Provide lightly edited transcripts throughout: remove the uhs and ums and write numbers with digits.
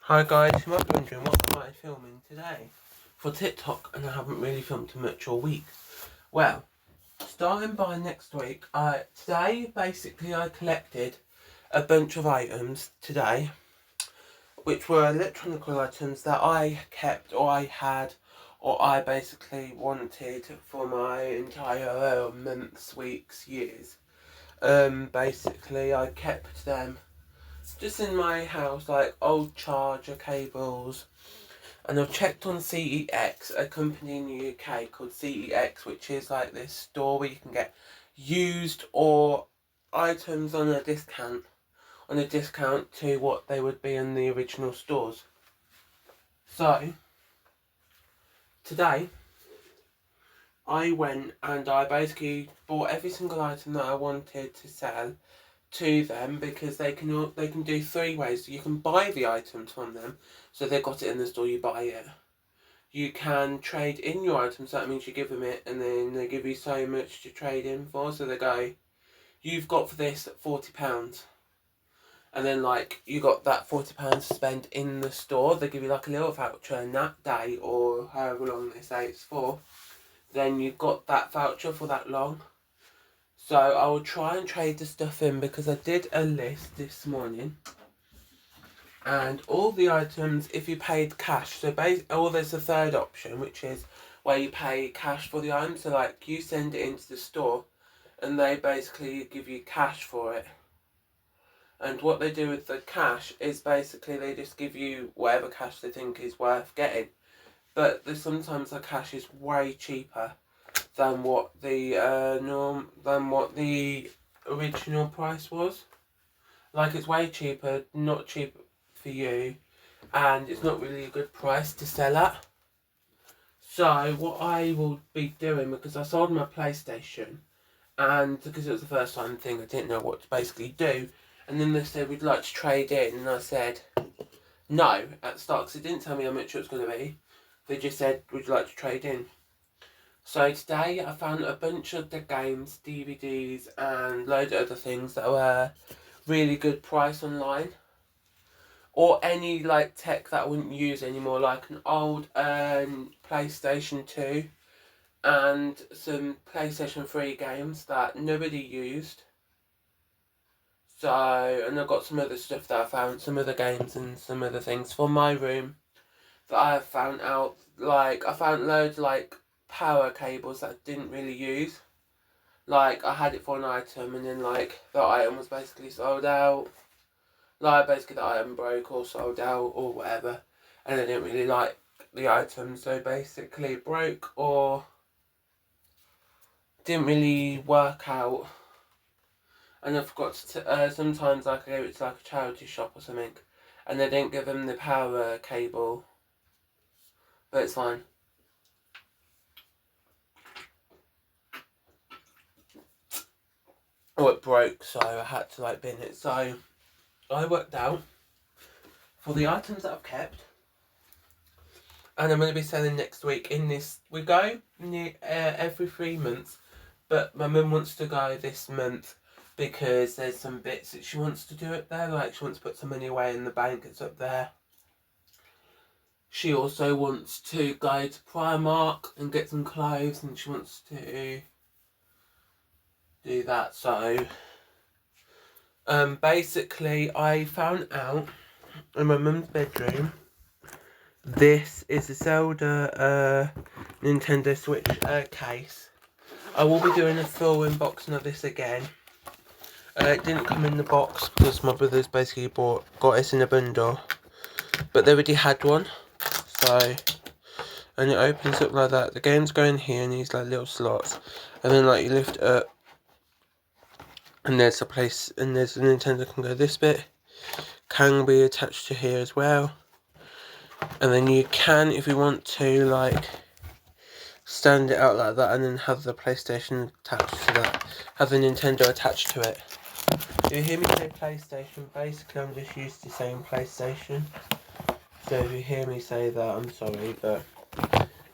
Hi guys, you might be wondering what am I filming today for TikTok, and I haven't really filmed much all week. Well, starting by next week, today basically I collected a bunch of items today, which were electronic items that I kept or I had or I basically wanted for my entire months, weeks, years. Basically I kept them just in my house, like old charger cables, and I've checked on CEX, a company in the UK called CEX, which is like this store where you can get used or items on a discount to what they would be in the original stores. So today I went and I basically bought every single item that I wanted to sell to them, because they can do three ways. You can buy the items from them, so they've got it in the store, you buy it. You can trade in your items, that means you give them it and then they give you so much to trade in for, so they go, you've got for this £40, and then like you got that £40 to spend in the store, they give you like a little voucher, and that day or however long they say it's for, then you've got that voucher for that long. So I will try and trade the stuff in, because I did a list this morning, and all the items, if you paid cash, so there's a third option, which is where you pay cash for the item. So like you send it into the store and they basically give you cash for it. And what they do with the cash is basically they just give you whatever cash they think is worth getting. But sometimes the cash is way cheaper than what the original price was. Like, it's way cheaper, not cheap for you, and it's not really a good price to sell at. So what I will be doing, because I sold my PlayStation, and because it was the first time thing, I didn't know what to basically do, and then they said, we'd like to trade in, and I said no at the start, because they didn't tell me how much it was going to be. They just said, would you like to trade in? So today I found a bunch of the games, DVDs, and loads of other things that were really good price online. Or any like tech that I wouldn't use anymore, like an old PlayStation 2 and some PlayStation 3 games that nobody used. So, and I've got some other stuff that I found, some other games and some other things for my room that I have found out. Like, I found loads like power cables that I didn't really use. Like, I had it for an item and then like the item was basically sold out. Like, basically the item broke or sold out or whatever, and I didn't really like the item, so basically it broke or didn't really work out, and I forgot to, sometimes like I gave it to like a charity shop or something, and they didn't give them the power cable, but it's fine. Oh, it broke, so I had to like bin it. So I worked out for the items that I've kept, and I'm going to be selling next week in this. We go every 3 months, but my mum wants to go this month because there's some bits that she wants to do up there. Like, she wants to put some money away in the bank, it's up there. She also wants to go to Primark and get some clothes, and she wants to do that. So basically I found out in my mum's bedroom, this is a Zelda Nintendo Switch case. I will be doing a full unboxing of this again. It didn't come in the box because my brothers basically got us in a bundle, but they already had one. So, and it opens up like that. The games go in here in these like little slots, and then like you lift it up, and there's a place, and there's a Nintendo can go this bit, can be attached to here as well, and then you can, if you want to, like stand it out like that, and then have the PlayStation attached to that, have the Nintendo attached to it. If you hear me say PlayStation, basically I'm just used to saying PlayStation. So if you hear me say that, I'm sorry, but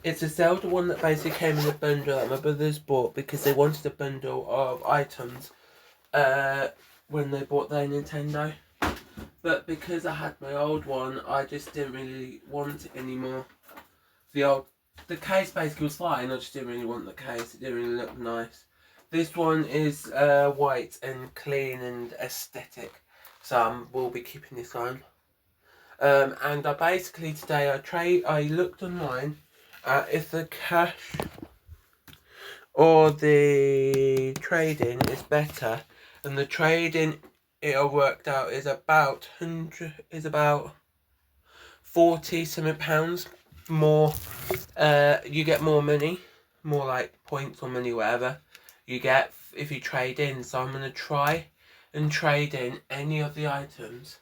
it's a Zelda one that basically came in a bundle that my brothers bought because they wanted a bundle of items when they bought their Nintendo. But because I had my old one, I just didn't really want it anymore. The case basically was fine, I just didn't really want the case, it didn't really look nice. This one is white and clean and aesthetic, so I will be keeping this on. And I basically today I looked online at if the cash or the trading is better, and the trading it all worked out is about 40 something pounds more. You get more money, more like points or money, whatever you get if you trade in. So I'm gonna try and trade in any of the items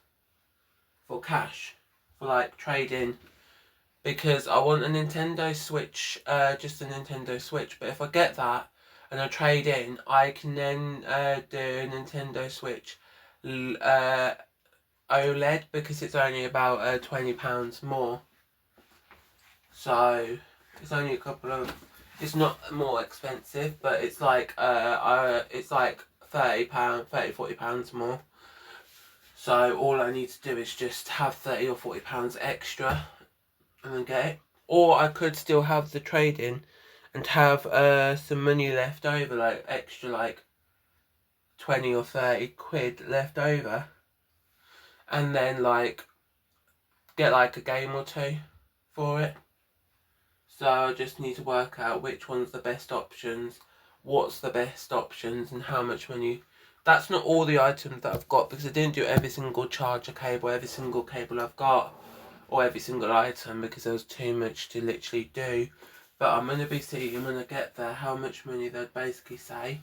for cash, for like trading, because I want a Nintendo Switch, just a Nintendo Switch. But if I get that and I trade in, I can then do a Nintendo Switch OLED, because it's only about £20 more. So it's only a couple of. It's not more expensive, but it's like it's like £30, £40 more. So all I need to do is just have £30 or £40 extra, and then get it. Or I could still have the trade-in and have some money left over, like extra, like 20 or 30 quid left over, and then like get like a game or two for it. So I just need to work out which one's the best options, what's the best options, and how much money. That's not all the items that I've got, because I didn't do every single charger cable, every single cable I've got, or every single item, because there was too much to literally do. But I'm going to be seeing when I get there how much money they'd basically say.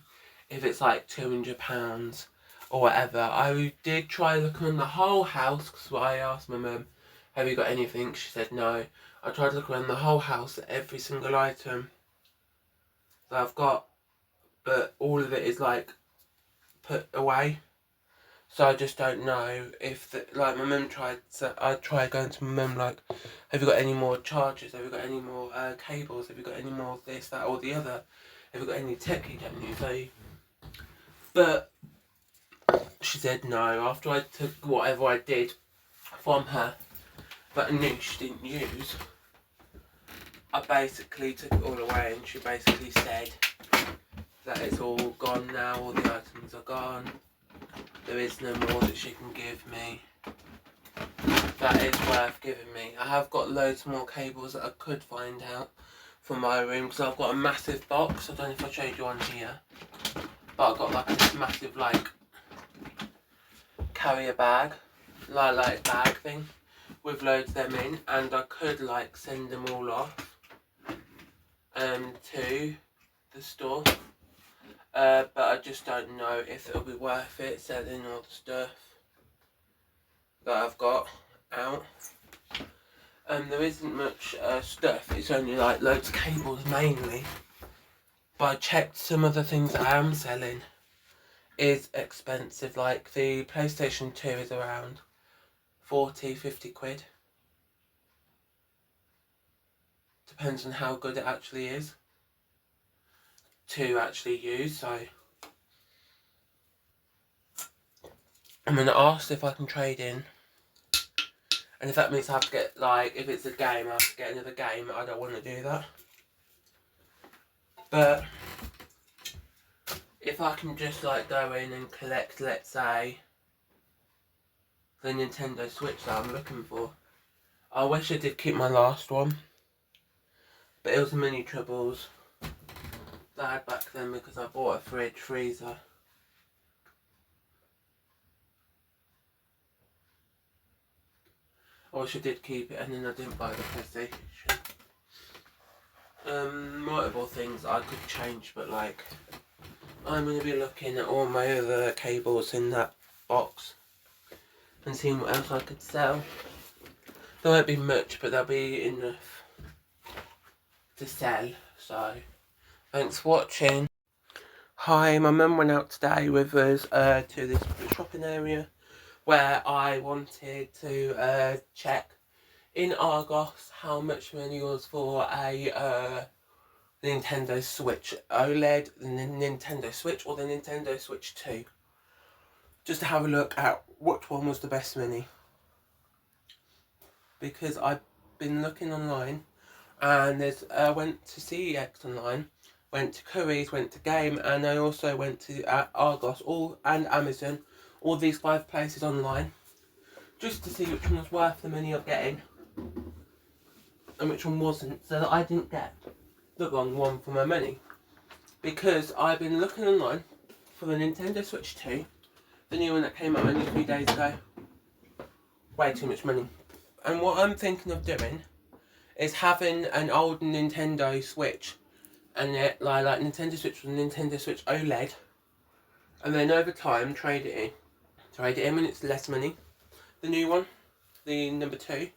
If it's like £200 or whatever. I did try looking on the whole house, because I asked my mum, have you got anything? She said no. I tried to look around the whole house at every single item that I've got, but all of it is like put away. So I just don't know if like my mum tried. So I tried going to my mum like, have you got any more chargers? Have you got any more cables? Have you got any more of this, that, or the other? Have you got any tech you don't use? But she said no. After I took whatever I did from her that I knew she didn't use, I basically took it all away, and she basically said that it's all gone now, all the items are gone, there is no more that she can give me that is worth giving me. I have got loads more cables that I could find out for my room, because I've got a massive box. I don't know if I showed you on here, but I've got like a massive like carrier bag, like bag thing with loads of them in, and I could like send them all off to the store, but I just don't know if it'll be worth it selling all the stuff that I've got out. There isn't much stuff, it's only like loads of cables mainly, but I checked some of the things that I am selling is expensive. Like the PlayStation 2 is around 40-50 quid. Depends on how good it actually is to actually use. So I'm going to ask if I can trade in, and if that means I have to get, like, if it's a game I have to get another game, I don't want to do that. But if I can just like go in and collect, let's say, the Nintendo Switch that I'm looking for. I wish I did keep my last one, but it was many troubles that I had back then, because I bought a fridge freezer. I wish I did keep it, and then I didn't buy the PlayStation. Multiple things I could change, but like, I'm going to be looking at all my other cables in that box and seeing what else I could sell. There won't be much, but there'll be enough to sell. So thanks for watching. Hi, my mum went out today with us to this shopping area where I wanted to check in Argos how much money was for a Nintendo Switch OLED, the Nintendo Switch, or the Nintendo Switch 2. just to have a look at which one was the best mini. Because I've been looking online, and went to CEX online, went to Currys, went to Game, and I also went to Argos and Amazon, all these 5 places online, just to see which one was worth the money of getting and which one wasn't, so that I didn't get the wrong one for my money. Because I've been looking online for the Nintendo Switch 2, the new one that came out only 3 days ago. Way too much money. And what I'm thinking of doing is having an old Nintendo Switch, and it like Nintendo Switch with Nintendo Switch OLED, and then over time trade it in when it's less money, the new one, the number 2,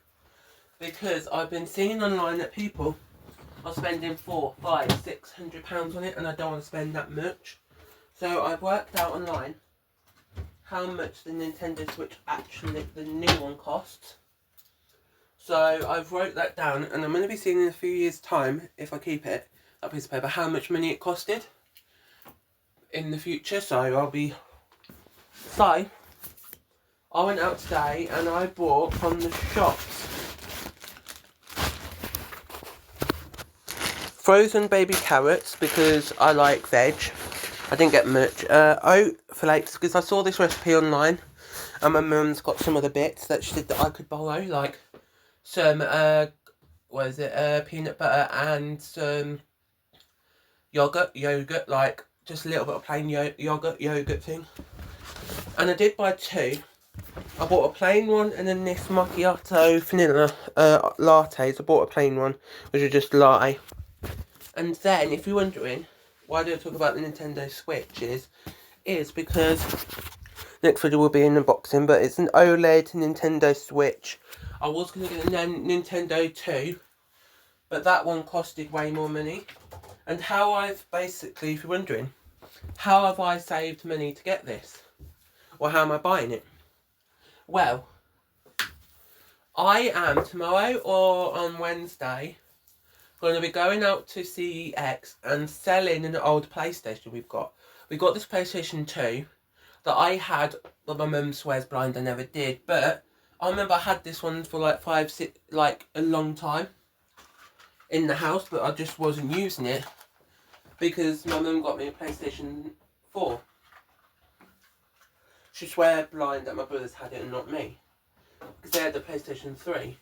because I've been seeing online that people are spending £400, £500, £600 on it, and I don't want to spend that much. So I've worked out online how much the Nintendo Switch actually, the new one, costs. So I've wrote that down, and I'm going to be seeing in a few years' time, if I keep it, that piece of paper, how much money it costed in the future. So I went out today and I bought from the shops frozen baby carrots, because I like veg. I didn't get much. Oat flakes, because I saw this recipe online, and my mum's got some other bits that she said that I could borrow, like some peanut butter and some yogurt, like just a little bit of plain yogurt thing. And I did buy 2. I bought a plain one, and then this macchiato vanilla lattes. I bought a plain one, which is just latte. And then, if you're wondering why do I talk about the Nintendo Switch, is because next video will be an unboxing, but it's an OLED Nintendo Switch. I was going to get a Nintendo 2, but that one costed way more money. And how I've basically, if you're wondering, how have I saved money to get this? Or how am I buying it? Well, I am tomorrow or on Wednesday going to be going out to CEX and selling an old PlayStation we've got. We got this PlayStation 2 that I had, but my mum swears blind I never did. But I remember I had this one for like 5, 6, like a long time in the house, but I just wasn't using it because my mum got me a PlayStation 4. She swears blind that my brothers had it and not me, because they had the PlayStation 3.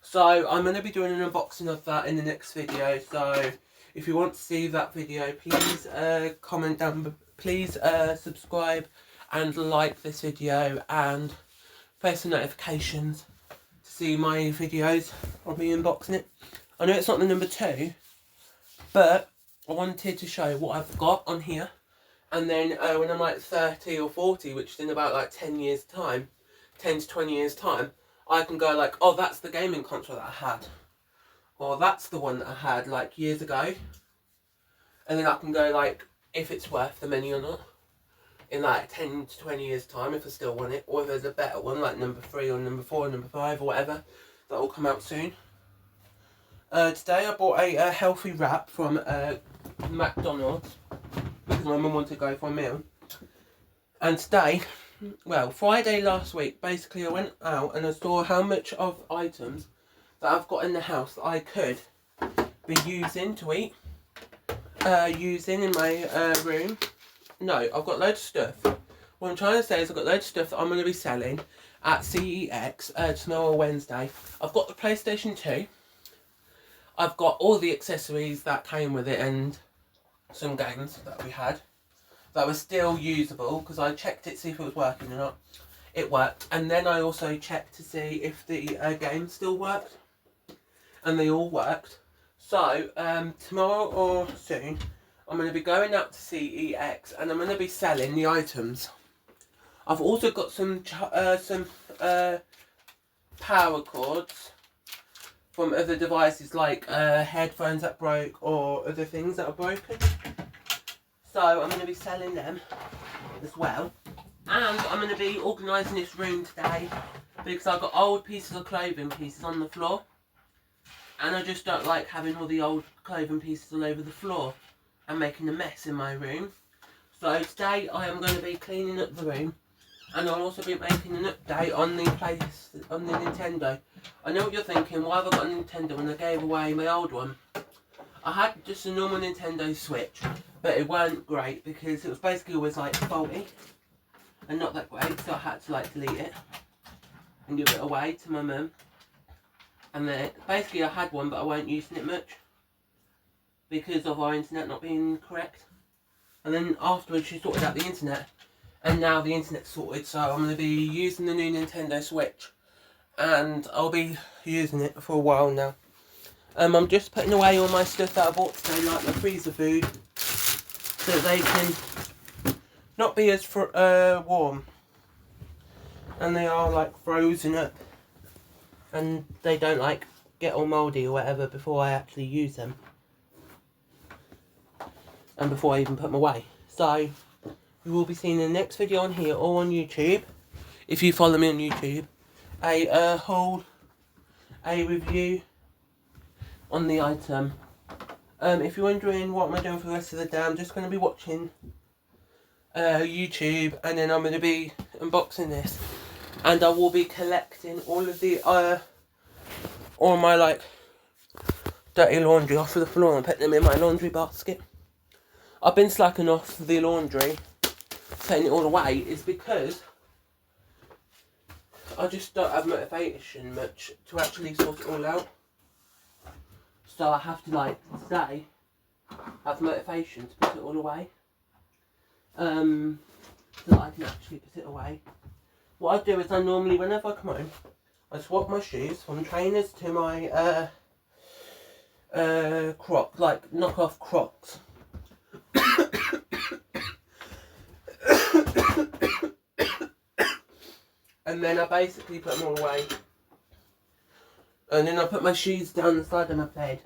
So I'm going to be doing an unboxing of that in the next video. So if you want to see that video, please comment down, please subscribe and like this video, and press the notifications to see my videos of me unboxing it. I know it's not the number 2, but I wanted to show what I've got on here, and then when I'm like 30 or 40, which is in about like 10 years time, 10 to 20 years time, I can go like, oh, that's the gaming console that I had, or that's the one that I had like years ago, and then I can go like if it's worth the money or not in like 10 to 20 years time, if I still want it, or if there's a better one like number 3 or number 4 or number 5 or whatever that will come out soon. Today I bought a healthy wrap from McDonald's because my mum wanted to go for a meal, and today, well, Friday last week, basically I went out and I saw how much of items that I've got in the house that I could be using to eat, using in my room. No, I've got loads of stuff. What I'm trying to say is I've got loads of stuff that I'm going to be selling at CEX tomorrow or Wednesday. I've got the PlayStation 2. I've got all the accessories that came with it and some games that we had that were still usable, because I checked it to see if it was working or not. It worked. And then I also checked to see if the games still worked, and they all worked. So tomorrow or soon I'm going to be going out to CEX and I'm going to be selling the items. I've also got some power cords from other devices, like headphones that broke or other things that are broken. So I'm going to be selling them as well. And I'm going to be organising this room today because I've got old pieces of clothing pieces on the floor. And I just don't like having all the old clothing pieces all over the floor and making a mess in my room. So today I am going to be cleaning up the room, and I'll also be making an update on the Nintendo. I know what you're thinking, why have I got a Nintendo when I gave away my old one? I had just a normal Nintendo Switch, but it weren't great because it was basically always like faulty and not that great, so I had to like delete it and give it away to my mum. And then basically I had one, but I weren't using it much because of our internet not being correct. And then afterwards she sorted out the internet, and now the internet's sorted, so I'm going to be using the new Nintendo Switch, and I'll be using it for a while now. I'm just putting away all my stuff that I bought today, like my freezer food, so that they can not be as warm, and they are like frozen up, and they don't like get all mouldy or whatever before I actually use them, and before I even put them away. So you will be seeing in the next video on here or on YouTube, if you follow me on YouTube, a review on the item. If you're wondering what am I doing for the rest of the day, I'm just going to be watching YouTube, and then I'm going to be unboxing this, and I will be collecting all of the all my like dirty laundry off of the floor and putting them in my laundry basket. I've been slacking off the laundry, taking it all away, is because I just don't have motivation much to actually sort it all out. So I have to like today have motivation to put it all away, so that I can actually put it away. What I do is I normally, whenever I come home, I swap my shoes from trainers to my like knockoff Crocs. And then I basically put them all away. And then I put my shoes down the side of my bed,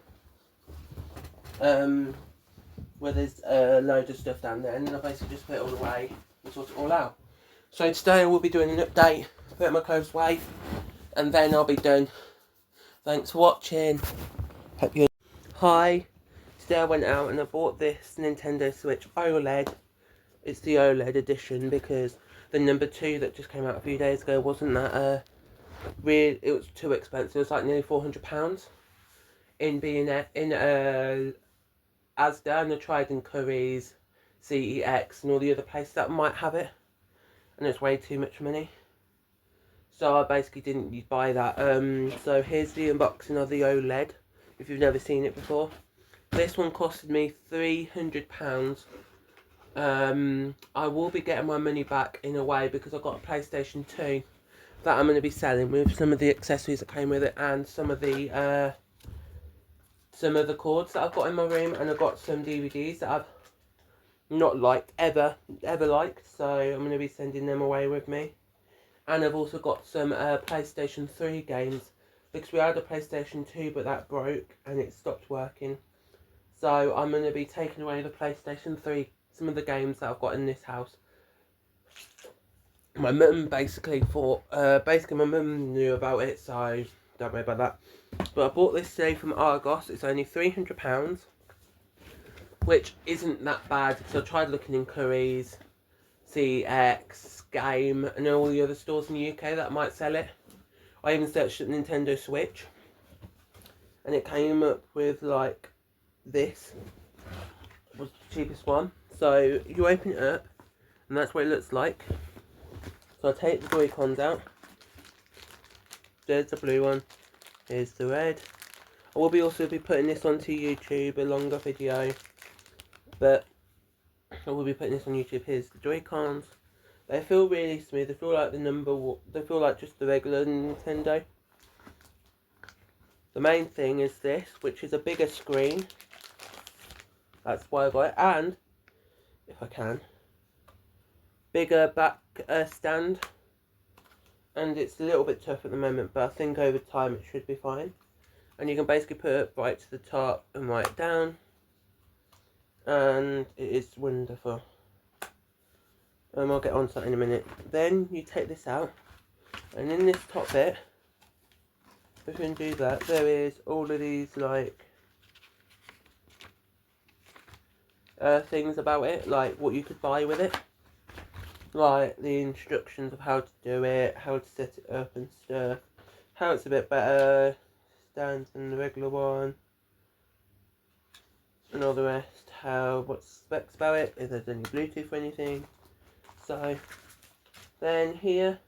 where there's a load of stuff down there, and then I basically just put it all away and sort it all out. So today I will be doing an update, putting my clothes away, and then I'll be done. Thanks for watching. Hope you. Hi. Today I went out and I bought this Nintendo Switch OLED. It's the OLED edition because the number 2 that just came out a few days ago wasn't that it was too expensive. It was like nearly £400 in Asda, and I tried in Curry's, CEX and all the other places that might have it, and it's way too much money, so I basically didn't buy that. So here's the unboxing of the OLED if you've never seen it before. This one costed me £300. I will be getting my money back in a way because I got a PlayStation 2 that I'm going to be selling with some of the accessories that came with it, and some of the cords that I've got in my room, and I've got some DVDs that I've not liked ever liked, so I'm going to be sending them away with me. And I've also got some PlayStation 3 games, because we had a PlayStation 2 but that broke and it stopped working, so I'm going to be taking away the PlayStation 3, some of the games that I've got in this house. My mum basically my mum knew about it, so don't worry about that. But I bought this today from Argos. It's only £300, which isn't that bad, because I tried looking in Curry's, CX, Game, and all the other stores in the UK that might sell it. I even searched the Nintendo Switch, and it came up with like this was the cheapest one. So you open it up, and that's what it looks like. So I take the Joy-Cons out. There's the blue one. Here's the red. I will also be putting this onto YouTube, a longer video, but I will be putting this on YouTube. Here's the Joy-Cons. They feel really smooth. They feel like they feel like just the regular Nintendo. The main thing is this, which is a bigger screen. That's why I got it, and if I can, bigger back stand. And it's a little bit tough at the moment, but I think over time it should be fine. And you can basically put it right to the top and right down, and it is wonderful. I'll get on to that in a minute. Then you take this out, and in this top bit, if you can do that, there is all of these like things about it, like what you could buy with it. Like the instructions of how to do it, how to set it up and stuff. How it's a bit better stands than the regular one. And all the rest, what specs about it, if there's any Bluetooth or anything. So, then here,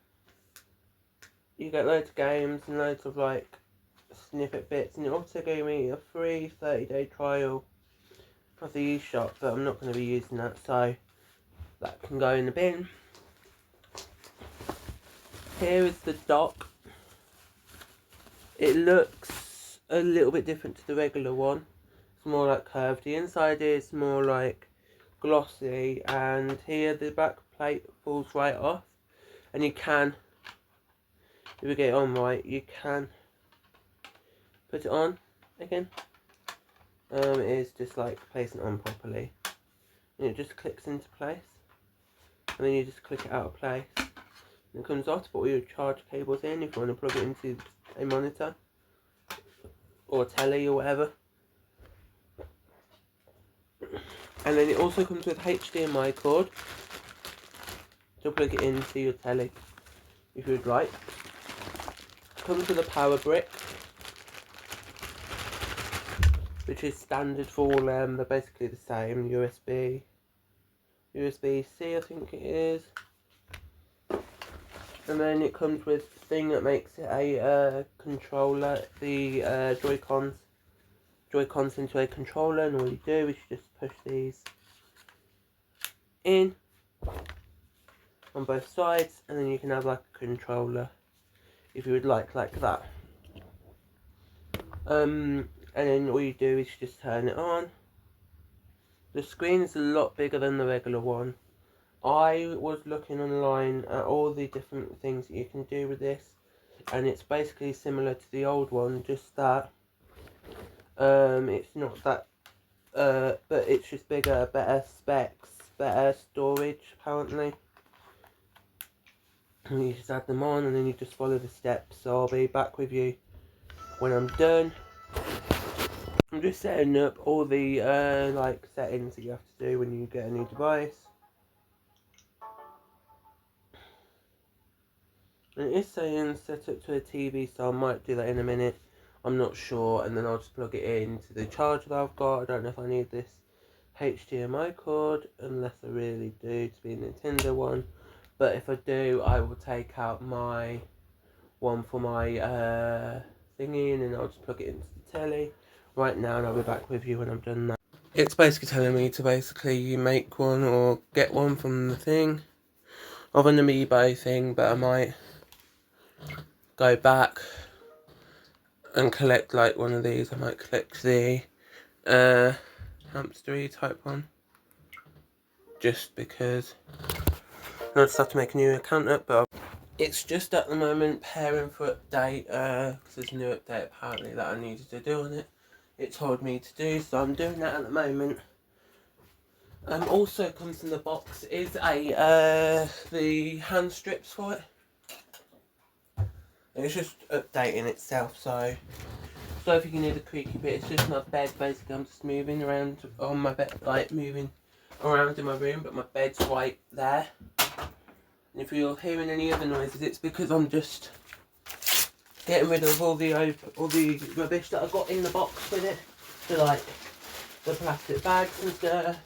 you get loads of games and loads of like snippet bits, and it also gave me a free 30-day trial of the eShop, but I'm not going to be using that, so that can go in the bin. Here is the dock. It looks a little bit different to the regular one. It's more like curved. The inside is more like glossy, and here the back plate falls right off, and you can, if you get it on right, you can put it on again. It is just like placing it on properly, and it just clicks into place, and then you just click it out of place, and it comes off to put all your charge cables in if you want to plug it into a monitor or telly or whatever. And then it also comes with HDMI cord to plug it into your telly if you would like. It comes with a power brick, which is standard for all them. They're basically the same. USB-C, I think it is. And then it comes with the thing that makes it a controller, the Joy-Cons into a controller, and all you do is you just push these in on both sides, and then you can have like a controller if you would like that. And then all you do is just turn it on. The screen is a lot bigger than the regular one. I was looking online at all the different things that you can do with this, and it's basically similar to the old one, just that it's not that, but it's just bigger, better specs, better storage apparently. And you just add them on, and then you just follow the steps. So I'll be back with you when I'm done. I'm just setting up all the like settings that you have to do when you get a new device. And it is saying set up to a TV, so I might do that in a minute. I'm not sure, and then I'll just plug it into the charger that I've got. I don't know if I need this HDMI cord, unless I really do, to be a Nintendo one. But if I do, I will take out my one for my thingy, and then I'll just plug it into the telly right now, and I'll be back with you when I'm done that. It's basically telling me to basically make one or get one from the thing, of an eBay thing, but I might go back and collect like one of these. I might collect the hamstery type one, just because I just have to make a new account up. But it's just at the moment preparing for update, because there's a new update apparently that I needed to do on it. It told me to do, so I'm doing that at the moment. Also comes in the box is the hand strips for it. It's just updating itself, so if you can hear the creaky bit, it's just my bed. Basically, I'm just moving around on my bed, like moving around in my room, but my bed's right there. And if you're hearing any other noises, it's because I'm just getting rid of all the rubbish that I got in the box with it. So like the plastic bags and stuff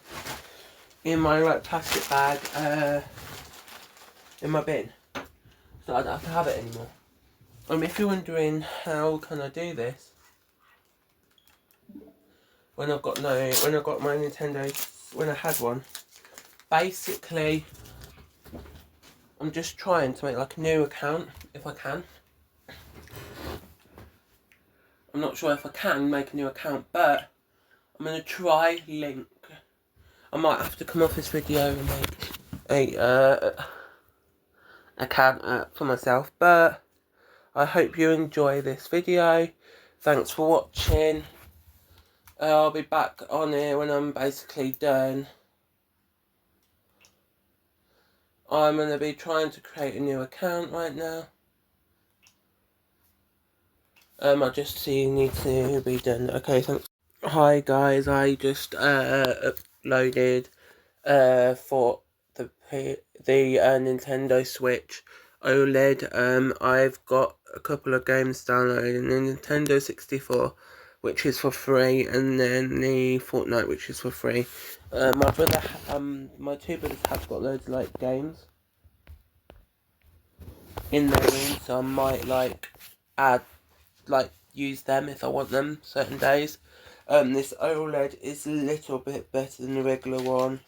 in my like plastic bag in my bin, so I don't have to have it anymore. If you're wondering how can I do this when I got my Nintendo, when I had one, basically I'm just trying to make like a new account if I can. I'm not sure if I can make a new account, but I'm going to try link. I might have to come off this video and make a account for myself, but I hope you enjoy this video. Thanks for watching. I'll be back on here when I'm basically done. I'm going to be trying to create a new account right now. I just need to be done. Okay, thanks. Hi guys, I just loaded for the Nintendo Switch OLED. I've got a couple of games downloaded, the Nintendo 64, which is for free, and then the Fortnite, which is for free. My two brothers have got loads of like games in their room, so I might use them if I want them certain days. This OLED is a little bit better than the regular one,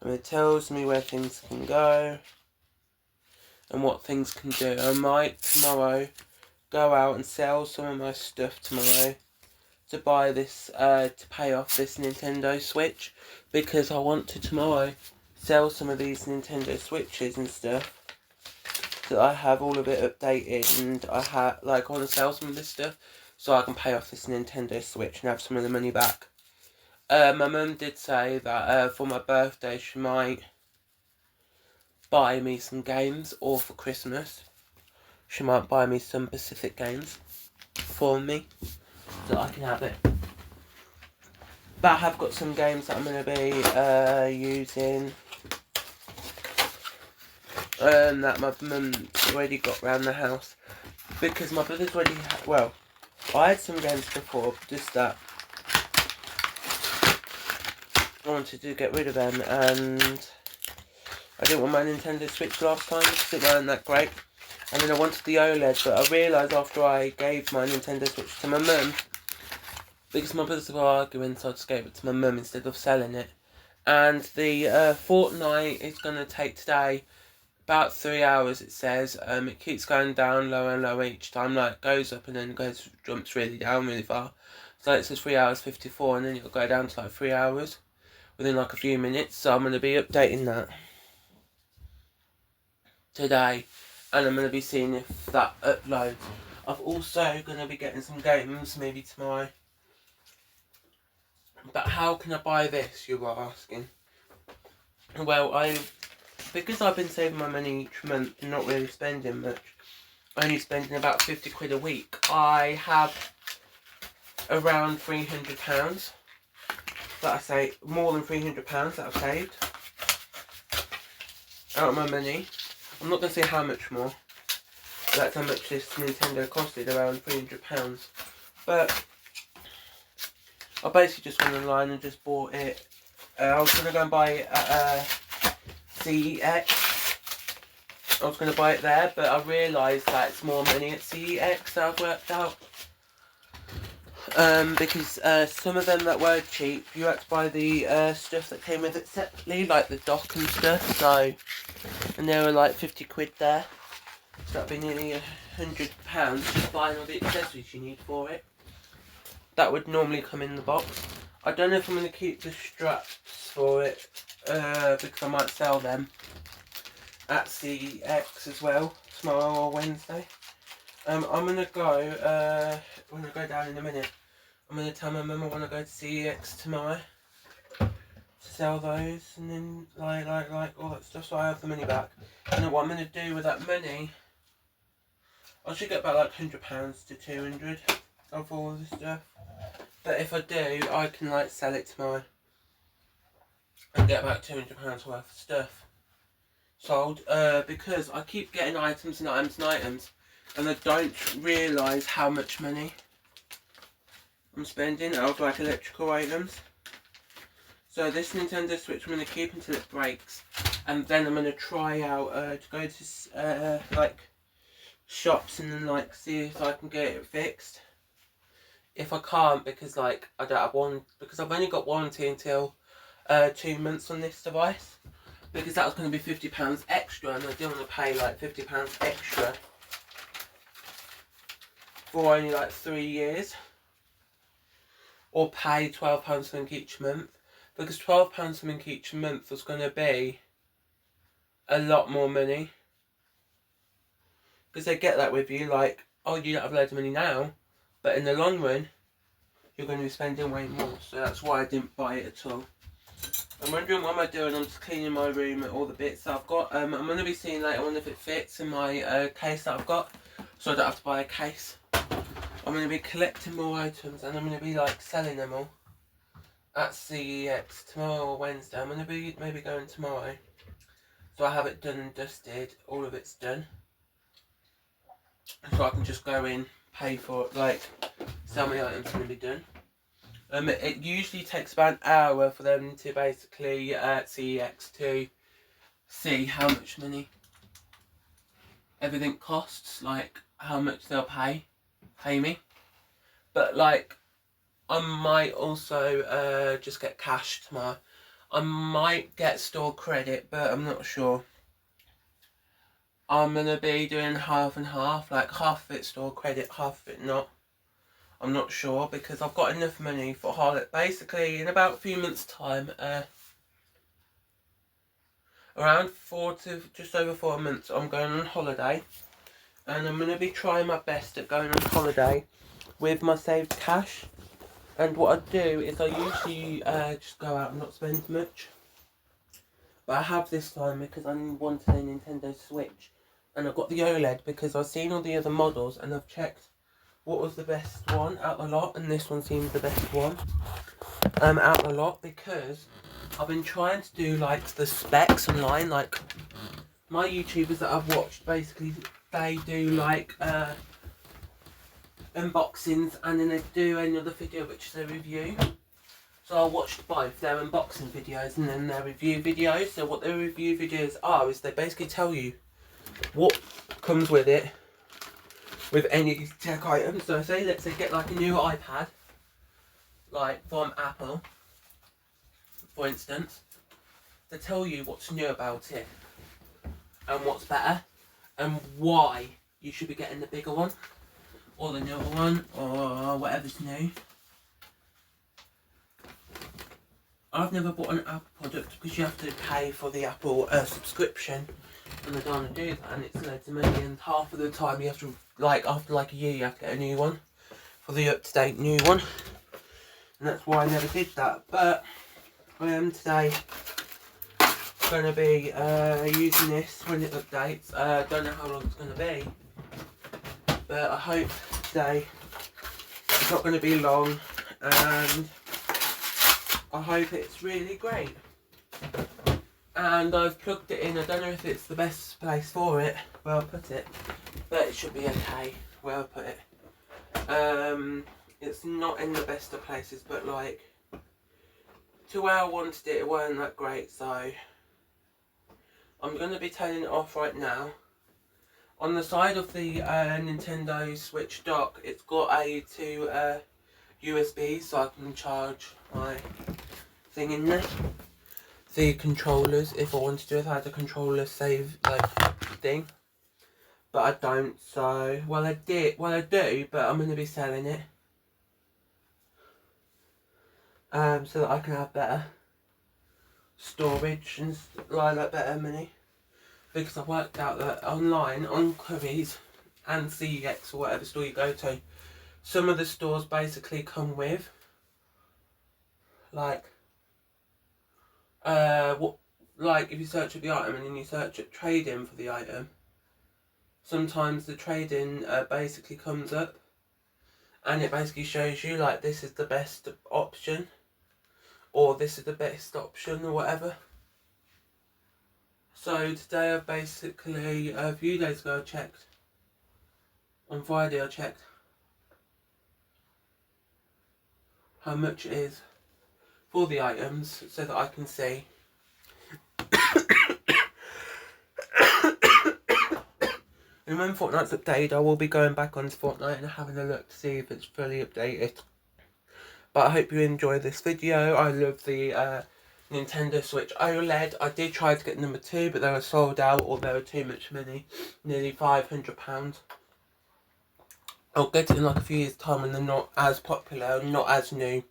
and it tells me where things can go and what things can do. I might tomorrow go out and sell some of my stuff tomorrow to buy this, to pay off this Nintendo Switch, because I want to tomorrow sell some of these Nintendo Switches and stuff, so I have all of it updated, and I want to sell some of this stuff so I can pay off this Nintendo Switch and have some of the money back. My mum did say that for my birthday she might buy me some games, or for Christmas she might buy me some Pacific games for me so I can have it. But I have got some games that I'm going to be using that my mum's already got around the house, because my brother's already I had some games before, just that I wanted to get rid of them, and I didn't want my Nintendo Switch last time because it wasn't that great, and then I wanted the OLED, but I realised after I gave my Nintendo Switch to my mum, because my brothers were arguing, so I just gave it to my mum instead of selling it. And the Fortnite is going to take today about 3 hours, it says. It keeps going down lower and lower each time, like goes up and then jumps really down really far. So it says 3 hours 54, and then it'll go down to like 3 hours within like a few minutes. So I'm going to be updating that today, and I'm going to be seeing if that uploads. I'm also going to be getting some games maybe tomorrow. But how can I buy this, you are asking? Well, because I've been saving my money each month and not really spending much, only spending about 50 quid a week, I have around £300 that I saved, more than £300 that I've saved out of my money. I'm not going to say how much more. That's how much this Nintendo costed, around £300. But I basically just went online and just bought it. I was going to go and buy it at CEX. I was going to buy it there, but I realised that it's more money at CEX that I've worked out. Because some of them that were cheap, you had to buy the stuff that came with it separately, like the dock and stuff, so, and there were like 50 quid there, so that'd be nearly £100 just buying all the accessories you need for it. That would normally come in the box. I don't know if I'm going to keep the straps for it, because I might sell them at CEX as well, tomorrow or Wednesday. I'm going to go, when I go down in a minute, I'm going to tell my mum I want to go to CEX tomorrow to sell those, and then like all that stuff, so I have the money back. And then what I'm going to do with that money, I should get about like £100 to 200 of all of this stuff. But if I do, I can like sell it tomorrow and get about £200 worth of stuff sold, because I keep getting items and items and items, and I don't realise how much money I'm spending out of like electrical items. So this Nintendo Switch I'm going to keep until it breaks, and then I'm going to try out to go to like shops and then like see if I can get it fixed. If I can't, because like I don't have one, because I've only got warranty until 2 months on this device, because that was going to be £50 extra, and I didn't want to pay like £50 extra for only like 3 years, or pay £12 something each month, because £12 something each month was going to be a lot more money, because they get that with you, like, oh, you don't have loads of money now, but in the long run you're going to be spending way more. So that's why I didn't buy it at all. I'm wondering what am I doing. I'm just cleaning my room and all the bits that I've got. I'm going to be seeing later on if it fits in my case that I've got, so I don't have to buy a case. I'm going to be collecting more items, and I'm going to be like selling them all. at CEX tomorrow or Wednesday. I'm going to be maybe going tomorrow. So I have it done and dusted. All of it's done. So I can just go in, pay for it, like, sell my items going to be done. It usually takes about an hour for them to basically CEX to see how much money everything costs, like how much they'll pay me. But like, I might also just get cash tomorrow. I might get store credit, but I'm not sure. I'm gonna be doing half and half, like half of it store credit, half of it not. I'm not sure because I've got enough money for holiday. Basically, in about a few months' time, around just over 4 months, I'm going on holiday, and I'm gonna be trying my best at going on holiday with my saved cash. And what I do is I usually just go out and not spend much. But I have this time because I wanted a Nintendo Switch. And I've got the OLED because I've seen all the other models and I've checked what was the best one out of the lot. And this one seems the best one out of the lot because I've been trying to do like the specs online. Like my YouTubers that I've watched, basically they do like unboxings and then they do another video which is a review. So I watched both their unboxing videos and then their review videos. So what their review videos are is they basically tell you what comes with it, with any tech item. So say let's say get like a new iPad, like from Apple, for instance. They tell you what's new about it and what's better and why you should be getting the bigger one or the newer one or whatever's new. I've never bought an Apple product because you have to pay for the Apple subscription, and I don't want to do that, and it's loads of money, and half of the time you have to, like, after like a year you have to get a new one, for the up-to-date new one, and that's why I never did that. But I am today going to be using this when it updates. Don't know how long it's going to be, but I hope today it's not going to be long, and I hope it's really great. And I've plugged it in. I don't know if it's the best place for it, where I put it, but it should be okay where I put it. It's not in the best of places, but like to where I wanted it, it weren't that great, so I'm going to be turning it off right now. On the side of the Nintendo Switch dock, it's got two USB, so I can charge my thing in there. The controllers, if I wanted to, if I had a controller save like thing, but I don't. So I do, but I'm going to be selling it so that I can have better storage and like better money, because I worked out that online on Currys and CEX or whatever store you go to, some of the stores basically come with like like if you search up the item and then you search up trade-in for the item, sometimes the trade-in basically comes up and it basically shows you like this is the best option or this is the best option or whatever. So today I've basically, a few days ago I checked, on Friday I checked how much it is for the items so that I can see. And when Fortnite's updated, I will be going back onto Fortnite and having a look to see if it's fully updated. But I hope you enjoy this video. I love the Nintendo Switch OLED. I did try to get number 2, but they were sold out or they were too much money. Nearly £500. I'll get it in like a few years' time when they're not as popular, not as new.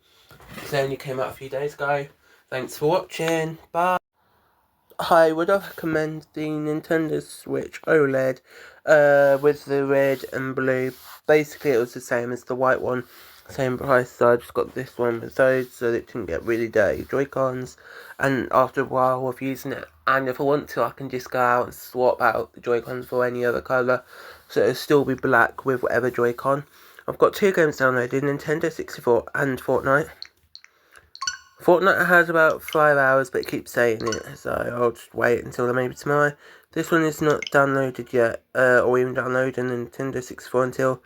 Because they only came out a few days ago. Thanks for watching. Bye. I would recommend the Nintendo Switch OLED with the red and blue. Basically it was the same as the white one, same price, so I just got this one with those so that it didn't get really dirty Joy-Cons. And after a while of using it, and if I want to, I can just go out and swap out the Joy-Cons for any other colour, so it'll still be black with whatever Joy-Con. I've got 2 games downloaded, Nintendo 64 and Fortnite. Fortnite has about 5 hours, but it keeps saying it, so I'll just wait until maybe tomorrow. This one is not downloaded yet, or even downloaded on Nintendo 64 until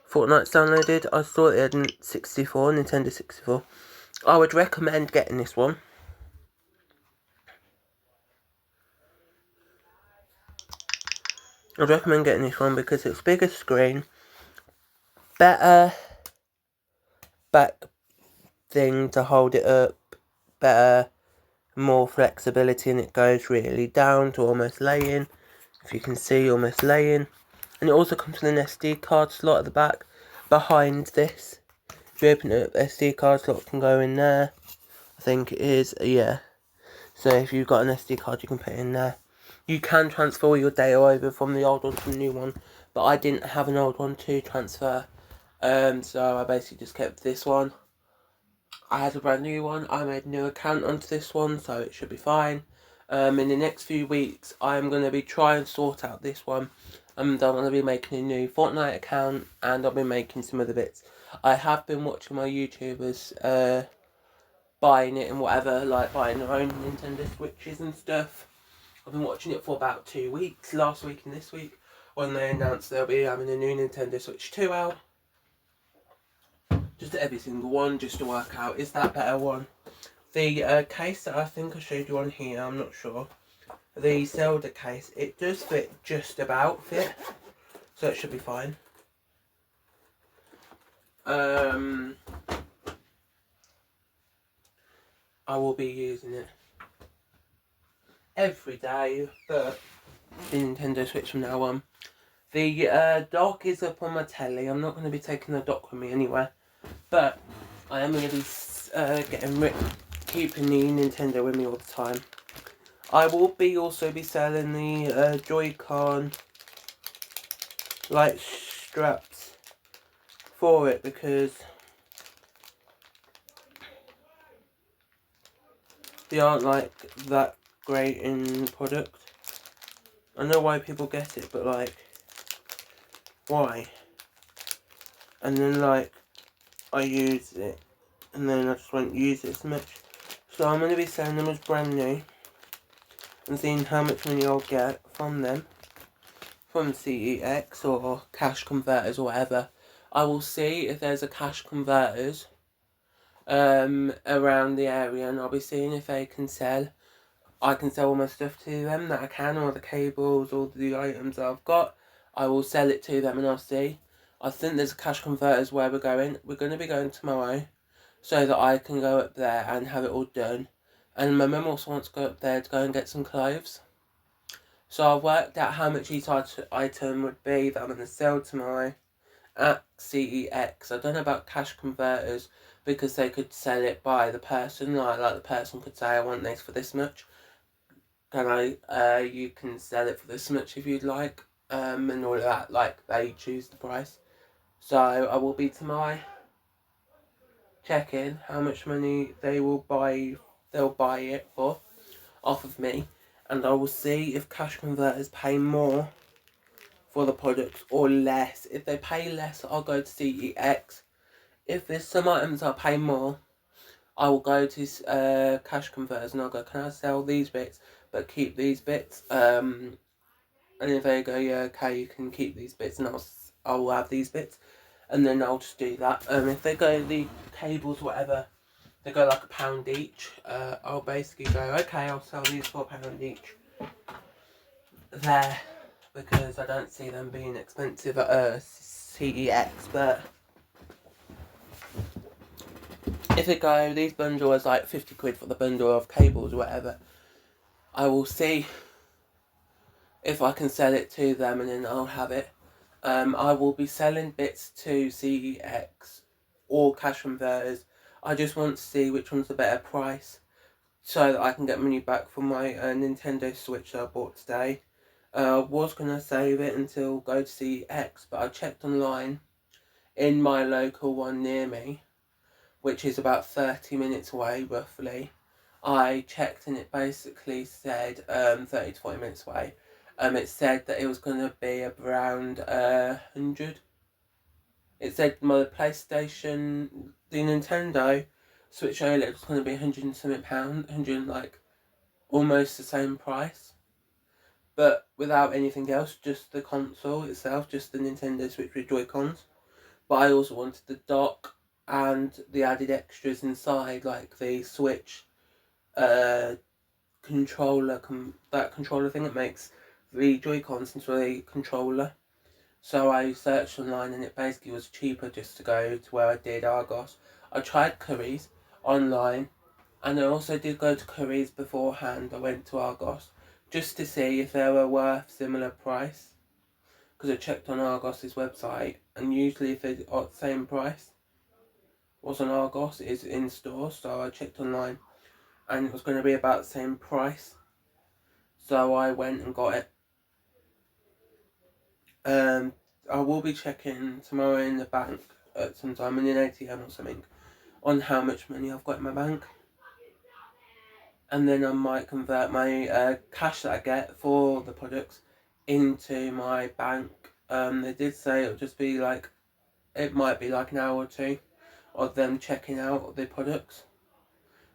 Fortnite's downloaded. I saw it had 64, Nintendo 64. I would recommend getting this one. I'd recommend getting this one because it's bigger screen, better back thing to hold it up, better, more flexibility, and it goes really down to almost laying. If you can see, almost laying. And it also comes with an SD card slot at the back behind this. If you open it up, SD card slot can go in there. I think it is, yeah. So if you've got an SD card, you can put it in there. You can transfer your data over from the old one to the new one, but I didn't have an old one to transfer. So I basically just kept this one. I had a brand new one. I made a new account onto this one, so it should be fine. In the next few weeks, I'm going to be trying to sort out this one. I'm going to be making a new Fortnite account, and I'll be making some other bits. I have been watching my YouTubers buying it and whatever, like buying their own Nintendo Switches and stuff. I've been watching it for about 2 weeks, last week and this week, when they announced they'll be having a new Nintendo Switch 2 out. Just every single one, just to work out, is that better one? The case that I think I showed you on here, I'm not sure. The Zelda case, it does fit, just about fit, so it should be fine. I will be using it every day, but the Nintendo Switch from now on. The dock is up on my telly. I'm not going to be taking the dock with me anywhere, but I am going to be keeping the Nintendo with me all the time. I will also be selling the Joy-Con like straps for it because they aren't like that great in product. I know why people get it, but like, why? And then like, I use it, and then I just won't use it so much. So I'm going to be selling them as brand new, and seeing how much money I'll get from them, from CEX or cash converters or whatever. I will see if there's a cash converters around the area, and I'll be seeing if they can sell. I can sell all my stuff to them that I can, all the cables, all the items that I've got. I will sell it to them and I'll see. I think there's a cash converters where we're going. We're going to be going tomorrow so that I can go up there and have it all done. And my mum also wants to go up there to go and get some clothes. So I've worked out how much each item would be that I'm going to sell tomorrow at CEX. I don't know about cash converters because they could sell it by the person. Like the person could say, I want this for this much. You can sell it for this much if you'd like, and all of that, like they choose the price. So I will be tomorrow checking how much money they'll buy it for off of me, and I will see if cash converters pay more for the products or less. If they pay less, I'll go to CEX. If there's some items I'll pay more, I will go to cash converters and I'll go, can I sell these bits but keep these bits? And if they go, yeah, okay, you can keep these bits and I'll have these bits. And then I'll just do that. If they go the cables, whatever, they go like £1 each. I'll basically go, okay, I'll sell these for £1 each. There, because I don't see them being expensive at CEX, but if they go, these bundles like 50 quid for the bundle of cables or whatever, I will see if I can sell it to them and then I'll have it. I will be selling bits to CEX or cash converters. I just want to see which one's the better price so that I can get money back from my Nintendo Switch that I bought today. I was going to save it until go to CEX, but I checked online in my local one near me, which is about 30 minutes away roughly. I checked and it basically said 30 to 40 minutes away. It said that it was going to be around 100. It said my PlayStation, the Nintendo Switch OLED was going to be £100 and something, 100 like almost the same price, but without anything else, just the console itself, just the Nintendo Switch with Joy-Cons. But I also wanted the dock and the added extras inside, like the Switch controller, that controller thing that makes the Joy-Cons into a controller. So I searched online and it basically was cheaper just to go to where I did, Argos. I tried Curry's online, and I also did go to Curry's beforehand. I went to Argos just to see if they were worth similar price, because I checked on Argos's website, and usually if they're the same price was on Argos is in store. So I checked online and it was going to be about the same price, so I went and got it. I will be checking tomorrow in the bank at some time, in an ATM or something, on how much money I've got in my bank, and then I might convert my cash that I get for the products into my bank. They did say it'll just be like, it might be like an hour or two of them checking out the products,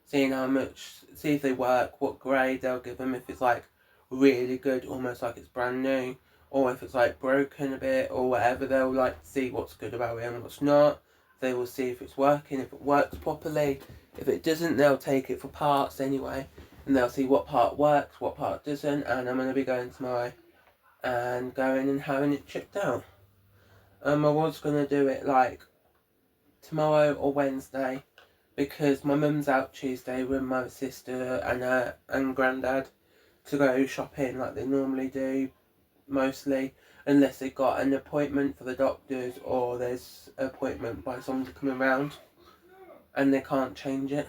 seeing how much, see if they work, what grade they'll give them, if it's like really good, almost like it's brand new, or if it's like broken a bit or whatever. They'll like see what's good about it and what's not. They will see if it's working, if it works properly. If it doesn't, they'll take it for parts anyway, and they'll see what part works, what part doesn't. And I'm going to be going tomorrow and going and having it checked out. I was going to do it like tomorrow or Wednesday, because my mum's out Tuesday with my sister and granddad to go shopping like they normally do, mostly, unless they got an appointment for the doctors or there's an appointment by someone to come around and they can't change it.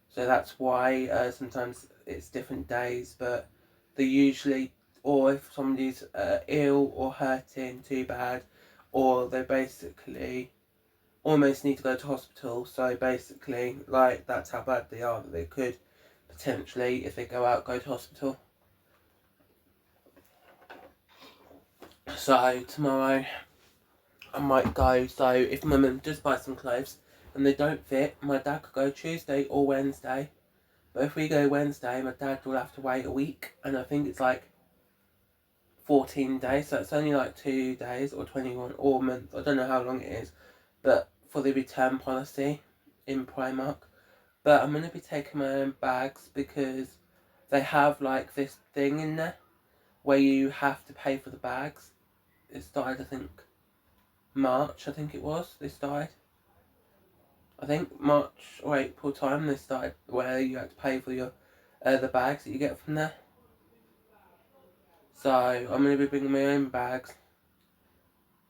So that's why sometimes it's different days, but they usually, or if somebody's ill or hurting too bad, or they basically almost need to go to hospital, so basically like that's how bad they are, that they could potentially, if they go out, go to hospital. So tomorrow I might go. So if my mum does buy some clothes and they don't fit, my dad could go Tuesday or Wednesday. But if we go Wednesday, my dad will have to wait a week, and I think it's like 14 days, so it's only like 2 days or 21 or a month, I don't know how long it is, but for the return policy in Primark. But I'm going to be taking my own bags, because they have like this thing in there where you have to pay for the bags. It started, I think, March, I think it was, they started. I think March or April time they started, where you had to pay for your the bags that you get from there. So I'm going to be bringing my own bags,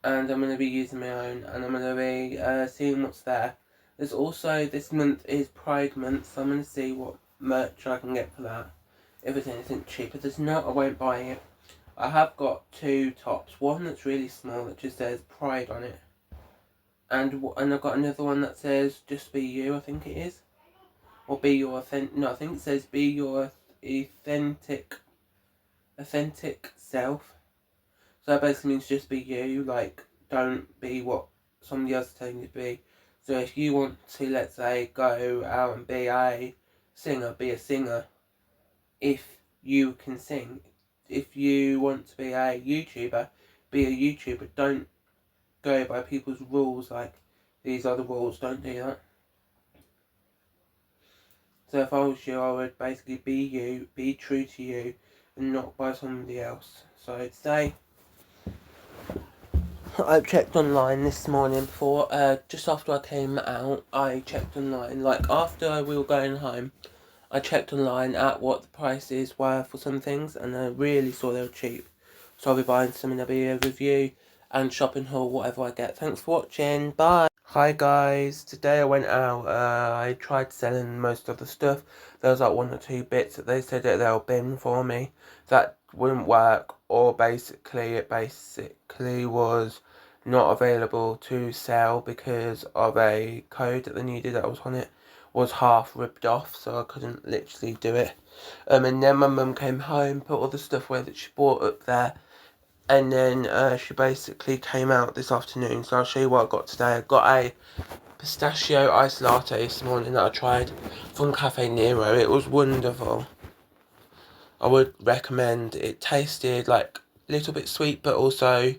and I'm going to be using my own, and I'm going to be seeing what's there. There's also, this month is Pride Month, so I'm going to see what merch I can get for that. If there's anything cheaper. If there's not, I won't buy it. I have got 2 tops. One that's really small that just says Pride on it. And I've got another one that says Just Be You, I think it is. Or Be Your Authentic... No, I think it says Be Your Authentic Self. So that basically means just be you. Like, don't be what somebody else is telling you to be. So if you want to, let's say, go out and be a singer, be a singer. If you can sing. If you want to be a YouTuber, be a YouTuber. Don't go by people's rules, like, these are the rules, don't do that. So if I was you, I would basically be you, be true to you, and not by somebody else. So today, I checked online this morning before, just after I came out, I checked online, like after we were going home, I checked online at what the prices were for some things, and I really saw they were cheap. So I'll be buying some, and there'll be a review and shopping haul, whatever I get. Thanks for watching, bye! Hi guys, today I went out, I tried selling most of the stuff. There was like 1 or 2 bits that they said that they'll bin for me. That wouldn't work, or basically it was not available to sell because of a code that they needed that was on it was half ripped off, so I couldn't literally do it. And then my mum came home, put all the stuff away that she bought up there, And then she basically came out this afternoon, so I'll show you what I got today. I got a pistachio iced latte this morning that I tried from Cafe Nero. It was wonderful. I would recommend. It tasted like a little bit sweet, but also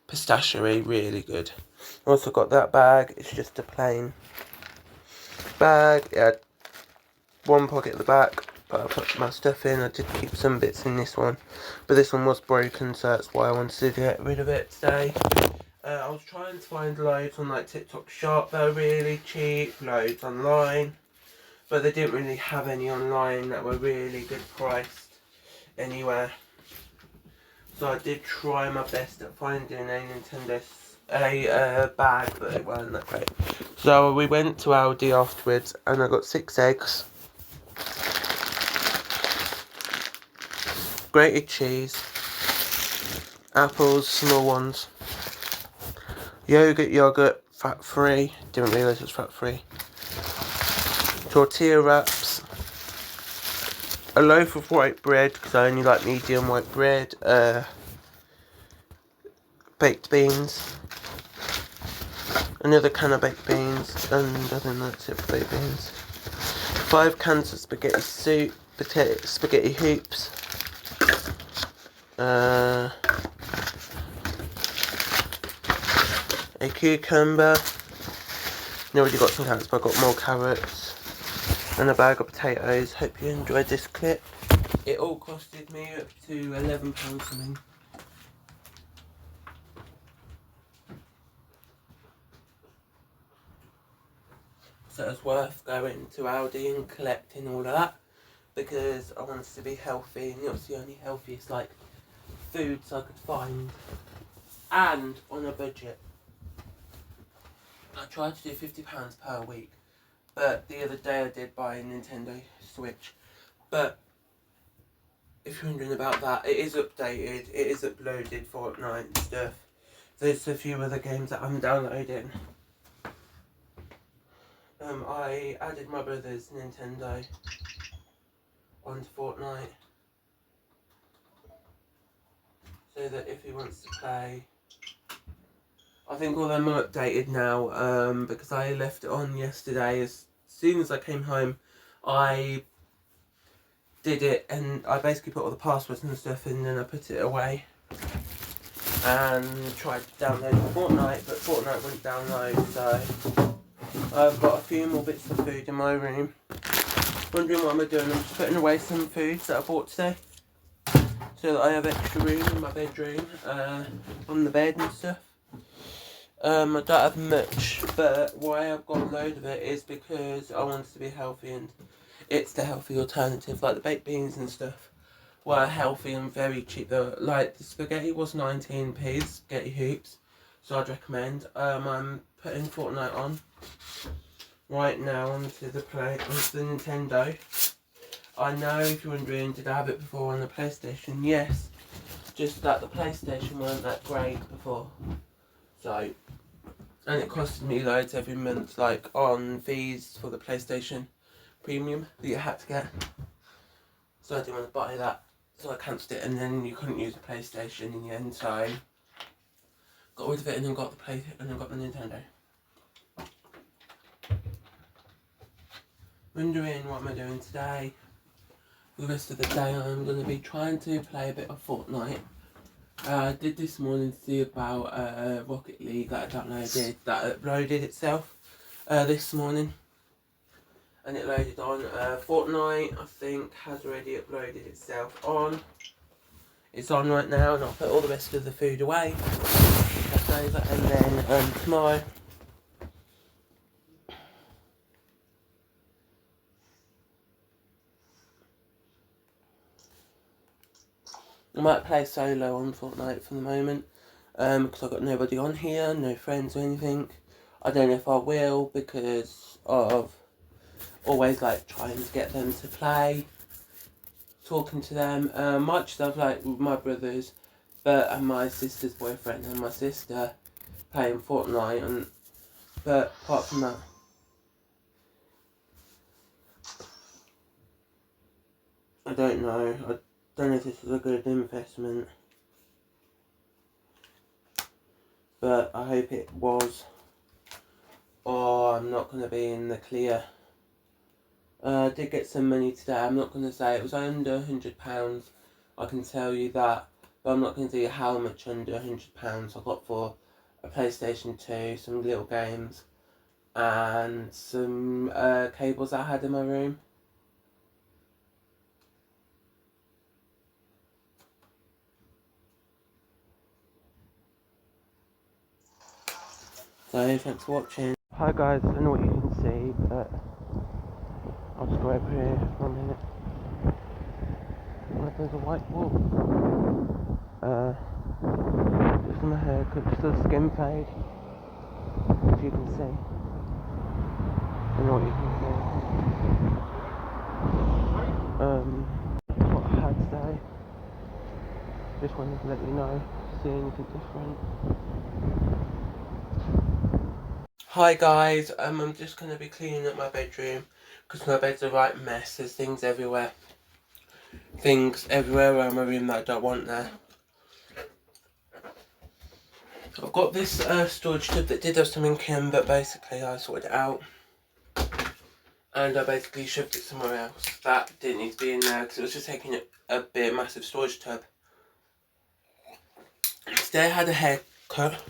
pistachio-y, really good. I also got that bag. It's just a plain bag. It had one pocket at the back, but I put my stuff in. I did keep some bits in this one, but this one was broken, so that's why I wanted to get rid of it today. I was trying to find loads on like TikTok Shop. They're really cheap, loads online, but they didn't really have any online that were really good priced anywhere. So I did try my best at finding a Nintendo bag, but it wasn't that great. So we went to Aldi afterwards, and I got 6 eggs, grated cheese, apples, small ones, yogurt, fat free. Didn't realise it was fat free. Tortilla wraps, a loaf of white bread because I only like medium white bread. Baked beans, another can of baked beans, and I think that's it for baked beans. 5 cans of spaghetti soup, spaghetti hoops, a cucumber. I already got some carrots, but I got more carrots, and a bag of potatoes. Hope you enjoyed this clip. It all costed me up to £11 something. So it's worth going to Aldi and collecting all of that, because I wanted to be healthy, and it was the only healthiest like foods I could find, and on a budget. I tried to do £50 per week, but the other day I did buy a Nintendo Switch. But if you're wondering about that, it is updated, it is uploaded Fortnite and stuff. There's a few other games that I'm downloading. I added my brother's Nintendo onto Fortnite, so that if he wants to play, I think all them are updated now, because I left it on yesterday. As soon as I came home, I did it, and I basically put all the passwords and stuff in, and then I put it away and tried to download Fortnite, but Fortnite wouldn't download, so I've got a few more bits of food in my room. Wondering what I'm doing. I'm just putting away some foods that I bought today, so that I have extra room in my bedroom, on the bed and stuff. I don't have much, but why I've got a load of it is because I want it to be healthy, and it's the healthy alternative. Like the baked beans and stuff were healthy and very cheap. Though, like the spaghetti was 19p, spaghetti hoops, so I'd recommend. I'm putting Fortnite on right now onto the Nintendo. I know if you're wondering, did I have it before on the PlayStation? Yes, just that the PlayStation weren't that great before. So, and it costed me loads every month, like on fees for the PlayStation Premium that you had to get. So I didn't want to buy that, so I cancelled it, and then you couldn't use the PlayStation in the end, so I got rid of it and then got the Nintendo. Wondering what am I doing today? For the rest of the day I'm going to be trying to play a bit of Fortnite. I did this morning see about Rocket League that I downloaded, that uploaded itself this morning. And it loaded on. Fortnite, I think, has already uploaded itself on. It's on right now, and I'll put all the rest of the food away. That's over, and then tomorrow I might play solo on Fortnite for the moment, because I've got nobody on here, no friends or anything. I don't know if I will, because of always like trying to get them to play, talking to them. Much stuff like with my brothers, and my sister's boyfriend and my sister playing Fortnite, but apart from that, I don't know. I don't know if this is a good investment. but I hope it was, or I'm not going to be in the clear. I did get some money today. I'm not going to say it was under £100, I can tell you that, but I'm not going to tell you how much under £100 I got for a PlayStation 2, some little games, and some cables I had in my room. So thanks for watching. Hi guys, I don't know what you can see, but I'll just go over here for a minute. There's a white wall. Just on my hair, just a skin fade, as you can see. I don't know what you can see. That's what I had today. Just wanted to let you know, see anything different. Hi guys, I'm just going to be cleaning up my bedroom because my bed's a right mess. There's things everywhere. Things everywhere around my room that I don't want there. I've got this storage tub that did have some ink in, but basically I sorted it out. And I basically shoved it somewhere else. That didn't need to be in there because it was just taking a big massive storage tub. Today I had a haircut.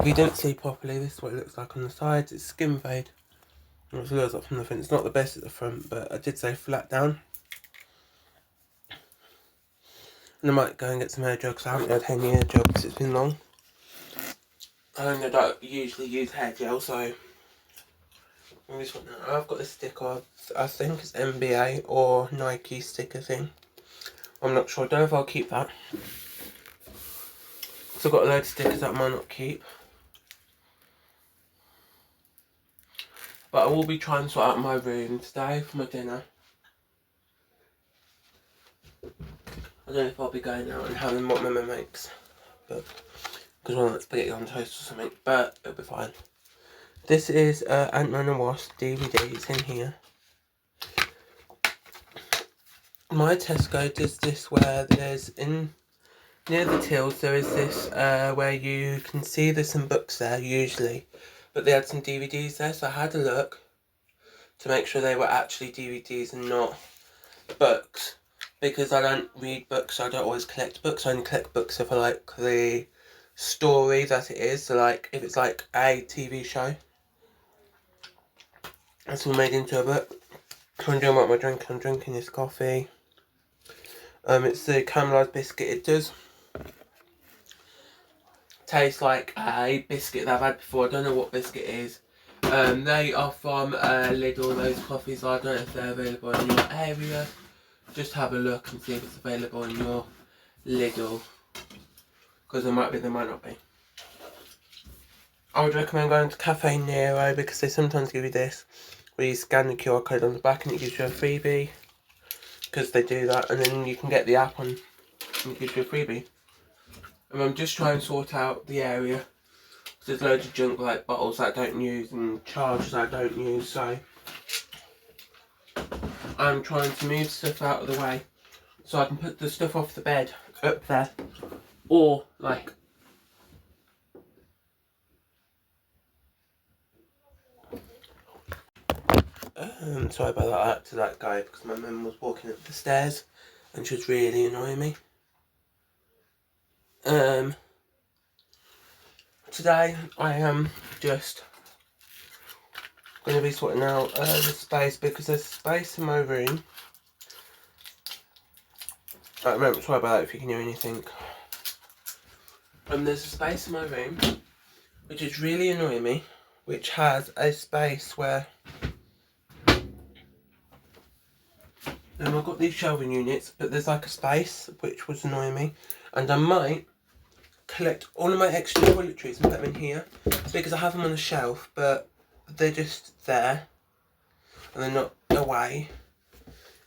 If you didn't see properly, this is what it looks like on the sides. It's skin fade. It looks like from the front. It's not the best at the front, but I did say flat down. And I might go and get some hair gel because I haven't had any hair gel because it's been long. And I don't usually use hair gel, so this one now. I've got a sticker. I think it's NBA or Nike sticker thing. I'm not sure. I don't know if I'll keep that. So I've got a load of stickers that I might not keep. But I will be trying to sort out my room today for my dinner. I don't know if I'll be going out and having what Mama makes, but because I want spaghetti on toast or something, but it'll be fine. This is Ant-Man and Wasp DVD, it's in here. My Tesco does this where there's near the tills there is this where you can see there's some books there usually, but they had some DVDs there, so I had a look to make sure they were actually DVDs and not books. Because I don't read books, so I don't always collect books. I only collect books if I like the story that it is. So like, if it's like a TV show, that's all made into a book. I'm doing what I'm drinking this coffee. It's the caramelised biscuit. It does taste like a biscuit that I've had before. I don't know what biscuit it is. They are from Lidl, those coffees. I don't know if they're available in your area. Just have a look and see if it's available in your Lidl, because there might be, there might not be. I would recommend going to Cafe Nero because they sometimes give you this where you scan the QR code on the back and it gives you a freebie, because they do that, and then you can get the app on and it gives you a freebie. And I'm just trying to sort out the area because there's loads of junk like bottles that I don't use and chargers I don't use, so I'm trying to move stuff out of the way so I can put the stuff off the bed up there, or like sorry about that, I had to let go because my mum was walking up the stairs and she was really annoying me. Today I am just going to be sorting out the space because there's space in my room. Sorry about that if you can hear anything. There's a space in my room which is really annoying me, which has a space where I've got these shelving units, but there's like a space which was annoying me, and I might collect all of my extra toiletries and put them in here because I have them on a shelf, but they're just there and they're not away.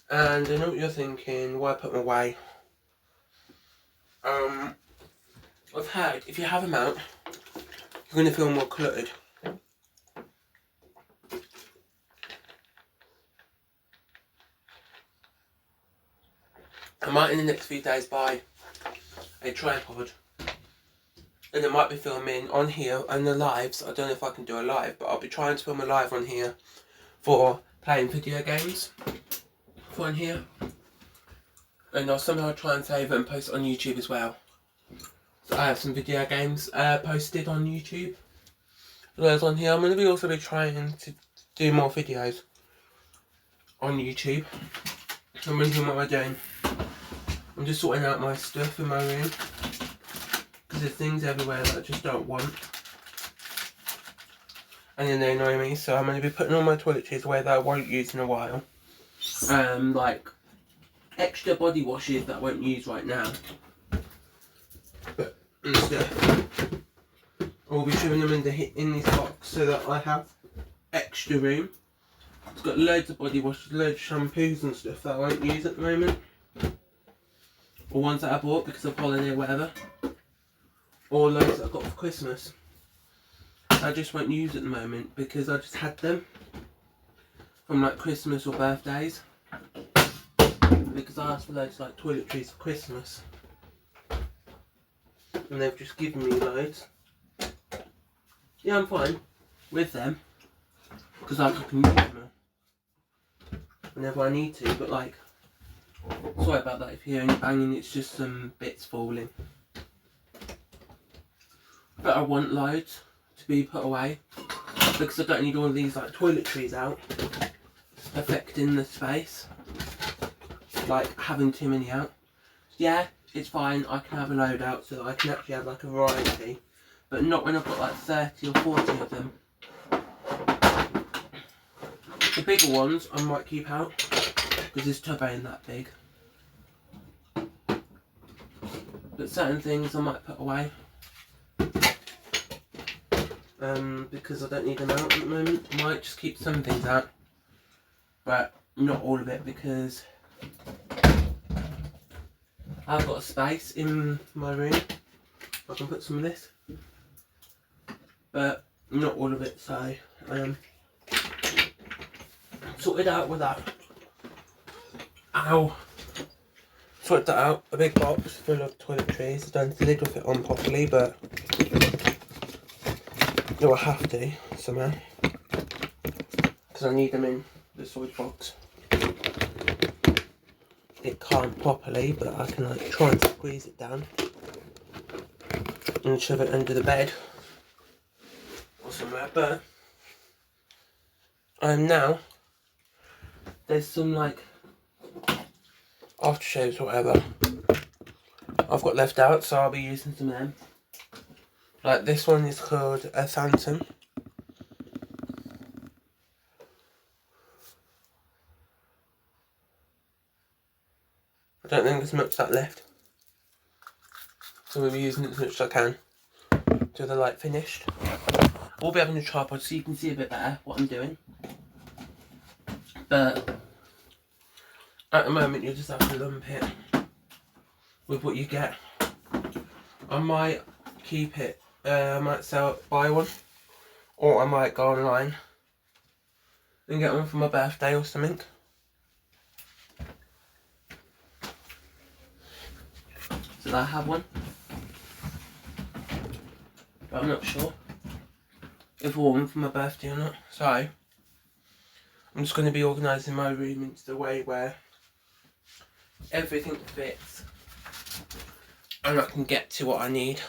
And I know what you're thinking, why put them away? I've heard if you have them out, you're going to feel more cluttered. I might in the next few days buy a tripod And I might be filming on here and the lives. I don't know if I can do a live, but I'll be trying to film a live on here for playing video games on here. And I'll somehow try and save it and post it on YouTube as well. So I have some video games posted on YouTube. Those on here. I'm going to also be trying to do more videos on YouTube. I'm wondering what I'm doing. I'm just sorting out my stuff in my room. Because there's things everywhere that I just don't want. And then they annoy me. So I'm going to be putting all my toiletries away that I won't use in a while. Like extra body washes that I won't use right now. But instead, I'll be shoving them in this box so that I have extra room. It's got loads of body washes, loads of shampoos and stuff that I won't use at the moment. Or ones that I bought because of holiday or whatever. Or loads that I got for Christmas. I just won't use at the moment because I just had them from like Christmas or birthdays. Because I asked for loads like toiletries for Christmas. And they've just given me loads. Yeah, I'm fine with them. Because I can use them whenever I need to. But like, sorry about that if you hear any banging, it's just some bits falling. But I want loads to be put away. Because I don't need all of these like toiletries out. Affecting the space. Like having too many out. Yeah, it's fine, I can have a load out so that I can actually have like a variety. But not when I've got like 30 or 40 of them. The bigger ones I might keep out. Because this tub ain't that big. But certain things I might put away. Because I don't need them out at the moment. I might just keep some things out. But not all of it because I've got a space in my room. I can put some of this. But not all of it, so sorted out with that. Ow! Sorted that out, a big box full of toiletries. I don't think the lid will fit on properly, but it will have to somehow. Because I need them in the storage box. It can't properly, but I can like try and squeeze it down and shove it under the bed or somewhere. But now there's some like aftershaves or whatever I've got left out, so I'll be using some of them. Like this one is called a Phantom. I don't think there's much that left, so we'll be using it as much as I can till they're like finished. We'll be having a tripod so you can see a bit better what I'm doing. But at the moment you just have to lump it with what you get. I might keep it, I might buy one, or I might go online and get one for my birthday or something. So I have one, but I'm not sure if I want one for my birthday or not. So I'm just going to be organising my room into the way where everything fits and I can get to what I need.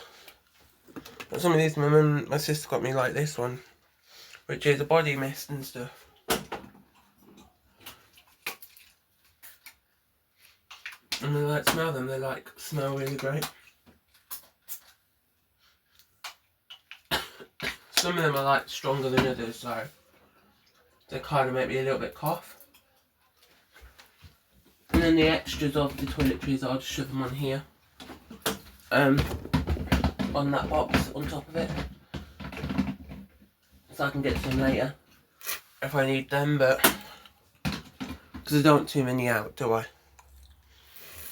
But some of these, my sister got me like this one, which is a body mist and stuff. And I like smell them, they like smell really great. Some of them are like stronger than others, so they kind of make me a little bit cough. And then the extras of the toiletries, I'll just shove them on here. On that box on top of it. So I can get to them later if I need them, but because I don't want too many out, do I?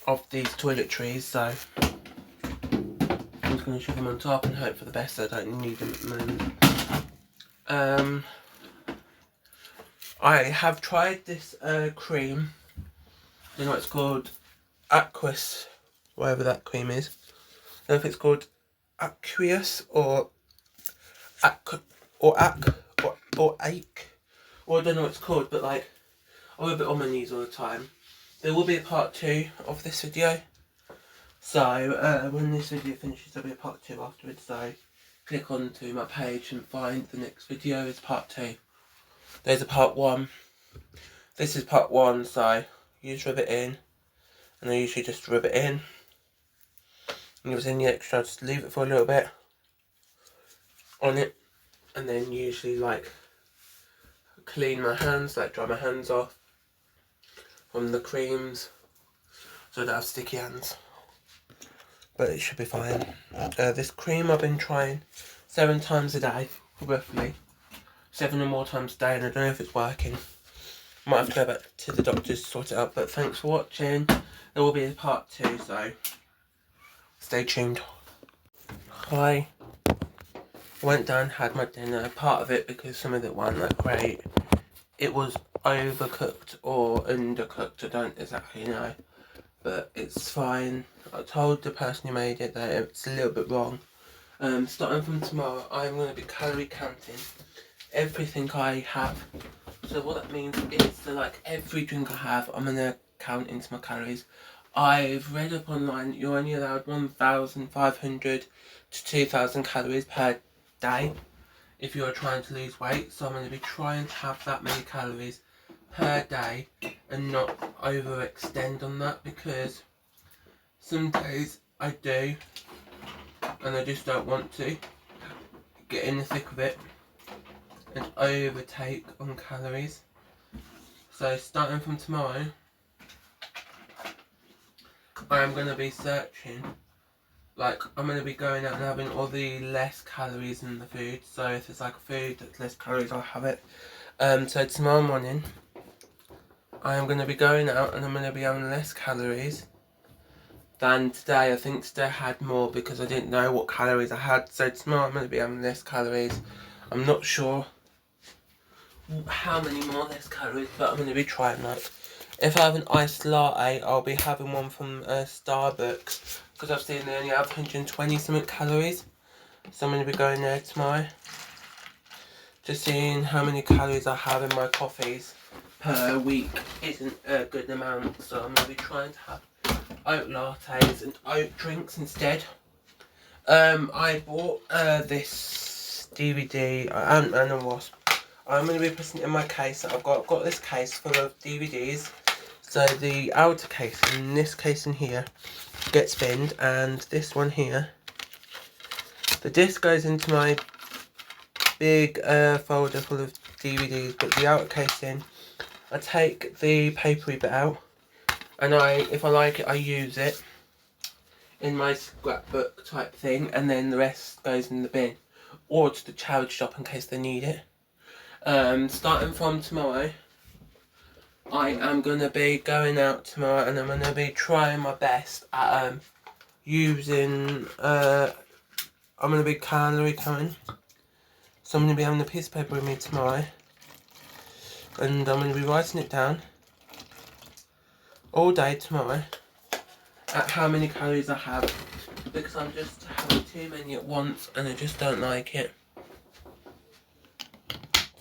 Of these toiletries, so I'm just going to shove them on top and hope for the best that I don't need them at the moment. I have tried this cream. I don't know what it's called. Aquas, whatever that cream is. I don't know if it's called aqueous or ac or ac or ache, or I don't know what it's called, but like I'm a bit on my knees all the time. There will be a part 2 of this video. So when this video finishes, there'll be a part 2 afterwards. So click onto my page and find the next video is part 2. There's a part 1. This is part 1. So you just rub it in, and I usually just rub it in. And if there's any extra, just leave it for a little bit on it, and then usually like clean my hands, like dry my hands off from the creams, so I don't have sticky hands. But it should be fine. This cream I've been trying 7 times a day, roughly 7 or more times a day, and I don't know if it's working. Might have to go back to the doctors to sort it out. But thanks for watching. There will be a part 2, so stay tuned. Hi. Went down, had my dinner. Part of it because some of it wasn't that great. It was overcooked or undercooked. I don't exactly know, but it's fine. I told the person who made it that it's a little bit wrong. Starting from tomorrow, I'm going to be calorie counting everything I have. So what that means is that like every drink I have, I'm going to count into my calories. I've read up online that you're only allowed 1,500 to 2,000 calories per day if you're trying to lose weight. So I'm going to be trying to have that many calories per day and not overextend on that, because some days I do and I just don't want to get in the thick of it and overtake on calories. So starting from tomorrow, I am going to be searching, like I'm going to be going out and having all the less calories in the food. So if it's like a food that's less calories, I'll have it. So tomorrow morning I am going to be going out and I'm going to be having less calories than today. I think today I had more because I didn't know what calories I had. So tomorrow I'm going to be having less calories. I'm not sure how many more less calories, but I'm going to be trying. Like if I have an iced latte, I'll be having one from Starbucks, because I've seen they only have 120 something calories. So I'm going to be going there tomorrow, just seeing how many calories I have in my coffees per week isn't a good amount. So I'm going to be trying to have oat lattes and oat drinks instead. I bought this DVD, Ant-Man and Wasp. I'm going to be putting it in my case. I've got this case full of DVDs. So the outer case, in this case in here, gets binned, and this one here, the disc goes into my big folder full of DVDs, but the outer casing, I take the papery bit out, and if I like it, I use it in my scrapbook type thing, and then the rest goes in the bin or to the charity shop in case they need it. Starting from tomorrow, I am going to be going out tomorrow and I'm going to be trying my best at using, I'm going to be calorie counting. So I'm going to be having a piece of paper with me tomorrow, and I'm going to be writing it down all day tomorrow at how many calories I have, because I'm just having too many at once and I just don't like it.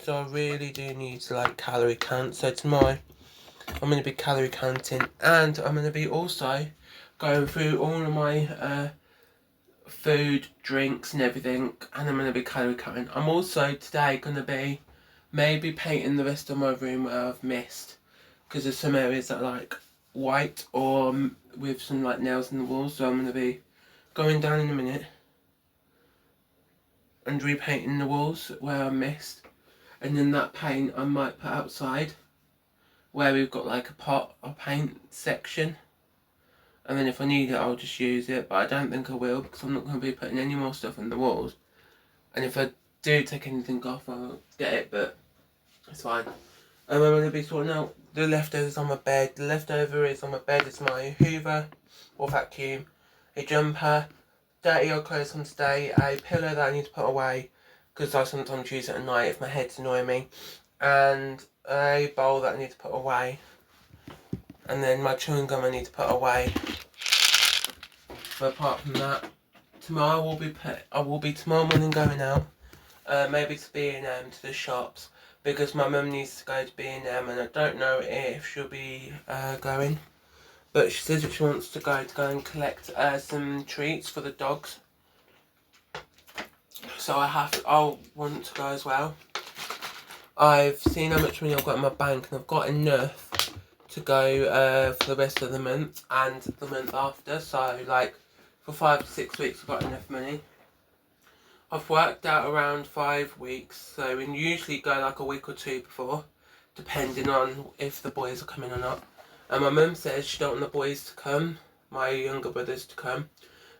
So I really do need to like calorie count. So tomorrow I'm going to be calorie counting, and I'm going to be also going through all of my food, drinks and everything, and I'm going to be calorie counting. I'm also today going to be maybe painting the rest of my room where I've missed, because there's some areas that are like white or with some like nails in the walls. So I'm going to be going down in a minute and repainting the walls where I missed, and then that paint I might put outside where we've got like a pot or paint section, and then if I need it I'll just use it, but I don't think I will, because I'm not going to be putting any more stuff on the walls, and if I do take anything off I'll get it, but it's fine. I'm going to be sorting out the leftovers on my bed. The leftovers on my bed is my Hoover or vacuum, a jumper, dirty old clothes from today, a pillow that I need to put away because I sometimes use it at night if my head's annoying me, and a bowl that I need to put away, and then my chewing gum I need to put away. But apart from that, tomorrow I will be tomorrow morning going out, maybe to B&M, to the shops, because my mum needs to go to B&M, and I don't know if she'll be going, but she says that she wants to go and collect some treats for the dogs. So I'll want to go as well. I've seen how much money I've got in my bank, and I've got enough to go for the rest of the month and the month after. So like for 5 to 6 weeks I've got enough money. I've worked out around 5 weeks, so we usually go like a week or two before, depending on if the boys are coming or not. And my mum says she don't want the boys to come, my younger brothers to come,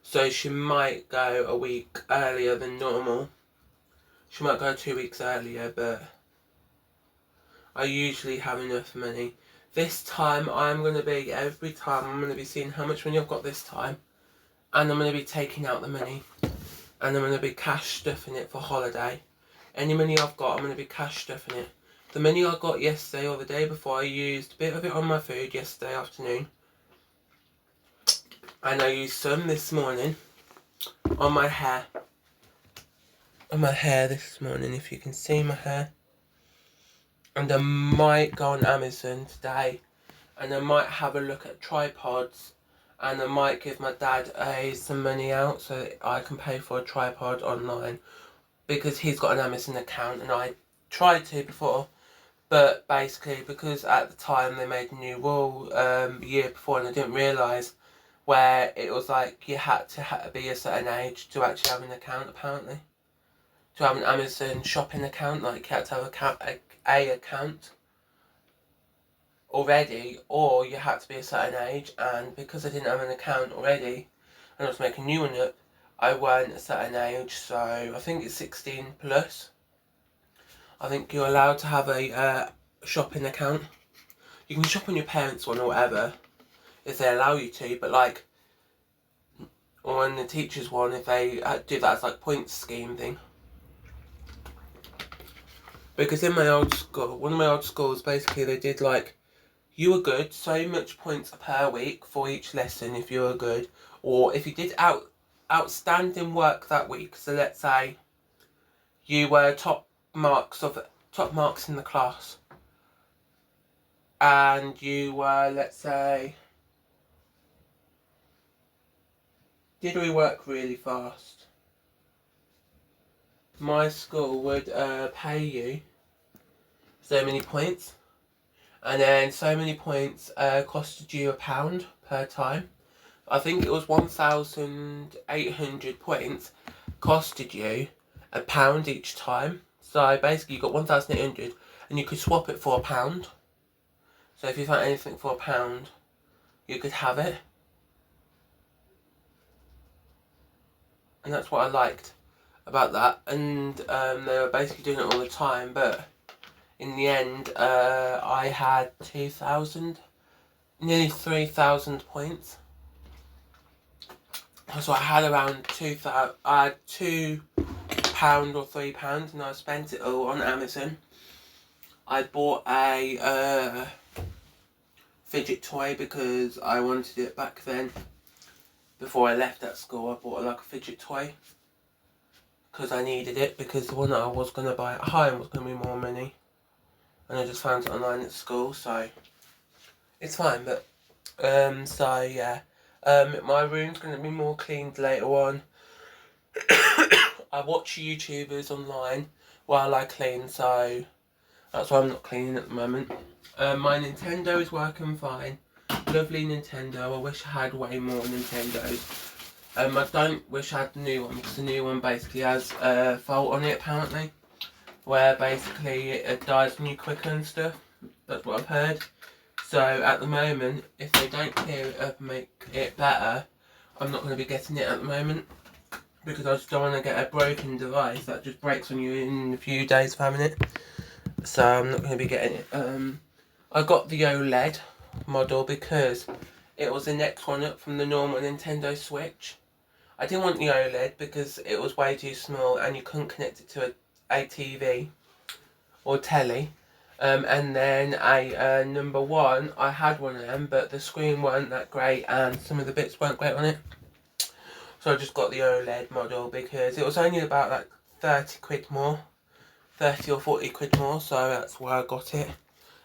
so she might go a week earlier than normal. She might go 2 weeks earlier, but I usually have enough money. This time every time I'm going to be seeing how much money I've got this time, and I'm going to be taking out the money, and I'm going to be cash stuffing it for holiday. Any money I've got, I'm going to be cash stuffing it. The money I got yesterday or the day before, I used a bit of it on my food yesterday afternoon, and I used some this morning on my hair. On my hair this morning, if you can see my hair. And I might go on Amazon today, and I might have a look at tripods, and I might give my dad some money out so that I can pay for a tripod online, because he's got an Amazon account, and I tried to before, but basically because at the time they made a new rule a year before, and I didn't realise, where it was like you had to be a certain age to actually have an account, apparently. To have an Amazon shopping account, like you had to have a account already, or you had to be a certain age, and because I didn't have an account already and I was making a new one up, I weren't a certain age, so I think it's 16 plus. I think you're allowed to have a shopping account. You can shop on your parents' one or whatever, if they allow you to, but like on the teacher's one, if they do that as like points scheme thing. Because in my old school, one of my old schools, basically they did like, you were good, so much points per week for each lesson if you were good. Or if you did outstanding work that week, so let's say you were top marks in the class, and you were, let's say, did we work really fast? My school would pay you so many points, and then so many points costed you £1 per time. I think it was 1,800 points costed you £1 each time. So basically you got 1,800, and you could swap it for £1. So if you found anything for £1, you could have it. And that's what I liked about that. And they were basically doing it all the time, but in the end I had nearly 3,000 points. So I had around £2 or £3, and I spent it all on Amazon. I bought a fidget toy because I wanted it back then. Before I left at school, I bought like a fidget toy because I needed it, because the one that I was going to buy at home was going to be more money, and I just found it online at school, so it's fine. But so yeah, my room's going to be more cleaned later on. I watch YouTubers online while I clean, so that's why I'm not cleaning at the moment. My Nintendo is working fine. Lovely Nintendo. I wish I had way more Nintendos. I don't wish I had the new one, because the new one basically has a fault on it, apparently, where basically it dies when you quicker and stuff. That's what I've heard. So at the moment, if they don't clear it up and make it better, I'm not going to be getting it at the moment, because I just don't want to get a broken device that just breaks on you in a few days of having it. So I'm not going to be getting it. I got the OLED model because it was the next one up from the normal Nintendo Switch. I didn't want the OLED because it was way too small and you couldn't connect it to a TV or telly. And then number one, I had one of them, but the screen weren't that great and some of the bits weren't great on it. So So I just got the OLED model because it was only about like 30 quid more. 30 or 40 quid more, so that's why I got it.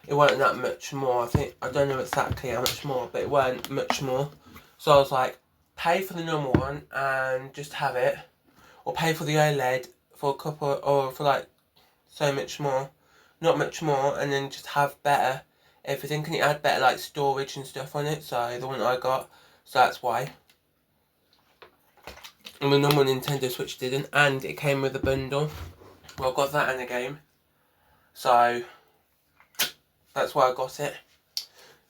It wasn't that much more, I don't know exactly how much more, but it weren't much more. So I was like, pay for the normal one and just have it, or pay for the OLED for a couple, or for like so much more, not much more, and then just have better everything. Can it add better like storage and stuff on it? So the one I got, so that's why. And the normal Nintendo Switch didn't, and it came with a bundle. Well, I got that and a game, so that's why I got it.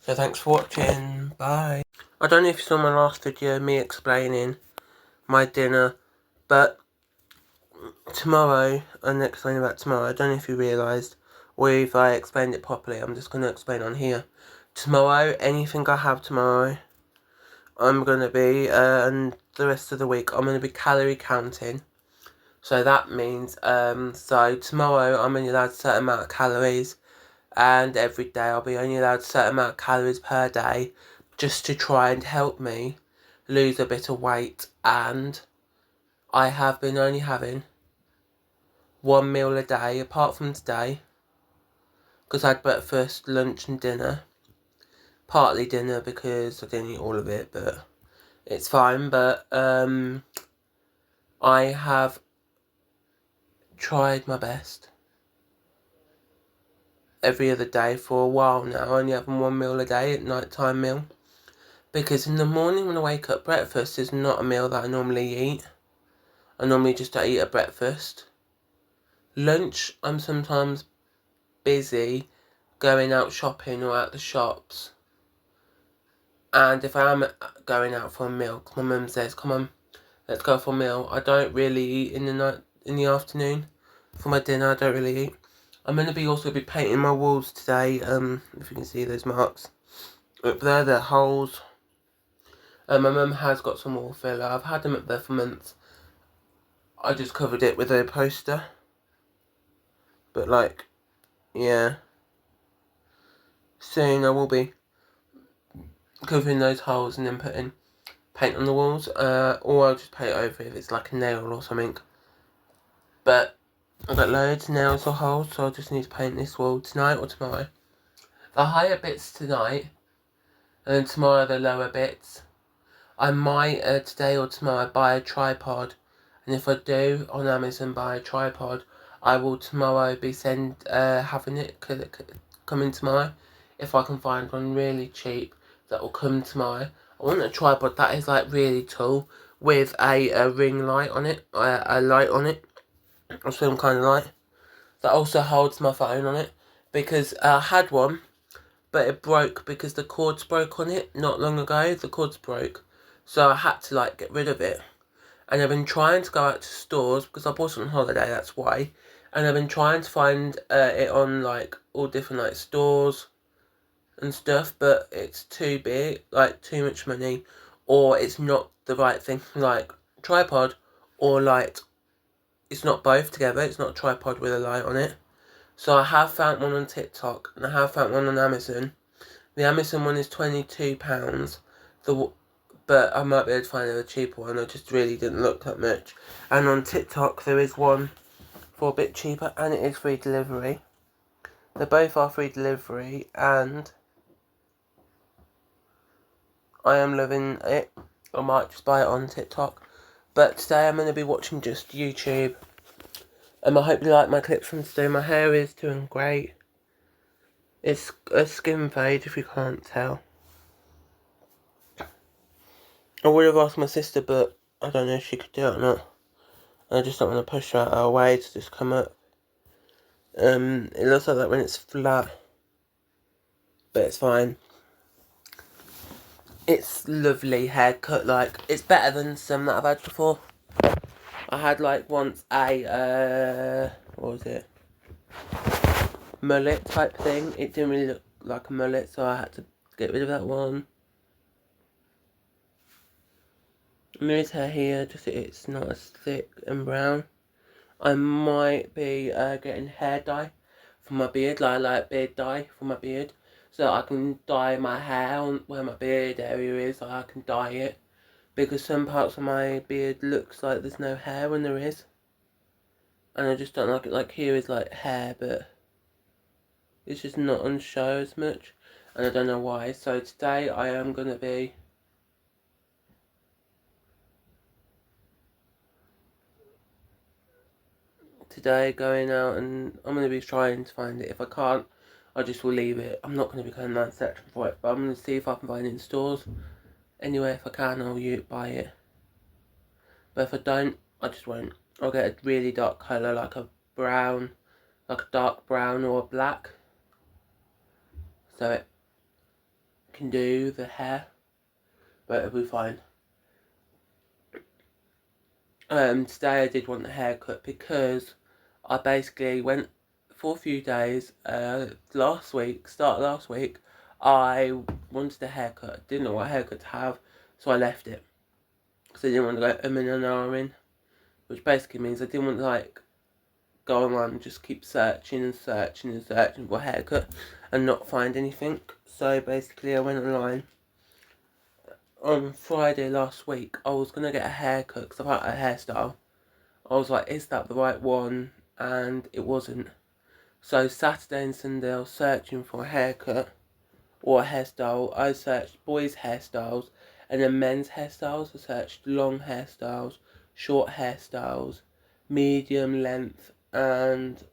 So thanks for watching. Bye. I don't know if you saw my last video, me explaining my dinner, but tomorrow, I'm going to explain about tomorrow. I don't know if you realised, or if I explained it properly. I'm just going to explain on here. Tomorrow, anything I have tomorrow, I'm going to be, and the rest of the week, I'm going to be calorie counting. So that means, so tomorrow, I'm only allowed a certain amount of calories. And every day I'll be only allowed a certain amount of calories per day, just to try and help me lose a bit of weight. And I have been only having one meal a day, apart from today, because I had breakfast, lunch and dinner. Partly dinner because I didn't eat all of it, but it's fine. But I have tried my best every other day for a while now, only having one meal a day, at night time meal. Because in the morning when I wake up, breakfast is not a meal that I normally eat. I normally just eat a breakfast. Lunch, I'm sometimes busy going out shopping or at the shops. And if I am going out for a meal, 'cause my mum says, come on, let's go for a meal, I don't really eat in the night, in the afternoon. For my dinner, I don't really eat. I'm going to be also painting my walls today, if you can see those marks. Up there, they're holes. My mum has got some wall filler. I've had them up there for months. I just covered it with a poster. But like, yeah. Soon I will be covering those holes and then putting paint on the walls. Or I'll just paint over if it's like a nail or something. But I've got loads of nails or holes, so I just need to paint this wall tonight or tomorrow. The higher bits tonight, and then tomorrow the lower bits. I might today or tomorrow buy a tripod, and if I do on Amazon buy a tripod, I will tomorrow be having it coming tomorrow. If I can find one really cheap that will come tomorrow. I want a tripod that is like really tall with a ring light on it, a light on it, or some kind of light that also holds my phone on it, because I had one but it broke because the cords broke on it not long ago. The cords broke, so I had to like get rid of it. And I've been trying to go out to stores because I bought it on holiday, that's why. And I've been trying to find it on like all different like stores and stuff, but it's too big, like too much money, or it's not the right thing, like tripod or light. It's not both together. It's not a tripod with a light on it. So I have found one on TikTok and I have found one on Amazon. The Amazon one is £22. But I might be able to find a cheaper one. I just really didn't look that much. And on TikTok there is one for a bit cheaper, and it is free delivery. They both are free delivery, and I am loving it. I might just buy it on TikTok. But today I'm going to be watching just YouTube. I hope you like my clips from today. My hair is doing great. It's a skin fade if you can't tell. I would have asked my sister, but I don't know if she could do it or not. I just don't want to push her out of her way to just come up. It looks like that when it's flat, but it's fine. It's lovely haircut, like, it's better than some that I've had before. I had like once a, what was it? Mullet type thing. It didn't really look like a mullet, so I had to get rid of that one. Mirror's hair here, just it's not as thick and brown. I might be getting hair dye for my beard, like beard dye for my beard, so that I can dye my hair on where my beard area is, so I can dye it. because some parts of my beard looks like there's no hair when there is, and I just don't like it. Like here is like hair, but it's just not on show as much, and I don't know why. So today I am going to be going out, and I'm going to be trying to find it. If I can't, I just will leave it. I'm not going to be going around searching for it, but I'm going to see if I can find it in stores. Anyway, if I can, I'll buy it. But if I don't, I just won't. I'll get a really dark colour, like a brown, like a dark brown or a black, so it can do the hair, but it'll be fine. Today I did want a haircut because I basically went for a few days, start last week, I wanted a haircut. Didn't know what haircut to have, so I left it. So I didn't want to go in and ahhing, which basically means I didn't want to like go online and just keep searching and searching and searching for a haircut and not find anything. So basically I went online. On Friday last week, I was going to get a haircut because I had a hairstyle. I was like, is that the right one? And it wasn't. So Saturday and Sunday I was searching for a haircut or a hairstyle. I searched boys' hairstyles and then men's hairstyles. I searched long hairstyles, short hairstyles, medium length, and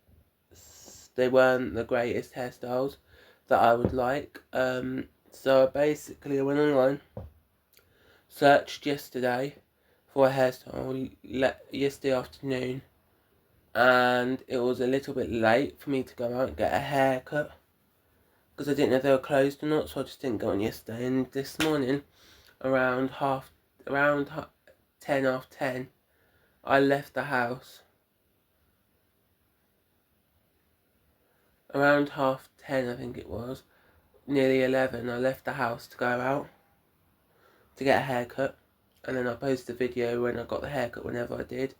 they weren't the greatest hairstyles that I would like. So basically I went online, searched yesterday for a hairstyle yesterday afternoon, and it was a little bit late for me to go out and get a haircut because I didn't know if they were closed or not, so I just didn't go on yesterday. And this morning, around 10 after 10, I left the house. Around 10:30, I think it was, nearly 11, I left the house to go out to get a haircut, and then I posted a video when I got the haircut whenever I did,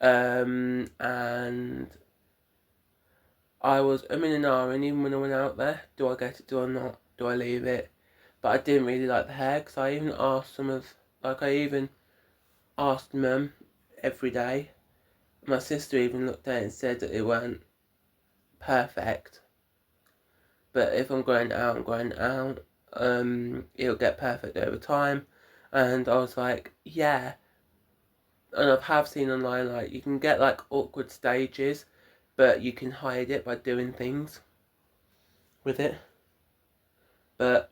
and I was umming and ahhing even when I went out there. Do I get it, do I not, do I leave it? But I didn't really like the hair, because I even asked I asked Mum every day. My sister even looked at it and said that it weren't perfect, but if I'm going out, it'll get perfect over time. And I was like, yeah. And I have seen online, like, you can get like awkward stages, but you can hide it by doing things with it. But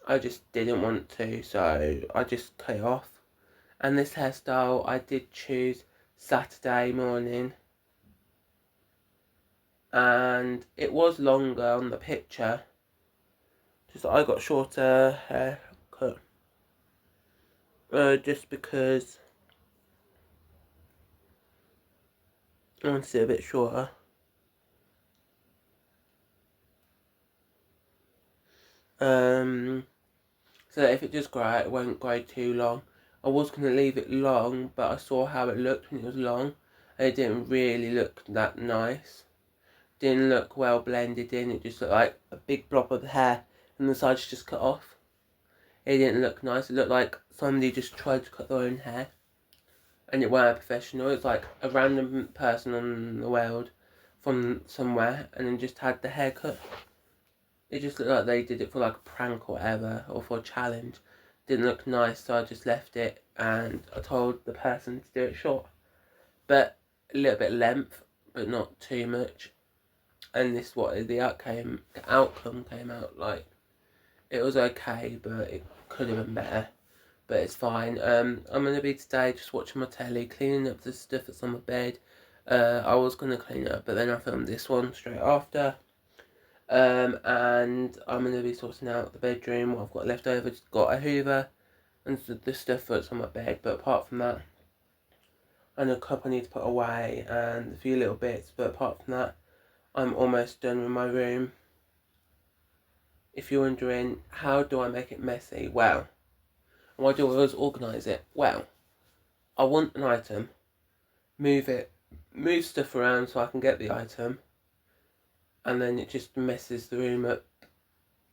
I just didn't want to, so I just cut it off. And this hairstyle I did choose Saturday morning, and it was longer on the picture, just I got shorter haircut, just because I wanted it a bit shorter. So that if it does grow out, it won't grow too long. I was going to leave it long, but I saw how it looked when it was long, and it didn't really look that nice. Didn't look well blended in. It just looked like a big blob of hair, and the sides just cut off. It didn't look nice. It looked like somebody just tried to cut their own hair, and it weren't professional. It's like a random person on the world from somewhere, and then just had the haircut. It just looked like they did it for like a prank or whatever, or for a challenge. Didn't look nice, so I just left it, and I told the person to do it short, but a little bit length, but not too much. And this is what the outcome came out like. It was okay, but it could have been better. But it's fine. I'm going to be today just watching my telly, cleaning up the stuff that's on my bed. I was going to clean it up, but then I filmed this one straight after. And I'm going to be sorting out the bedroom, what I've got left over. Just got a hoover and the stuff that's on my bed. But apart from that, and a cup I need to put away and a few little bits. But apart from that, I'm almost done with my room. If you're wondering, how do I make it messy? Well, why do I always organise it? Well, I want an item, move stuff around so I can get the item, and then it just messes the room up,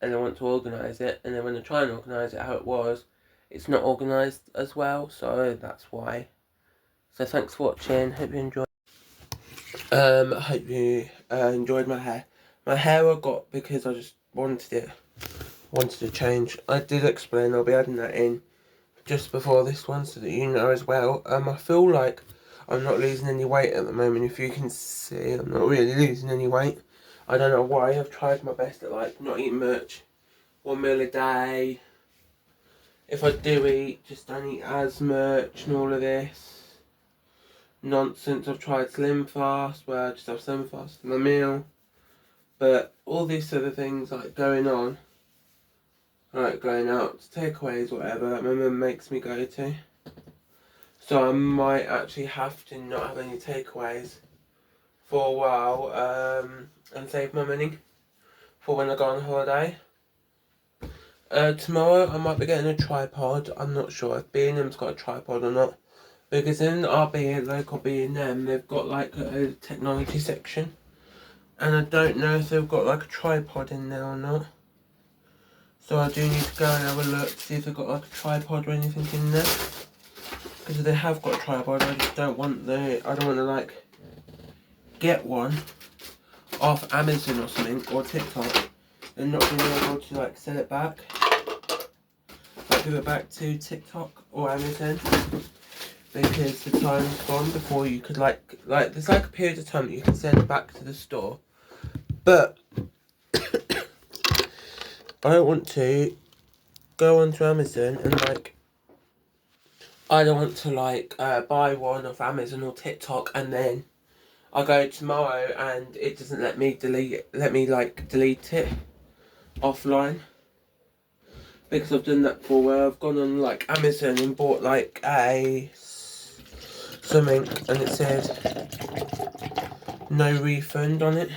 and I want to organise it, and then when I try and organise it how it was, it's not organised as well, so that's why. So thanks for watching, hope you enjoyed. I hope you enjoyed my hair. My hair I got because I just wanted to change. I did explain, I'll be adding that in just before this one so that you know as well. I feel like I'm not losing any weight at the moment. If you can see, I'm not really losing any weight. I don't know why. I've tried my best at like not eating much, 1 meal a day. If I do eat, just don't eat as much and all of this nonsense. I've tried Slim Fast, where I just have Slim Fast in my meal. But all these other things like going on, like going out to takeaways, whatever, that my mum makes me go to. So I might actually have to not have any takeaways for a while, and save my money for when I go on holiday. Tomorrow I might be getting a tripod. I'm not sure if B&M's got a tripod or not. Because in our local B&M, they've got like a technology section. And I don't know if they've got like a tripod in there or not. So I do need to go and have a look to see if they've got like a tripod or anything in there. Because if they have got a tripod, I just don't want I don't want to like get one off Amazon or something, or TikTok, and not being able to like sell it back. Like give it back to TikTok or Amazon. Because the time's gone before you could like there's like a period of time that you can send it back to the store. But I don't want to go onto Amazon and like I don't want to like buy one off Amazon or TikTok and then I go tomorrow and it doesn't let me delete it offline. Because I've done that before where I've gone on like Amazon and bought like something and it said no refund on it.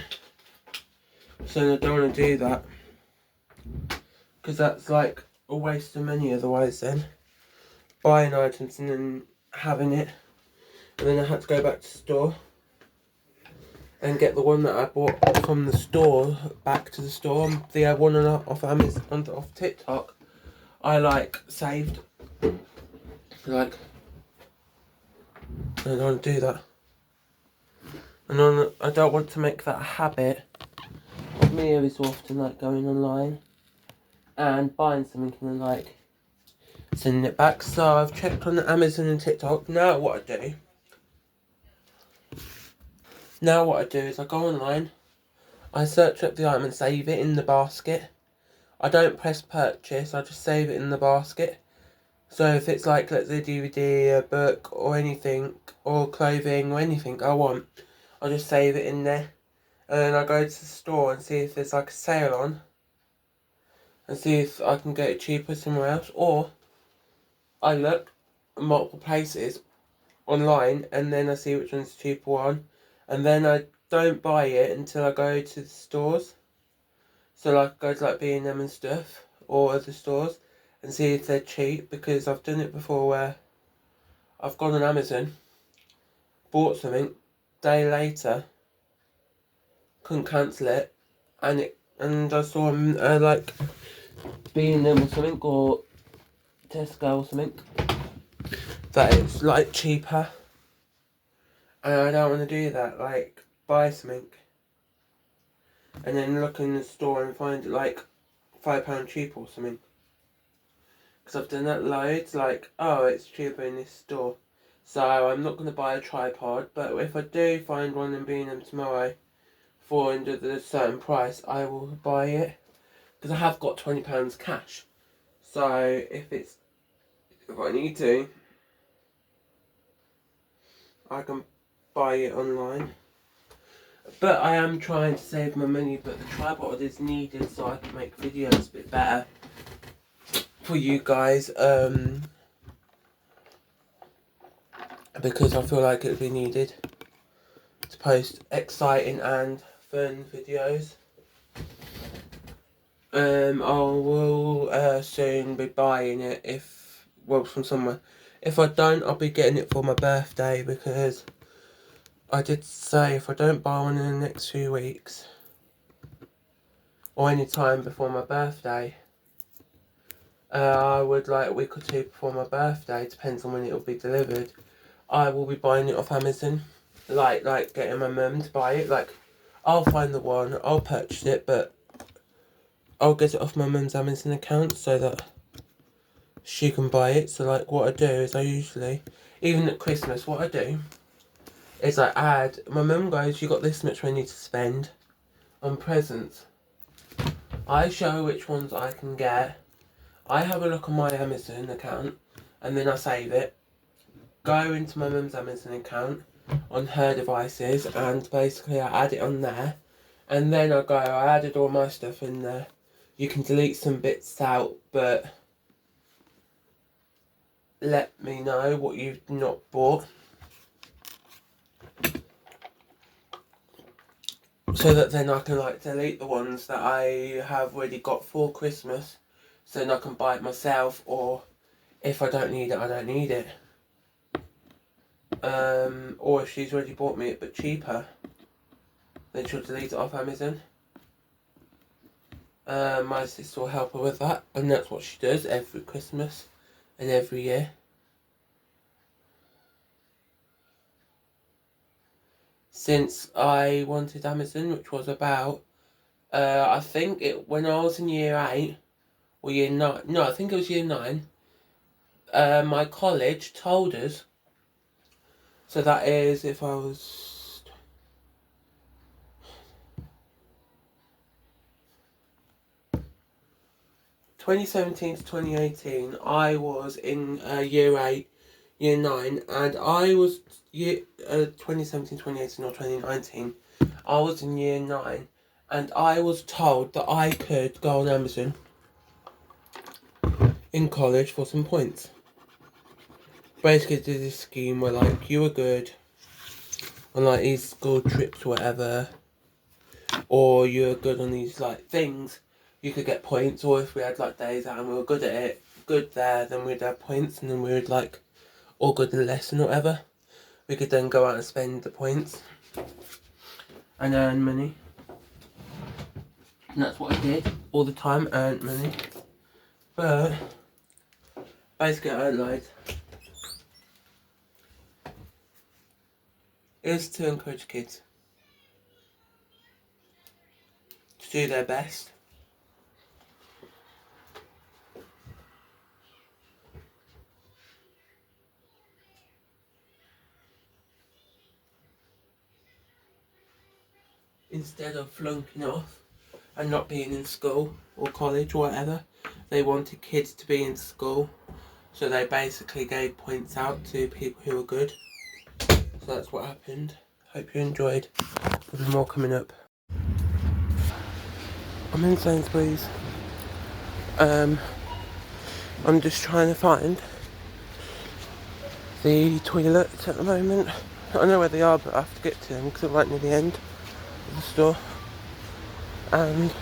So I don't want to do that. Because that's like a waste of money otherwise then. Buying items and then having it. And then I had to go back to the store. And get the one that I bought from the store back to the store. The one off Amazon, off TikTok, I like saved. Like, I don't want to do that. And I don't want to make that a habit of me every so often like going online and buying something and then like sending it back. So I've checked on Amazon and TikTok. Now what I do is I go online, I search up the item and save it in the basket. I don't press purchase, I just save it in the basket. So if it's like, let's say a DVD, a book or anything, or clothing or anything I want, I just save it in there. And then I go to the store and see if there's like a sale on. And see if I can get it cheaper somewhere else. Or I look at multiple places online and then I see which one's the cheaper one. And then I don't buy it until I go to the stores. So like go to like B&M and stuff or other stores and see if they're cheap, because I've done it before where I've gone on Amazon, bought something, day later, couldn't cancel it, and I saw like B&M or something or Tesco or something that it's like cheaper, and I don't want to do that. Like buy something and then look in the store and find it like £5 cheaper or something. Because I've done that loads, like, oh, it's cheaper in this store. So I'm not going to buy a tripod, but if I do find one in B&M tomorrow for under the certain price, I will buy it. Because I have got £20 cash. So if I need to, I can buy it online. But I am trying to save my money, but the tripod is needed so I can make videos a bit better for you guys, because I feel like it would be needed to post exciting and fun videos. I will soon be buying it from somewhere. If I don't, I'll be getting it for my birthday, because I did say if I don't buy one in the next few weeks or any time before my birthday, I would like a week or two before my birthday, depends on when it will be delivered. I will be buying it off Amazon, like getting my mum to buy it. Like, I'll find the one, I'll purchase it, but I'll get it off my mum's Amazon account so that she can buy it. So like, what I do is I usually, even at Christmas, what I do is I add. My mum goes, "You got this much money to spend on presents." I show her which ones I can get. I have a look on my Amazon account, and then I save it. Go into my mum's Amazon account on her devices, and basically I add it on there, and then I added all my stuff in there. You can delete some bits out, but let me know what you've not bought, so that then I can like delete the ones that I have already got for Christmas, so then I can buy it myself, or if I don't need it, I don't need it. Or if she's already bought me it but cheaper, then she'll delete it off Amazon. My sister will help her with that, and that's what she does every Christmas and every year. Since I wanted Amazon, which was about, I think it when I was in year 8 or year 9. No, I think it was year 9. My college told us. So that is if I was 2017 to 2018, I was in year 8, year 9, and I was 2017, 2018 or 2019, I was in year 9, and I was told that I could go on Amazon in college for some points. Basically did this scheme where like you were good on like these school trips or whatever, or you were good on these like things, you could get points. Or if we had like days out and we were good at it, good there, then we'd have points, and then we would like all good in the lesson or whatever, we could then go out and spend the points and earn money. And that's what I did all the time, earned money. But basically I earned loads. It was to encourage kids to do their best. Instead of flunking off and not being in school or college or whatever, they wanted kids to be in school. So they basically gave points out to people who were good. So that's what happened. Hope you enjoyed. There'll be more coming up. I'm in Sainsbury's. I'm just trying to find the toilets at the moment. I don't know where they are, but I have to get to them because they're right near the end of the store. And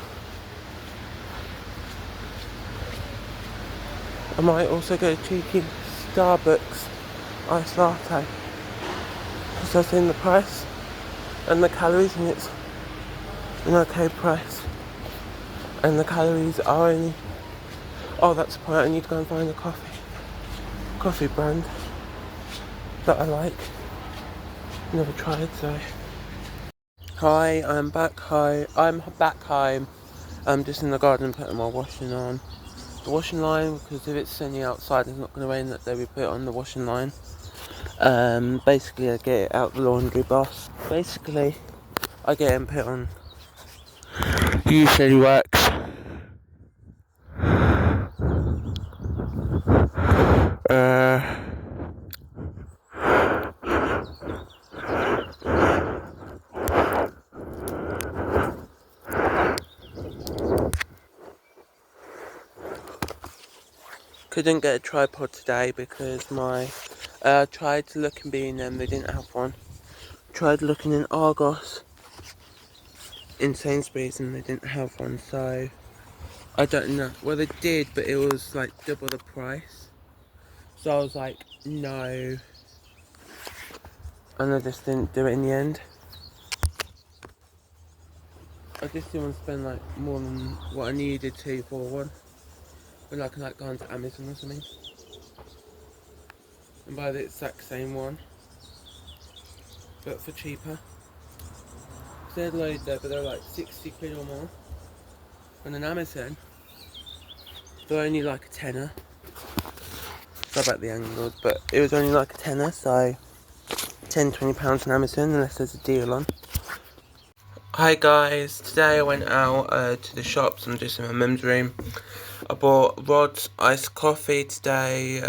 I might also get a cheeky Starbucks iced latte, because I've seen the price and the calories, and it's an okay price. And the calories are only... Oh, that's the point. I need to go and find a coffee brand that I like. Never tried, so... Hi, I'm back home. I'm just in the garden putting my washing on the washing line, because if it's sunny outside it's not going to rain that day, we put it on the washing line. Basically I get it out the laundry box. Basically I get it and put it on. Usually works. Couldn't get a tripod today because my tried to look in B&M, they didn't have one. Tried looking in Argos in Sainsbury's and they didn't have one, so I don't know. Well, they did, but it was like double the price. So I was like, no. And I just didn't do it in the end. I just didn't want to spend like more than what I needed to for one. But I can like go onto Amazon or something and buy the exact same one, but for cheaper. They're loads there, but they're like 60 quid or more. And on Amazon, they're only like a tenner. Sorry about the angles, but it was only like a tenner, so £10-20 on Amazon unless there's a deal on. Hi guys, today I went out to the shops. I'm just in my mum's room. I bought Rod's iced coffee today,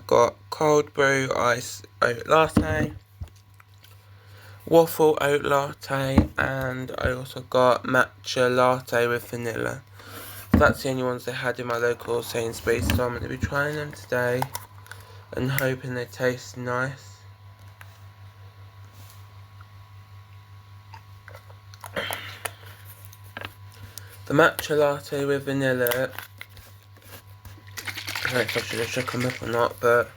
got cold brew iced oat latte, waffle oat latte, and I also got matcha latte with vanilla. That's the only ones they had in my local Sainsbury's, so I'm going to be trying them today and hoping they taste nice. The matcha latte with vanilla, I don't know if I should have shook them up or not, but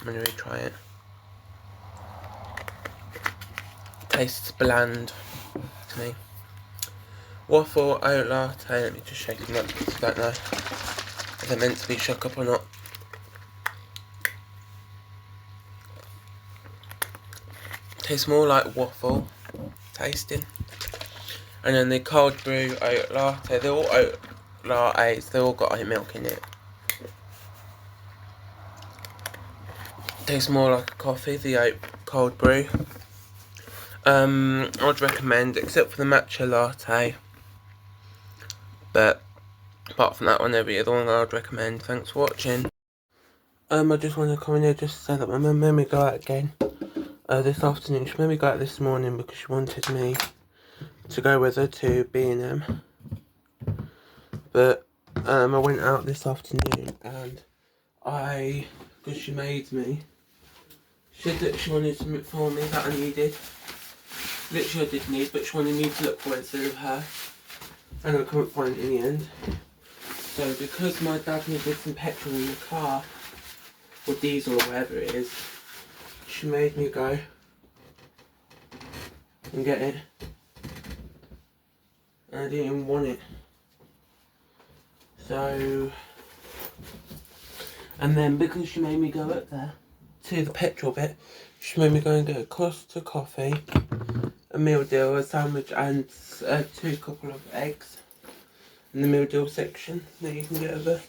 I'm going to retry it. Tastes bland to me. Waffle oat latte, let me just shake them up because I don't know if they're meant to be shook up or not. Tastes more like waffle tasting. And then the cold brew oat latte, they're all oat lattes, they've all got oat milk in it. Tastes more like a coffee, the oat cold brew. I would recommend, except for the matcha latte. But apart from that one, every other one I would recommend. Thanks for watching. I just want to come in here just to say that my mum made me go out again this afternoon. She made me go out this morning because she wanted me to go with her to B&M. But I went out this afternoon and because she made me, she said that she wanted something for me that I needed. Literally I did need, but she wanted me to look for it instead of her. And I couldn't find it in the end. So because my dad needed some petrol in the car, or diesel or whatever it is, she made me go and get it. And I didn't even want it. So, and then because she made me go up there to the petrol bit, she made me go and get a Costa coffee, a meal deal, a sandwich and couple of eggs in the meal deal section that you can get over.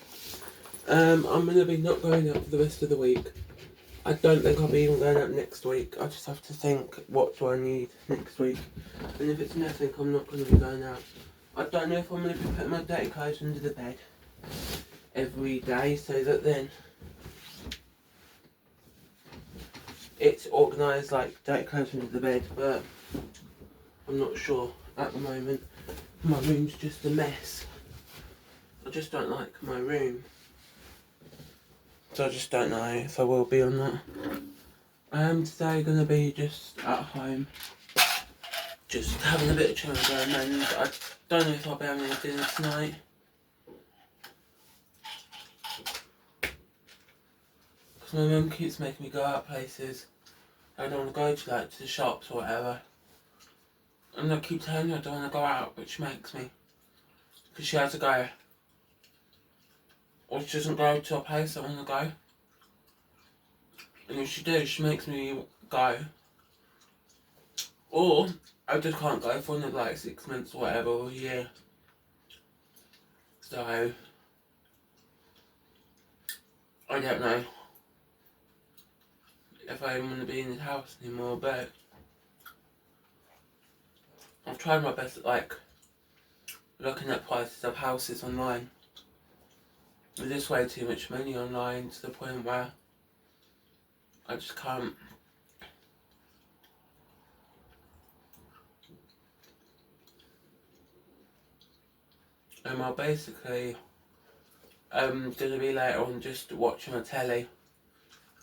I'm going to be not going out for the rest of the week. I don't think I'll be even going out next week. I just have to think, what do I need next week? And if it's nothing, I'm not going to be going out. I don't know if I'm going to be putting my dirty clothes under the bed every day, so that then it's organised like dirty clothes under the bed, but I'm not sure at the moment. My room's just a mess. I just don't like my room. So I just don't know if I will be or not. I am today going to be just at home, just having a bit of chill going, and I don't know if I'll be having any dinner tonight. Because my mum keeps making me go out places I don't want to go to, like to the shops or whatever. And I keep telling her I don't want to go out, but she makes me. Because she has to go. Or she doesn't go to a place I want to go. And if she does, she makes me go. Or I just can't go for another like 6 months or whatever, or a year. So I don't know if I want to be in the house anymore, but I've tried my best at like looking at prices of houses online. There's just way too much money online to the point where I just can't. And I'll basically gonna be later on just watching my telly,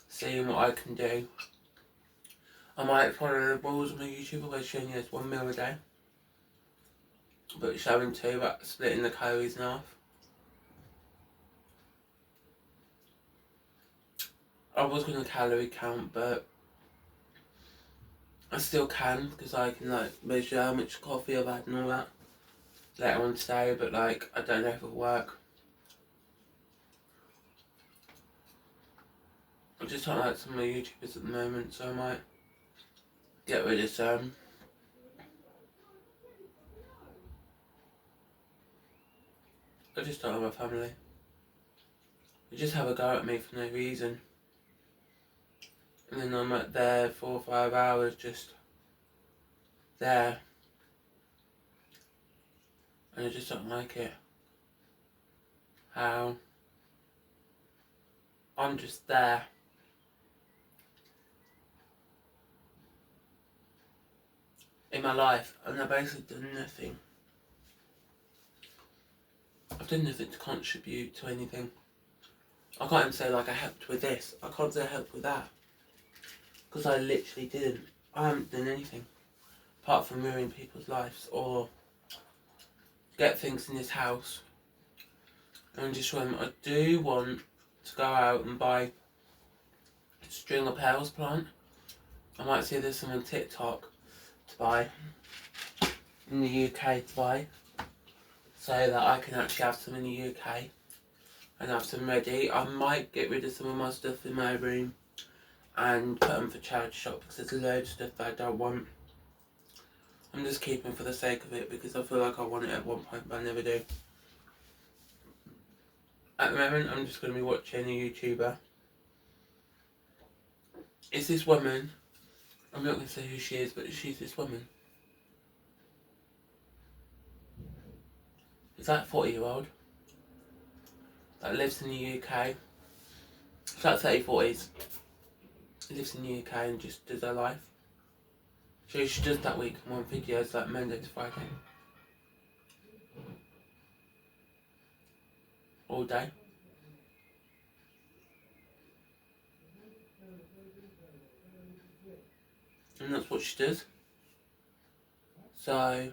seeing what I can do. I might follow the rules on my YouTube where showing you 1 meal a day, but showing 2, but splitting the calories in half. I was gonna calorie count, but I still can because I can like measure how much coffee I've had and all that later on today, but like I don't know if it'll work. I just don't like some of the YouTubers at the moment, so I might get rid of some. I just don't have a family. They just have a go at me for no reason. And then I'm at there 4 or 5 hours just there. And I just don't like it. How I'm just there. In my life, and I've basically done nothing. I've done nothing to contribute to anything. I can't even say like I helped with this. I can't say I helped with that. Because I literally didn't. I haven't done anything. Apart from ruin people's lives or get things in this house and destroy them. I do want to go out and buy a string of pearls plant. I might see there's some on TikTok to buy. In the UK to buy. So that I can actually have some in the UK. And have some ready. I might get rid of some of my stuff in my room and put them for charity shop because there's a load of stuff that I don't want. I'm just keeping for the sake of it because I feel like I want it at one point but I never do. At the moment I'm just going to be watching a YouTuber. It's this woman. I'm not going to say who she is, but she's this woman. It's like a 40-year-old that lives in the UK. She's like 30-40s. Lives in the UK and just does her life. So she does that week in one video, it's like Monday to Friday. All day. And that's what she does. So I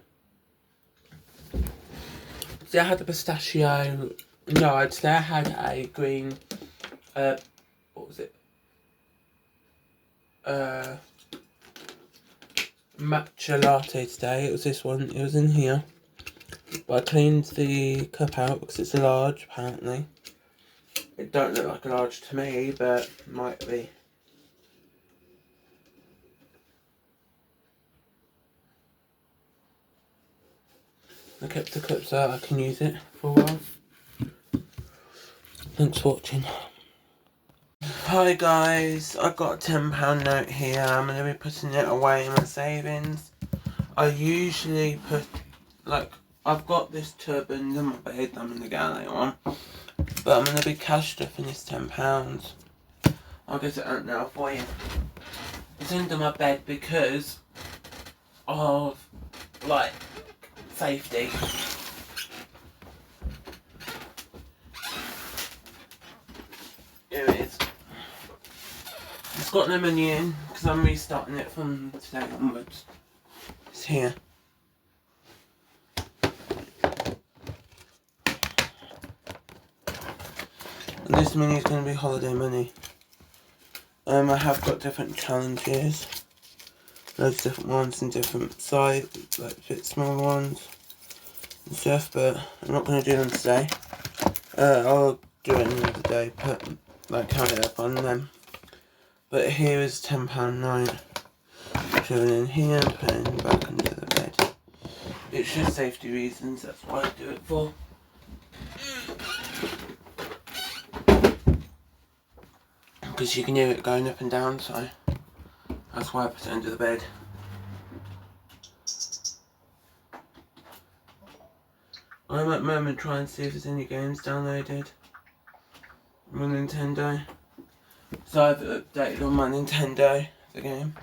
had a pistachio. No, I'd say I had a green. What was it? Matcha latte today. It was this one. It was in here. But I cleaned the cup out because it's a large, apparently. It don't look like a large to me, but might be. I kept the cup so I can use it for a while. Thanks for watching. Hi guys, I got a £10 note here. I'm going to be putting it away in my savings. I usually put, like, I've got this tub under my bed I'm going to get later on. But I'm going to be cash stuffing this £10. I'll get it out now for you. It's under my bed because of, like, safety. Here it is. It's got no money in because I'm restarting it from today onwards. It's here. And this money is going to be holiday money. I have got different challenges. Loads of different ones and different size, like fit small ones and stuff, but I'm not going to do them today. I'll do it another day, count it up on them. But here is £10 note. Put it in here, put it back under the bed. It's just safety reasons, that's why I do it for. Because you can hear it going up and down, so that's why I put it under the bed. I'm at the moment trying to see if there's any games downloaded on my Nintendo. So I've updated on my Nintendo the game.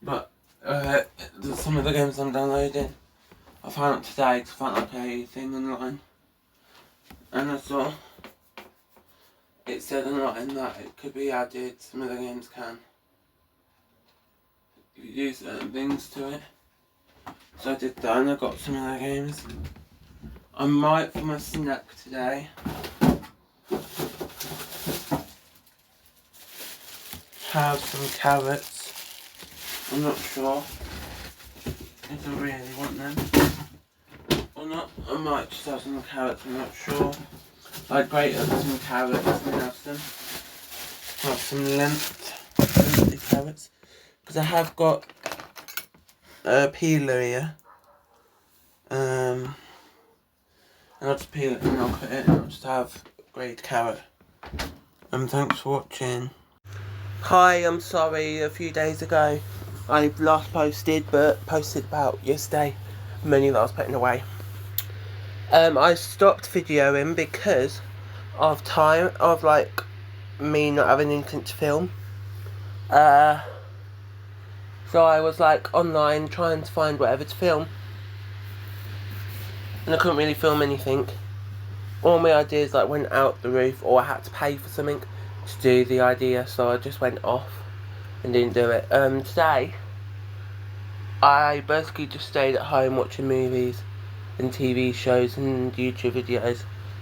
But some of the games I'm downloading I found out today because I found like a thing online. And I saw it said online that it could be added, some of the games can. You could use certain things to it. So I did that and I got some of the games. I might for my snack today have some carrots. I'm not sure if I really want them or not. I might just have some carrots, I'm not sure. I'd grate up some carrots and have some lengthy carrots. Because I have got a peeler here. And I'll just peel it and I'll cut it and I'll just have a grated carrot. Thanks for watching. Hi, I'm sorry, a few days ago I last posted, but posted about yesterday, many that I was putting away. I stopped videoing because of time, of like me not having anything to film. So I was like online trying to find whatever to film, and I couldn't really film anything. All my ideas like went out the roof, or I had to pay for something to do the idea, so I just went off and didn't do it. Today I basically just stayed at home watching movies and TV shows and YouTube videos.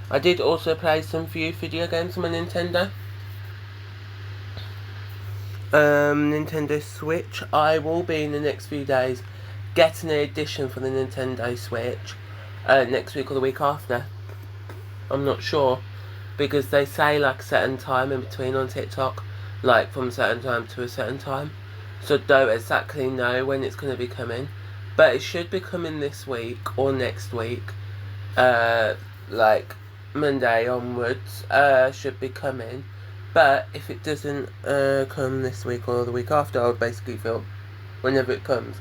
I did also play some few video games on my Nintendo. Nintendo Switch. I will be in the next few days getting an edition for the Nintendo Switch next week or the week after. I'm not sure, because they say like a certain time in between on TikTok, like from a certain time to a certain time. So I don't exactly know when it's going to be coming, but it should be coming this week or next week. Like Monday onwards should be coming. But if it doesn't come this week or the week after, I'll basically film whenever it comes.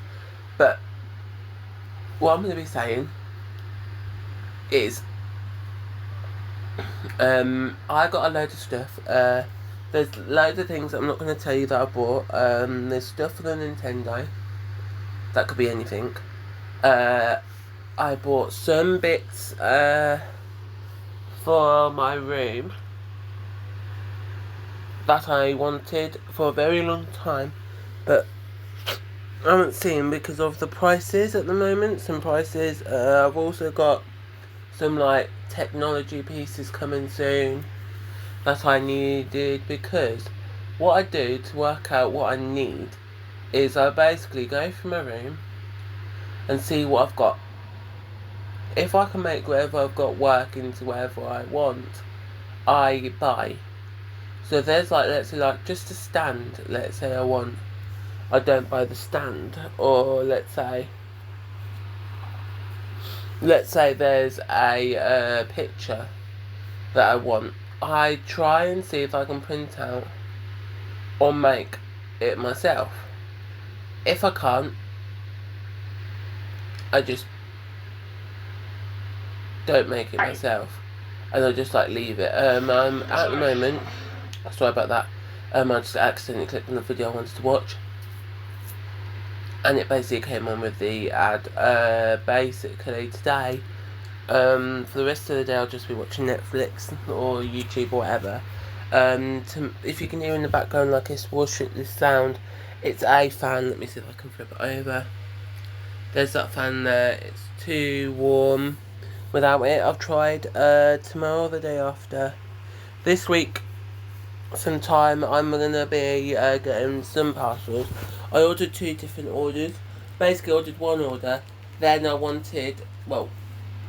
But what I'm going to be saying is I got a load of stuff. There's loads of things I'm not going to tell you that I bought. There's stuff for the Nintendo. That could be anything. I bought some bits for my room that I wanted for a very long time, but I haven't seen because of the prices at the moment. Some prices. I've also got some like technology pieces coming soon that I needed, because what I do to work out what I need is I basically go through my room and see what I've got. If I can make whatever I've got work into whatever I want, I buy. So there's like, let's say like just a stand, let's say I don't buy the stand. Or let's say there's a picture that I want. I try and see if I can print out or make it myself. If I can't, I just don't make it myself, and I just like leave it. I'm at the moment, sorry about that, I just accidentally clicked on the video I wanted to watch, and it basically came on with the ad. Basically today, for the rest of the day I'll just be watching Netflix or YouTube or whatever. If you can hear in the background like this sound, it's a fan. Let me see if I can flip it over. There's that fan there. It's too warm without it. I've tried tomorrow or the day after. This week sometime I'm going to be getting some parcels. I ordered 2 different orders. Basically I ordered one order, then I wanted, well,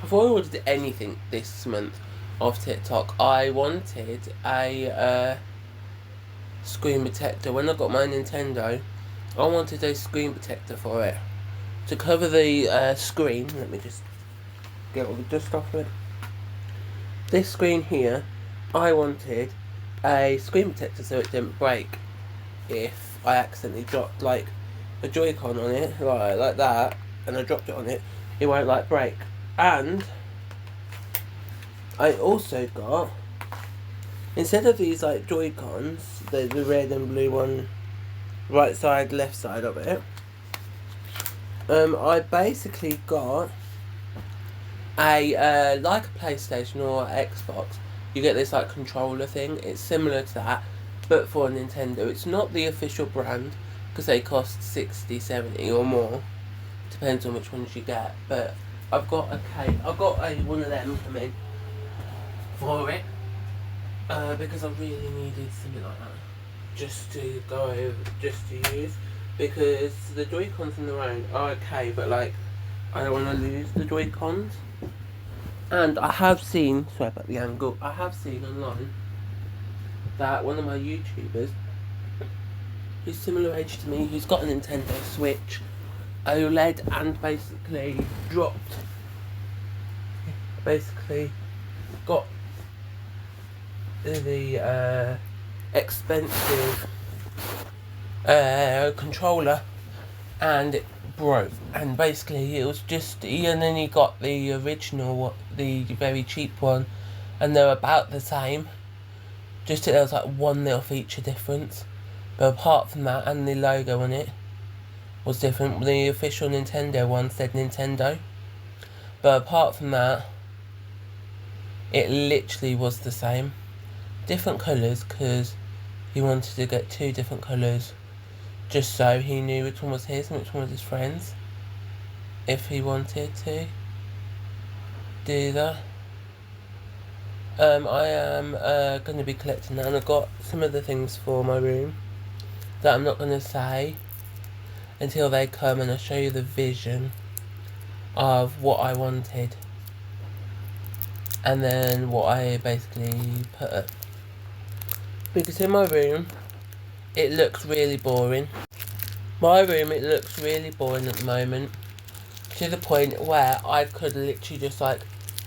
before I ordered anything this month off TikTok, I wanted a screen protector. When I got my Nintendo, I wanted a screen protector for it to cover the screen. Let me just get all the dust off it. This screen here, I wanted a screen protector so it didn't break if I accidentally dropped like a Joy-Con on it, like that, and I dropped it on it. It won't like break. And I also got, instead of these like Joy-Cons, the red and blue one, right side, left side of it, I basically got a like a PlayStation or Xbox. You get this like controller thing. It's similar to that, but for Nintendo. It's not the official brand because they cost 60, 70 or more. Depends on which ones you get. But I've got one of them coming for it because I really needed something like that. just to go over, just to use, because the Joy-Cons on their own are okay, but like I don't want to lose the Joy-Cons. And I have seen, sorry about the angle, I have seen online that one of my YouTubers who's similar age to me, who's got a Nintendo Switch OLED and basically got the expensive controller and it broke, and basically it was just, and then he got the original, the very cheap one, and they're about the same, just there was like one little feature difference, but apart from that, and the logo on it was different. The official Nintendo one said Nintendo, but apart from that it literally was the same. Different colours, because he wanted to get 2 different colours just so he knew which one was his and which one was his friend's, if he wanted to do that. I am going to be collecting that, and I've got some other things for my room that I'm not going to say until they come, and I'll show you the vision of what I wanted and then what I basically put up. Because in my room it looks really boring. It looks really boring at the moment, to the point where I could literally just like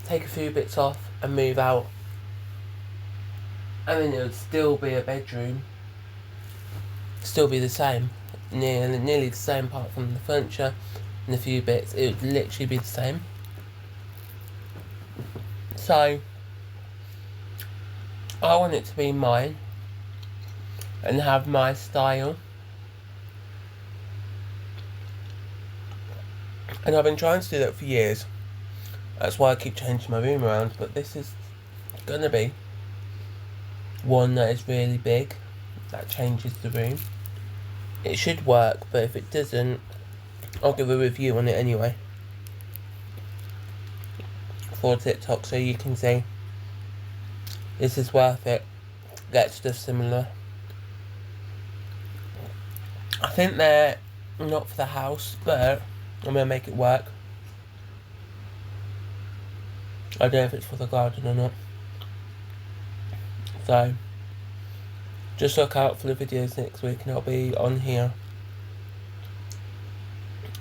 take a few bits off and move out, and then it would still be a bedroom, still be the same, nearly the same apart from the furniture and a few bits. It would literally be the same. So I want it to be mine and have my style. And I've been trying to do that for years. That's why I keep changing my room around. But this is going to be one that is really big, that changes the room. It should work, but if it doesn't, I'll give a review on it anyway for TikTok, so you can see this is worth it. Get stuff similar. I think they're not for the house, but I'm going to make it work. I don't know if it's for the garden or not. So just look out for the videos next week, and I'll be on here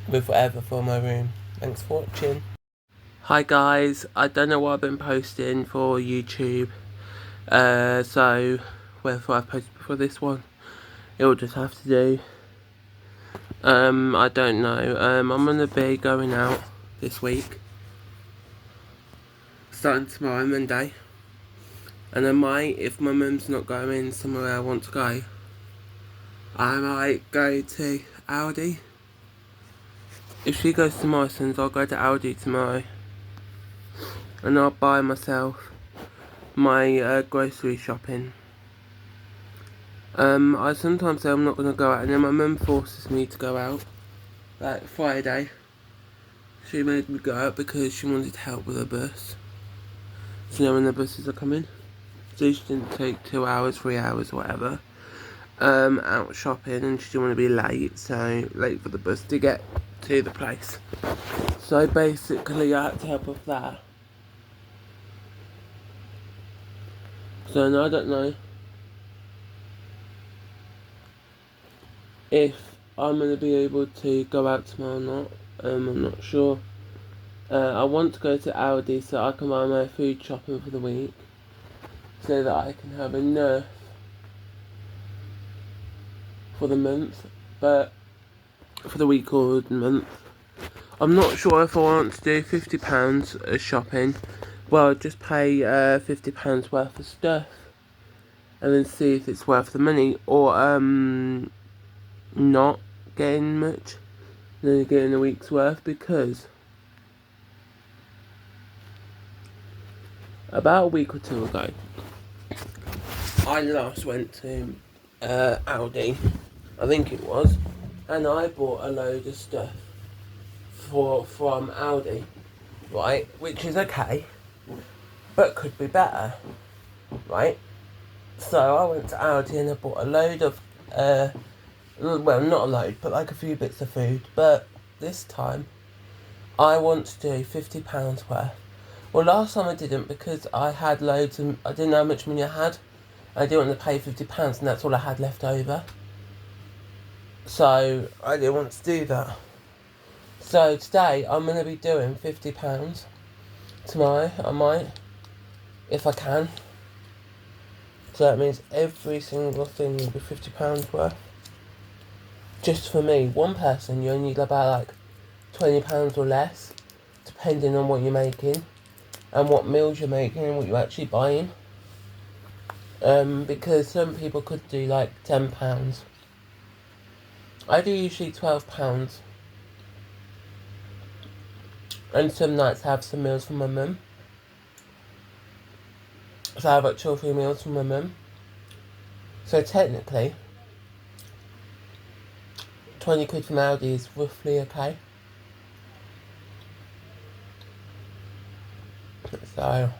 with whatever for my room. Thanks for watching. Hi guys, I don't know what I've been posting for YouTube, so whether I've posted before this one, it'll just have to do. I don't know. I'm gonna be going out this week, starting tomorrow, Monday, and I might, if my mum's not going somewhere I want to go, I might go to Aldi. If she goes to Morrison's, I'll go to Aldi tomorrow, and I'll buy myself my grocery shopping. I sometimes say I'm not going to go out, and then my mum forces me to go out. Like Friday, she made me go out because she wanted help with her bus. So you know when the buses are coming, so she didn't take 2 hours, 3 hours, whatever, out shopping, and she didn't want to be late, so late for the bus to get to the place. So basically I had to help with that. So now I don't know if I'm going to be able to go out tomorrow or not. I'm not sure. I want to go to Aldi so I can buy my food shopping for the week, so that I can have enough for the month, but for the week or the month. I'm not sure if I want to do £50 of shopping. Well, just pay £50 worth of stuff and then see if it's worth the money, or not getting much, then getting a week's worth, because about a week or 2 ago I last went to Aldi, I think it was, and I bought a load of stuff from Aldi, right, which is okay, but could be better, right? So I went to Aldi and I bought a load of, well, not a load, but like a few bits of food. But this time, I want to do £50 worth. Well, last time I didn't because I had loads and I didn't know how much money I had. I didn't want to pay £50 and that's all I had left over. So I didn't want to do that. So today I'm going to be doing £50. Tomorrow I might, if I can. So that means every single thing will be £50 worth. Just for me, one person, you only need about like £20 or less, depending on what you're making and what meals you're making and what you're actually buying. Because some people could do like £10. I do usually £12. And some nights I have some meals from my mum. So I have like 2 or 3 meals from my mum. So technically, 20 quid from Aldi is roughly okay. So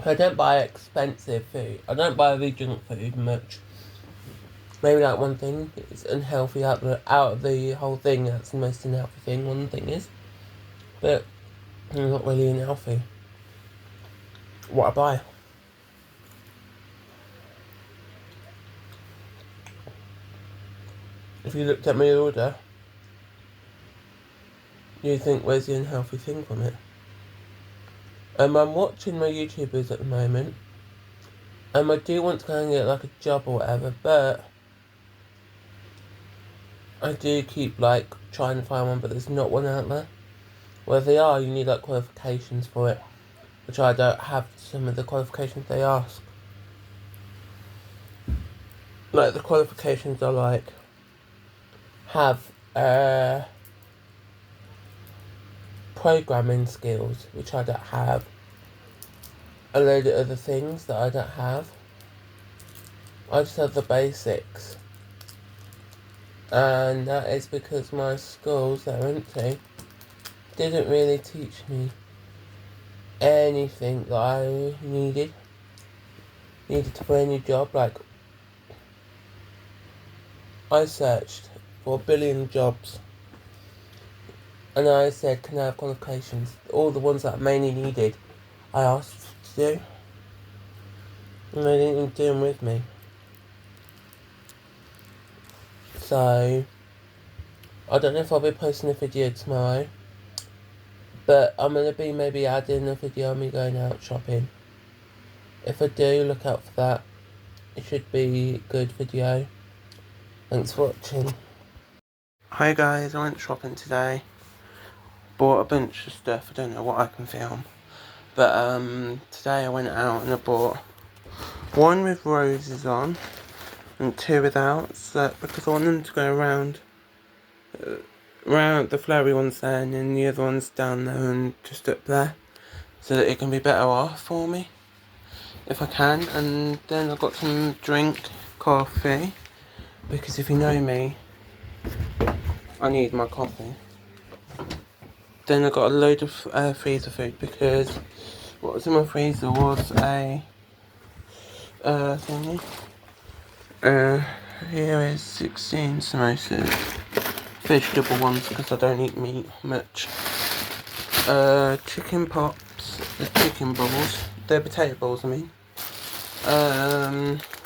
I don't buy expensive food. I don't buy the junk food much. Maybe like one thing is unhealthy out of the whole thing. That's the most unhealthy thing. One thing is, but not really unhealthy. What I buy. If you looked at my order, you'd think, where's the unhealthy thing from it? I'm watching my YouTubers at the moment. I do want to go and get like a job or whatever, but I do keep like trying to find one, but there's not one out there. Well, if they are, you need like qualifications for it, which I don't have some of the qualifications they ask. Like the qualifications are like have programming skills, which I don't have. A load of other things that I don't have. I just have the basics. And that is because my schools that I went to didn't really teach me anything that I needed to for any job. Like, I searched for a billion jobs and I said, can I have qualifications? All the ones that I mainly needed, I asked to do, and they didn't even do them with me. So I don't know if I'll be posting a video tomorrow, but I'm going to be maybe adding a video of me going out shopping. If I do, look out for that. It should be a good video. Thanks for watching. Hi guys, I went shopping today. Bought a bunch of stuff. I don't know what I can film. But today I went out and I bought one with roses on and 2 without, so because I want them to go around the flowery ones there and then the other ones down there and just up there, so that it can be better off for me if I can. And then I got some coffee, because if you know me, I need my coffee. Then I got a load of freezer food, because what was in my freezer was a thingy. Here is 16 samosas, vegetable ones because I don't eat meat much. Chicken pops, chicken balls, they're potato balls I mean.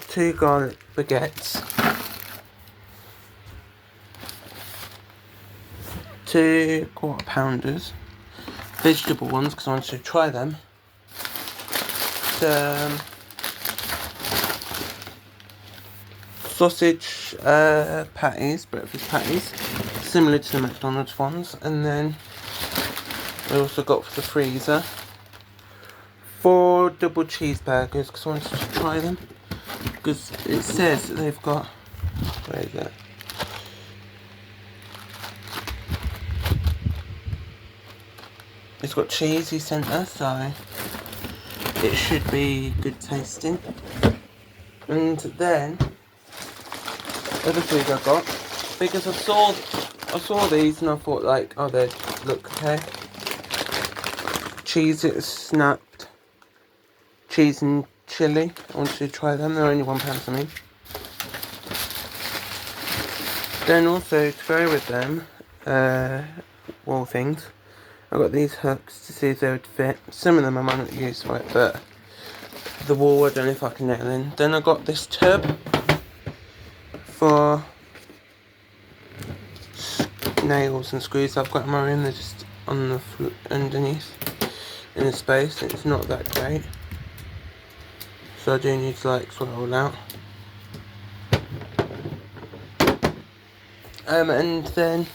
2 garlic baguettes, 2 quarter pounders, vegetable ones because I wanted to try them. Sausage patties, breakfast patties, similar to the McDonald's ones. And then I also got for the freezer 4 double cheeseburgers because I wanted to try them, because it says that they've got, where is it? It's got cheesy centre, so it should be good tasting. And then other food I got, because I saw these and I thought like, oh, they look okay. Cheese it snapped cheese and chilli. I wanted to try them. They're only £1 for me. Then also to go with them, wall things. I got these hooks to see if they would fit. Some of them I might not use for it, but the wall I don't know if I can nail in. Then I got this tub for nails and screws. I've got them in. They're just on the underneath in the space. It's not that great, so I do need to like sort it all out. And then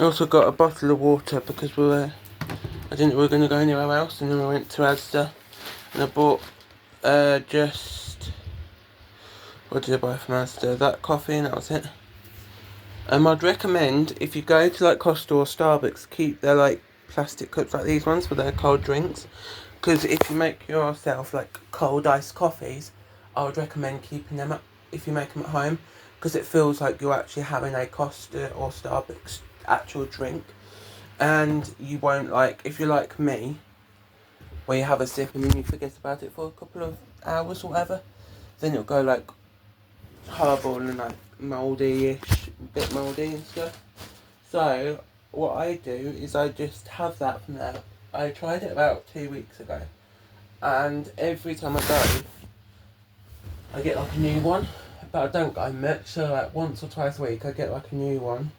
I also got a bottle of water because I didn't think we were going to go anywhere else, and then we went to Asda and I bought what did I buy from Asda? That coffee, and that was it. I'd recommend, if you go to like Costa or Starbucks, keep their like plastic cups like these ones for their cold drinks, because if you make yourself like cold iced coffees, I would recommend keeping them up if you make them at home, because it feels like you're actually having a Costa or Starbucks actual drink. And you won't, like, if you're like me, where you have a sip and then you forget about it for a couple of hours or whatever, then it'll go like horrible and like mouldy-ish, bit mouldy and stuff. So what I do is I just have that from there. I tried it about 2 weeks ago, and every time I go, I get like a new one, but I don't go much, so like once or twice a week I get like a new one,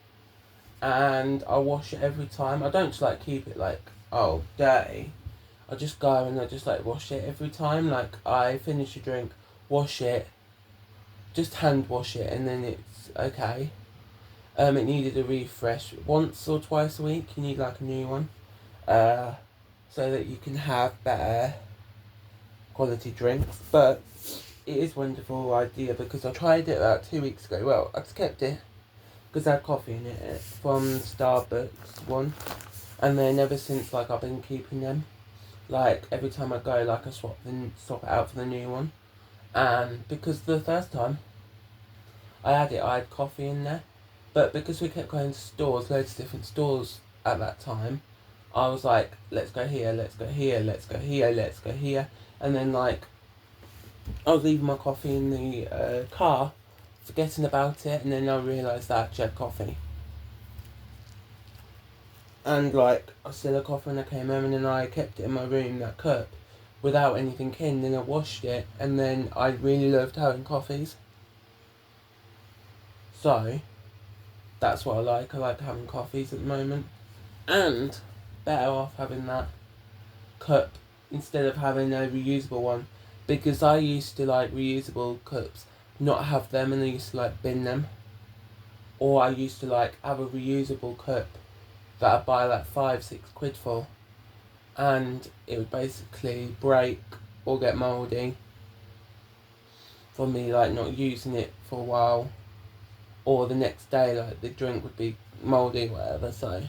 and I wash it every time. I don't just like keep it like, oh, dirty. I just go and I just like wash it every time. Like I finish a drink, wash it, just hand wash it, and then it's okay. It needed a refresh once or twice a week. You need like a new one, so that you can have better quality drinks. But it is a wonderful idea, because I tried it about 2 weeks ago. Well, I just kept it because I had coffee in it from Starbucks one, and then ever since, like, I've been keeping them. Like every time I go, like I swap it out for the new one. And because the first time I had coffee in there, but because we kept going to stores, loads of different stores at that time, I was like, let's go here, let's go here, let's go here, let's go here. And then like I was leaving my coffee in the car, forgetting about it, and then I realised that I actually had coffee. And like I still had coffee when I came home, and then I kept it in my room, that cup, without anything in. Then I washed it, and then I really loved having coffees. So that's what I like. I like having coffees at the moment, and better off having that cup instead of having a reusable one, because I used to like reusable cups, not have them, and I used to like bin them, or I used to like have a reusable cup that I'd buy like £5-6 for, and it would basically break or get mouldy for me like not using it for a while, or the next day like the drink would be mouldy, whatever. So,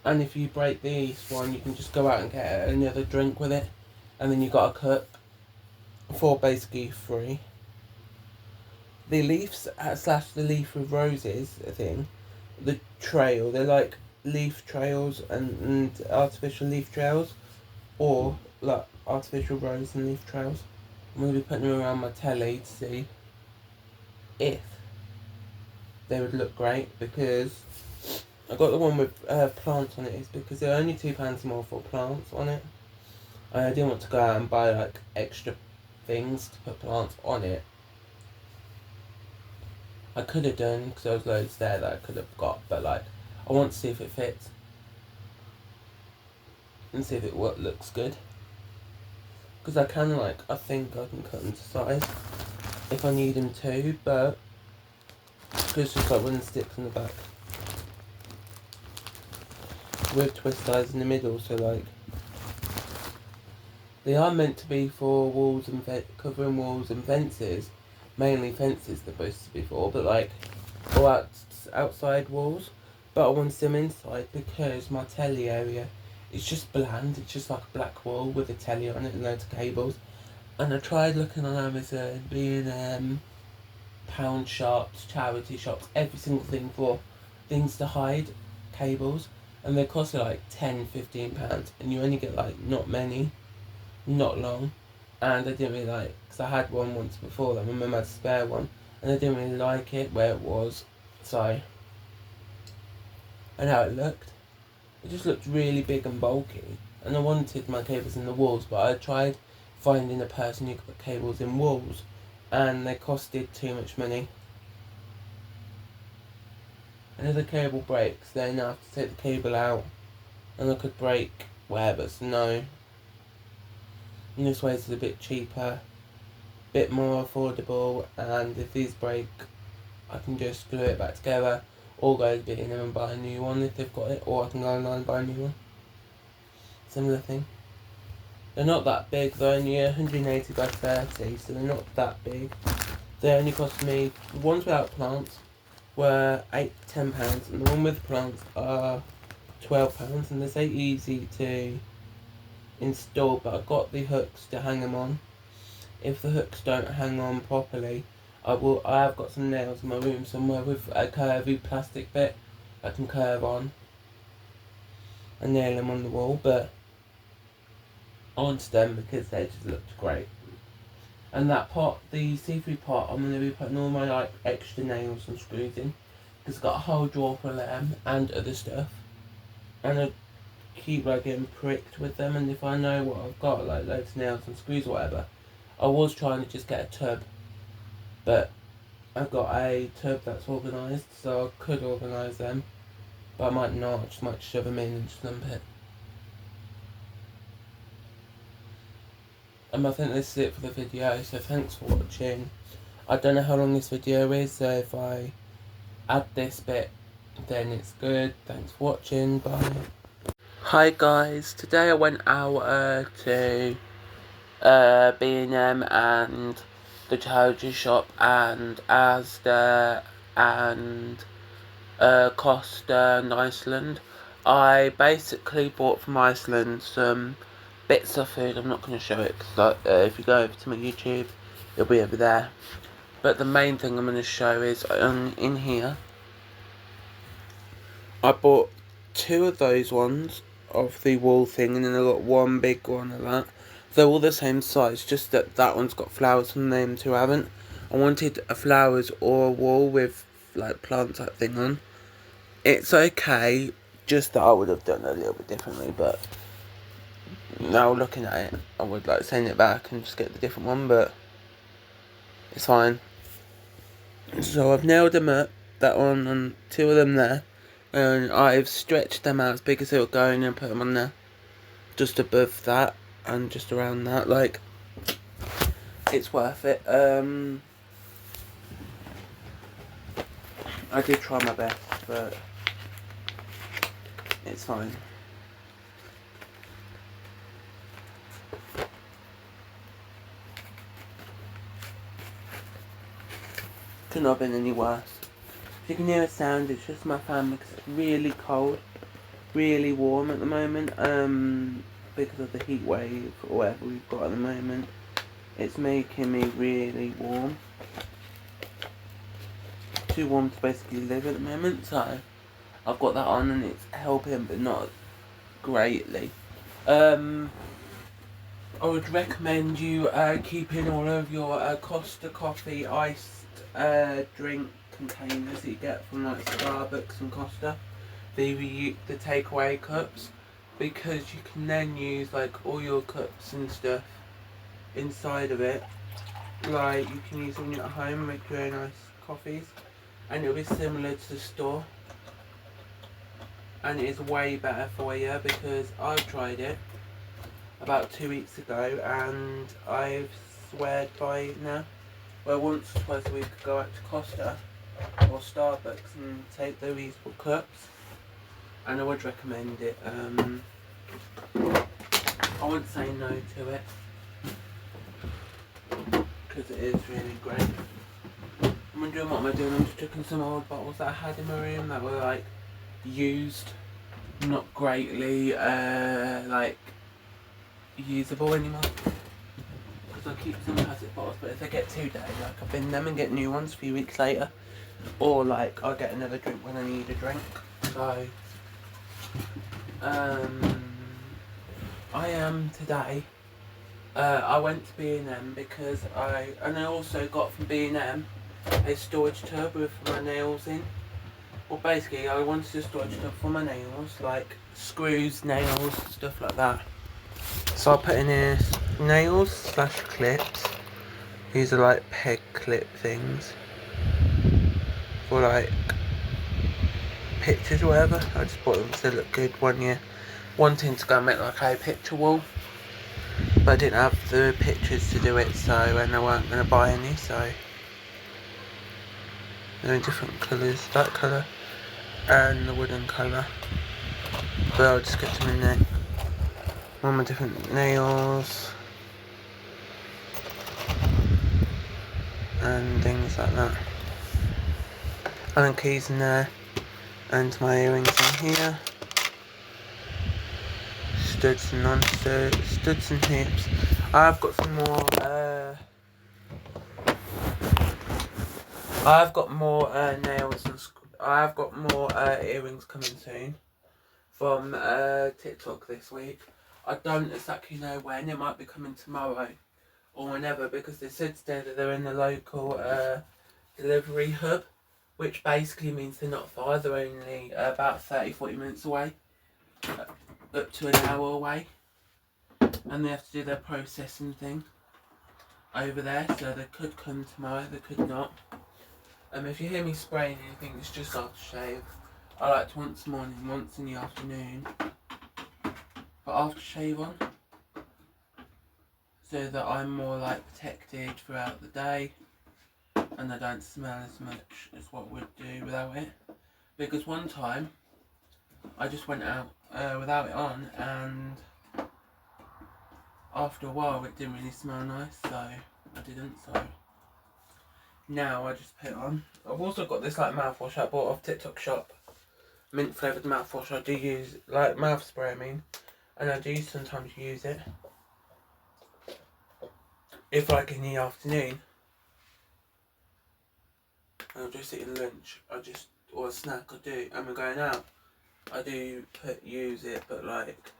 and if you break this one, you can just go out and get another drink with it, and then you got a cup for basically free. The leaves / the leaf with roses thing, the trail, they're like leaf trails and artificial leaf trails, or like artificial rose and leaf trails. I'm going to be putting them around my telly to see if they would look great, because I got the one with plants on it, is because they're only £2 more for plants on it. I didn't want to go out and buy like extra things to put plants on it. I could have done, because there was loads there that I could have got, but like I want to see if it fits and see if it looks good, because I can I think I can cut them to size if I need them to, but it's just like one sticks in the back with twist ties in the middle, so like they are meant to be for walls and covering walls and fences. Mainly fences they're supposed to be for, but like, or outside walls. But I want them inside because my telly area is just bland. It's just like a black wall with a telly on it and loads of cables. And I tried looking on Amazon, being pound shops, charity shops, every single thing for things to hide cables. and they cost like £10-15, and you only get like not many, not long, and I didn't really like, because I had one once before that my mum had a spare one, and I didn't really like it where it was, so, and how it looked. It just looked really big and bulky, and I wanted my cables in the walls, but I tried finding a person who could put cables in walls, and they costed too much money. And if the cable breaks, then I have to take the cable out, and I could break wherever, so no. And this way it's a bit cheaper, bit more affordable, and if these break, I can just glue it back together, or go to B&M and buy a new one if they've got it, or I can go online and buy a new one. Similar thing. They're not that big, they're only 180 by 30, so they're not that big. They only cost me, the ones without plants were £8-10, and the one with plants are £12, and they're so easy to install, but I've got the hooks to hang them on. If the hooks don't hang on properly, I have got some nails in my room somewhere with a curvy plastic bit I can curve on and nail them on the wall, but I wanted them because they just looked great. And that pot, the see-through pot, I'm going to be putting all my like extra nails and screws in, because I've got a whole drawer for them and other stuff, and I keep like getting pricked with them, and if I know what I've got, like loads of nails and screws or whatever, I was trying to just get a tub, but I've got a tub that's organised, so I could organise them, but I might not, I just might shove them in and just lump it. And I think this is it for the video, so thanks for watching. I don't know how long this video is, so if I add this bit, then it's good. Thanks for watching, bye. Hi guys, today I went out to B&M and the charity shop and Asda and Costa and Iceland. I basically bought from Iceland some bits of food. I'm not going to show it because if you go over to my YouTube, it'll be over there. But the main thing I'm going to show is in here. I bought 2 of those ones of the wall thing, and then I got 1 big one of that. They're all the same size, just that that one's got flowers and them 2 haven't. I wanted a flowers or a wall with like plant type thing on. It's okay, just that I would have done it a little bit differently, but now looking at it, I would like send it back and just get the different one, but it's fine. So I've nailed them up, that one and 2 of them there, and I've stretched them out as big as they were going and put them on there, just above that and just around that. Like, it's worth it. I did try my best, but it's fine. Could not have been any worse. If you can hear a sound, it's just my fan because it's really cold, really warm at the moment, because of the heat wave or whatever we've got at the moment. It's making me really warm. Too warm to basically live at the moment, so I've got that on and it's helping, but not greatly. I would recommend you keeping all of your Costa coffee iced drink containers that you get from like Starbucks and Costa, the takeaway cups, because you can then use like all your cups and stuff inside of it. Like you can use them at home and make very nice coffees, and it'll be similar to the store, and it is way better for you because I tried it about 2 weeks ago and I've sweared by it now. Well, once or twice a week I go out to Costa or Starbucks and take the reusable cups, and I would recommend it. I wouldn't say no to it because it is really great. I'm wondering what am I doing. I'm just checking some old bottles that I had in my room that were like used, not greatly like usable anymore. Because I keep some plastic bottles, but if they get too dirty, like I bin them and get new ones a few weeks later, or like I'll get another drink when I need a drink. So I am today. I went to B&M because and I also got from B&M a storage tub with my nails in. Well, basically, I wanted a storage tub for my nails, like screws, nails, stuff like that. So I put in here nails slash clips. These are like peg clip things for like pictures or whatever. I just bought them because they look good one year. Wanting to go and make like a picture wall, but I didn't have the pictures to do it, so and I weren't going to buy any, so they're in different colours, that colour and the wooden colour, but I'll just get them in there. One of my different nails and things like that. Allen keys in there, and my earrings in here. Studs and non-studs, studs and hips. I've got some more. I've got more nails and I've got more earrings coming soon from TikTok this week. I don't exactly know when. It might be coming tomorrow or whenever, because they said today that they're in the local delivery hub, which basically means they're not far. They're only about 30-40 minutes away, up to an hour away, and they have to do their processing thing over there, so they could come tomorrow, they could not. If you hear me spraying anything, it's just aftershave. I like to once in the morning, once in the afternoon put aftershave on, so that I'm more like protected throughout the day and I don't smell as much as what would do without it. Because one time I just went out without it on, and after a while it didn't really smell nice, so I didn't. So now I just put it on. I've also got this like mouthwash I bought off TikTok shop, mint flavoured mouthwash. I do use like mouth spray, I mean, and I do sometimes use it if like in the afternoon I'll just eat lunch, or a snack I do, and we're going out, I do use it, but like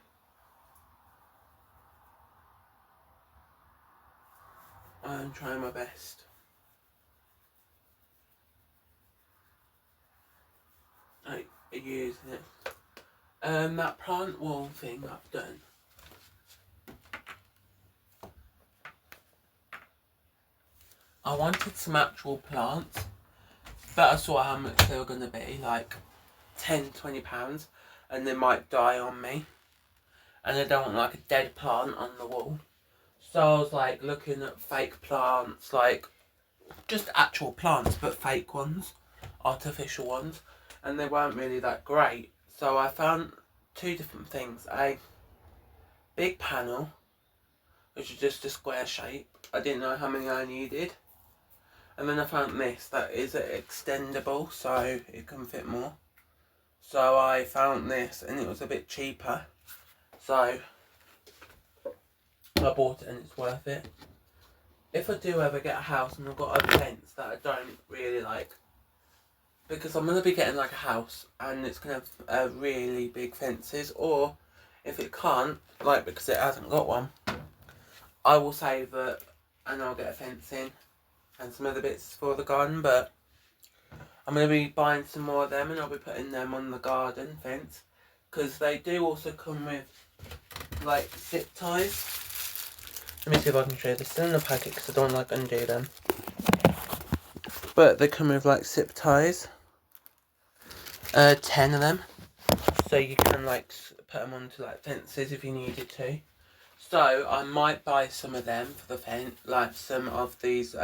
I'm trying my best. Like using it. That plant wall thing I've done. I wanted some actual plants, but I saw how much they were going to be, like £10-20, and they might die on me. And I don't want like a dead plant on the wall. So I was like looking at fake plants, like just actual plants, but fake ones, artificial ones, and they weren't really that great. So I found two different things: a big panel, which is just a square shape. I didn't know how many I needed. And then I found this that is extendable, so it can fit more. So I found this, and it was a bit cheaper, so I bought it, and it's worth it. If I do ever get a house and I've got a fence that I don't really like, because I'm going to be getting like a house and it's going to have really big fences, or if it can't, like because it hasn't got one, I will save it and I'll get a fence in and some other bits for the garden. But I'm going to be buying some more of them, and I'll be putting them on the garden fence, because they do also come with like zip ties. Let me see if I can show you this. They're in the packet because I don't like undo them. But they come with like zip ties. 10 of them. So you can like put them onto like fences if you needed to. So I might buy some of them for the fence, like some of these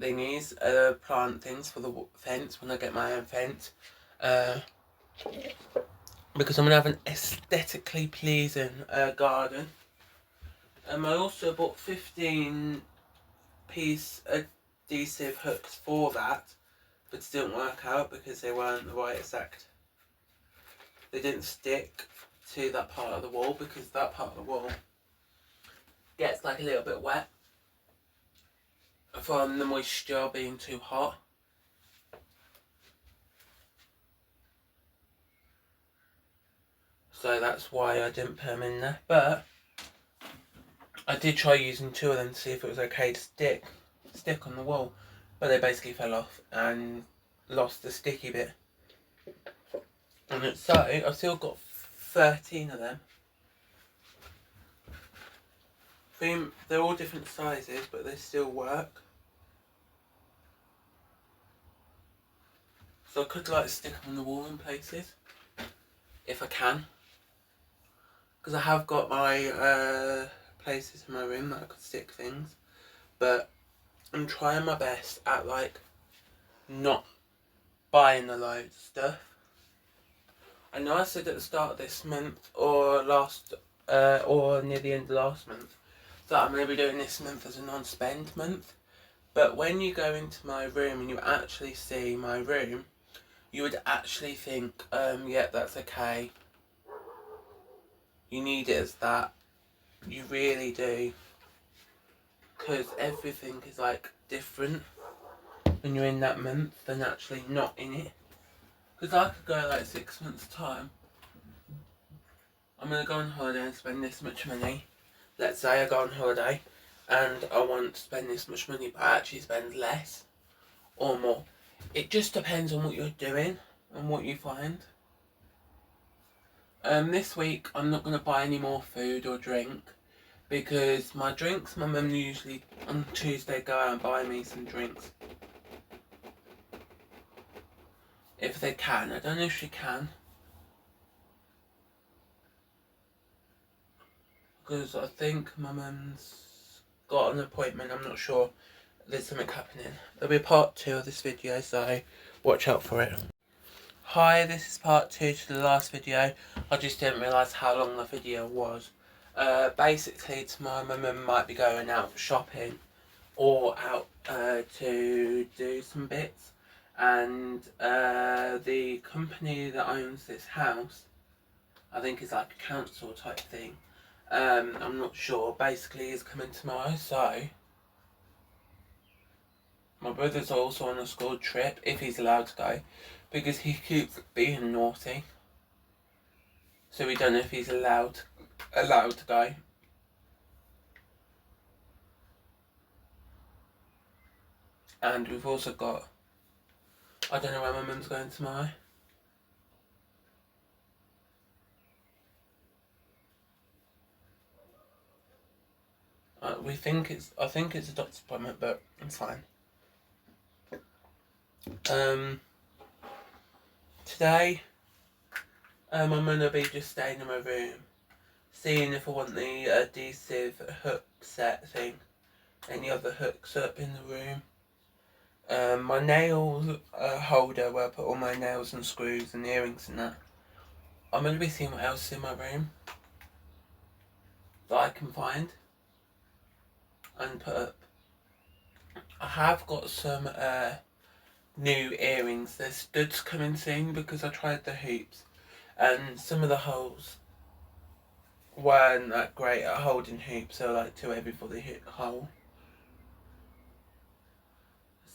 thingies, plant things for the fence when I get my own fence. Because I'm going to have an aesthetically pleasing garden. I also bought 15-piece adhesive hooks for that, but it didn't work out because they weren't the right exact. They didn't stick to that part of the wall, because that part of the wall gets like a little bit wet from the moisture being too hot. so that's why I didn't put them in there. But I did try using 2 of them to see if it was okay to stick on the wall, but they basically fell off and lost the sticky bit. And so I've still got 13 of them. They're all different sizes, but they still work. So I could like stick them on the wall in places, if I can. Because I have got my places in my room that I could stick things. But I'm trying my best at like not buying a load of stuff. I know I said at the start of this month or near the end of last month that I'm going to be doing this month as a non-spend month. But when you go into my room and you actually see my room, you would actually think, yeah, that's okay. You need it as that. You really do. Because everything is like different when you're in that month than actually not in it. Because I could go like 6 months time. I'm going to go on holiday and spend this much money. Let's say I go on holiday and I want to spend this much money but I actually spend less or more. It just depends on what you're doing and what you find. This week I'm not going to buy any more food or drink because my drinks, my mum usually on Tuesday go out and buy me some drinks. If they can. I don't know if she can. Because I think my mum's got an appointment, I'm not sure. There's something happening. There'll be part 2 of this video, so watch out for it. Hi, this is part 2 to the last video. I just didn't realise how long the video was. Basically tomorrow my mum might be going out shopping or out to do some bits. And the company that owns this house, I think it's like a council type thing, I'm not sure, basically is coming tomorrow, so my brother's also on a school trip, if he's allowed to go, because he keeps being naughty, so we don't know if he's allowed to go. And we've also got, I don't know where my mum's going tomorrow. I think it's a doctor's appointment, but it's fine. Today, I'm going to be just staying in my room, seeing if I want the adhesive hook set thing, any other hooks up in the room. My nail holder where I put all my nails and screws and earrings and that. I'm going to be seeing what else is in my room that I can find and put up. I have got some new earrings. There's studs coming soon because I tried the hoops and some of the holes weren't that great at holding hoops. They were like too heavy for the hole.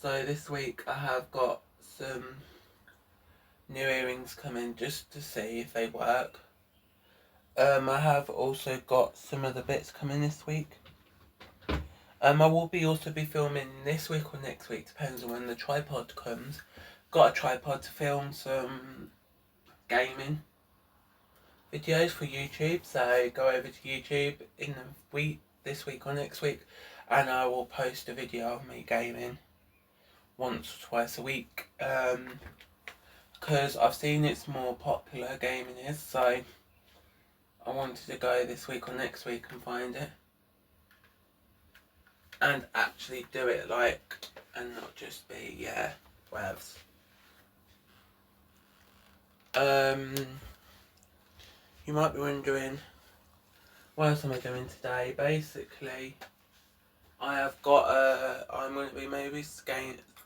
So this week I have got some new earrings coming just to see if they work. I have also got some of the bits coming this week. I will also be filming this week or next week, depends on when the tripod comes. Got a tripod to film some gaming videos for YouTube, so go over to YouTube in the week, this week or next week, and I will post a video of me gaming once or twice a week, because I've seen it's more popular, gaming is, so I wanted to go this week or next week and find it and actually do it, like, and not just be, yeah, whatevs. You might be wondering, what else am I doing today? Basically, I have got I'm going to be maybe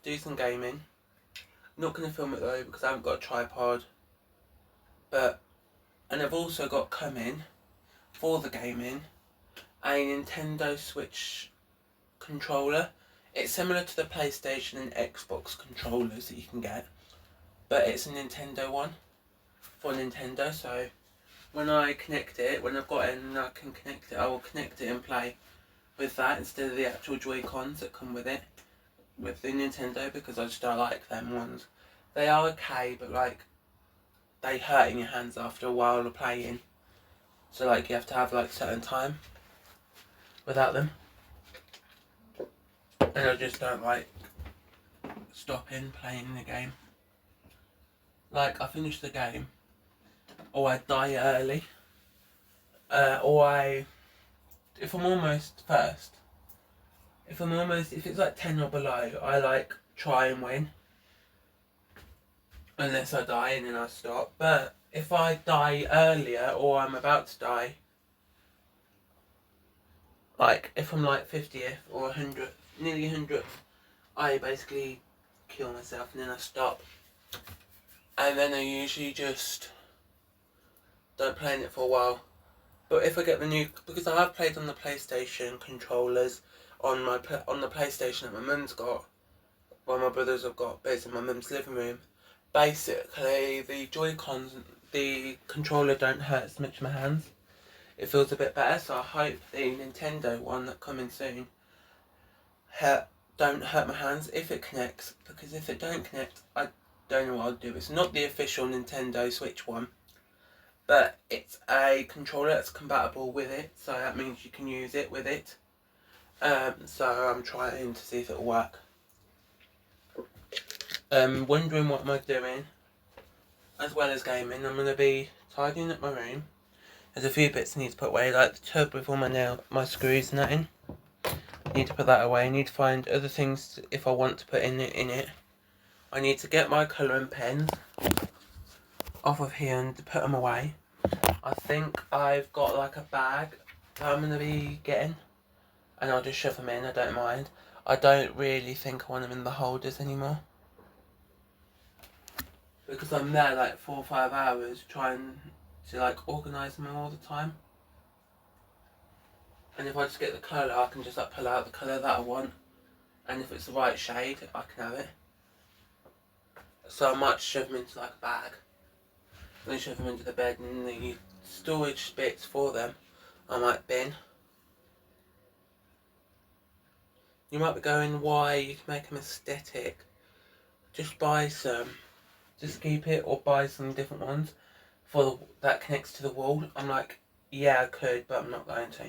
do some gaming. Not going to film it though because I haven't got a tripod. And I've also got coming for the gaming a Nintendo Switch controller. It's similar to the PlayStation and Xbox controllers that you can get, but it's a Nintendo one for Nintendo, so when I connect it, when I've got it and I can connect it, I will connect it and play with that instead of the actual Joy-Cons that come with it, with the Nintendo, because I just don't like them ones. They are okay, but like, they hurt in your hands after a while of playing. So like, you have to have like certain time without them. And I just don't like stopping playing the game. Like, I finish the game, or I die early, if I'm almost first, if it's like 10 or below, I like try and win. Unless I die and then I stop. But if I die earlier or I'm about to die, like if I'm like 50th or 100th, nearly 100th, I basically kill myself and then I stop. And then I usually just don't play in it for a while. But if I get the new, because I have played on the PlayStation controllers on the PlayStation that my mum's got, well my brothers have got, but it's in my mum's living room. Basically, the Joy-Cons, the controller don't hurt as much in my hands. It feels a bit better, so I hope the Nintendo one that's coming soon don't hurt my hands if it connects, because if it don't connect, I don't know what I'll do. It's not the official Nintendo Switch one, but it's a controller that's compatible with it, so that means you can use it with it. So I'm trying to see if it'll work. Wondering what am I doing, as well as gaming. I'm going to be tidying up my room. There's a few bits I need to put away, like the tub with all my screws and that in. I need to put that away. I need to find other things if I want to put in it. I need to get my colouring pens off of here and put them away. I think I've got like a bag that I'm going to be getting, and I'll just shove them in, I don't mind. I don't really think I want them in the holders anymore, because I'm there like 4 or 5 hours trying to like organise them all the time. And if I just get the colour, I can just like pull out the colour that I want, and if it's the right shade, I can have it. So I might shove them into like a bag, and then shove them into the bed, and the storage bits for them I might bin. You might be going, why? You can make them aesthetic. Just buy some. Just keep it, or buy some different ones that connects to the wall. I'm like, yeah, I could, but I'm not going to.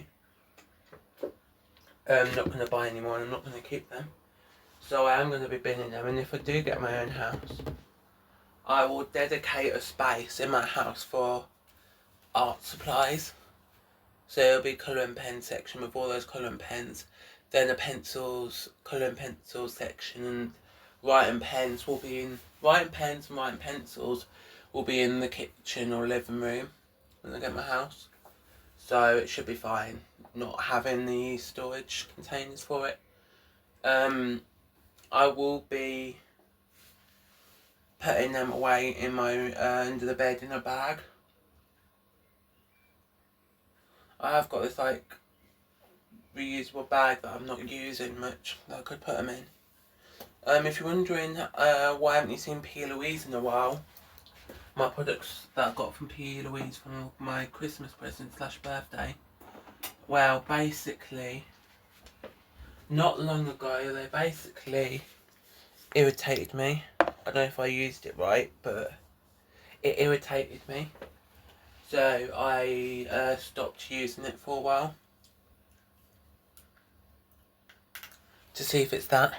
I'm not going to buy any more, and I'm not going to keep them. So I am going to be binning them, and if I do get my own house, I will dedicate a space in my house for art supplies. So it'll be colouring pen section with all those colouring pens, then a colouring pencils section, and writing pens and writing pencils will be in the kitchen or living room when I get my house. So it should be fine not having the storage containers for it. I will be putting them away in my under the bed in a bag. I have got this like reusable bag that I'm not using much that I could put them in. If you're wondering why haven't you seen P. Louise in a while, my products that I got from P. Louise for my Christmas present / birthday, well basically not long ago they basically irritated me. I don't know if I used it right, but it irritated me. So I stopped using it for a while to see if it's that.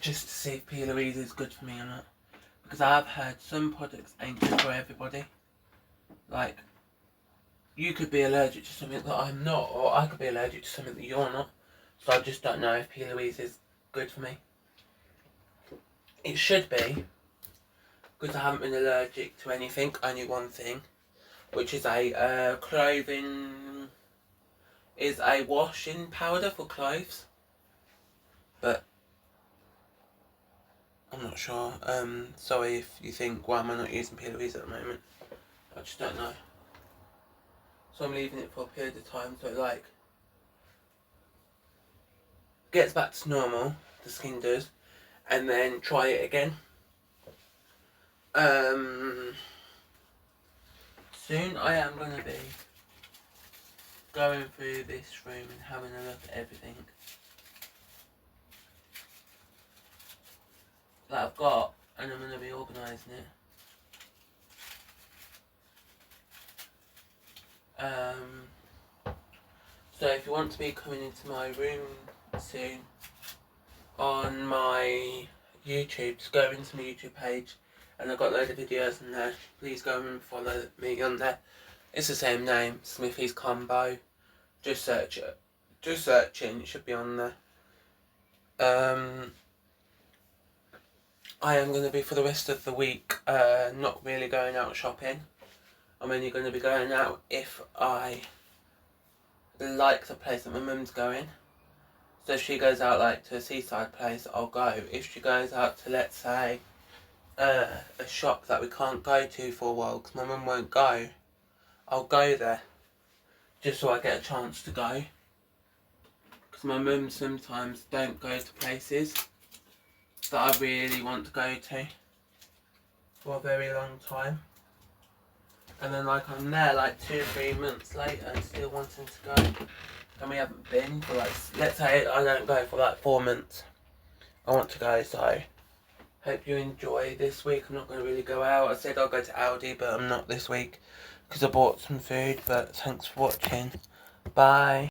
Just to see if P. Louise is good for me or not. Because I have heard some products ain't good for everybody. Like, you could be allergic to something that I'm not, or I could be allergic to something that you're not. So I just don't know if P. Louise is good for me. It should be, because I haven't been allergic to anything, only one thing, which is a washing powder for clothes. But I'm not sure. Sorry if you think, why am I not using P. Louise at the moment? I just don't know. So I'm leaving it for a period of time so it like gets back to normal, the skin does, and then try it again. Soon I am going to be going through this room and having a look at everything that I've got, and I'm going to be organising it. So if you want to be coming into my room soon on my YouTube, just go into my YouTube page, and I've got loads of videos in there. Please go and follow me on there. It's the same name, Smithy's Combo. Just search it. Just search it and it should be on there. I am going to be, for the rest of the week, not really going out shopping. I'm only going to be going out if I like the place that my mum's going. So if she goes out like to a seaside place, I'll go. If she goes out to, let's say, a shop that we can't go to for a while because my mum won't go, I'll go there. Just so I get a chance to go. Because my mum sometimes don't go to places that I really want to go to for a very long time. And then like I'm there like 2-3 months later and still wanting to go. And we haven't been for like, let's say I don't go for like 4 months. I want to go, so hope you enjoy this week. I'm not going to really go out. I said I'll go to Aldi, but I'm not this week because I bought some food. But thanks for watching. Bye.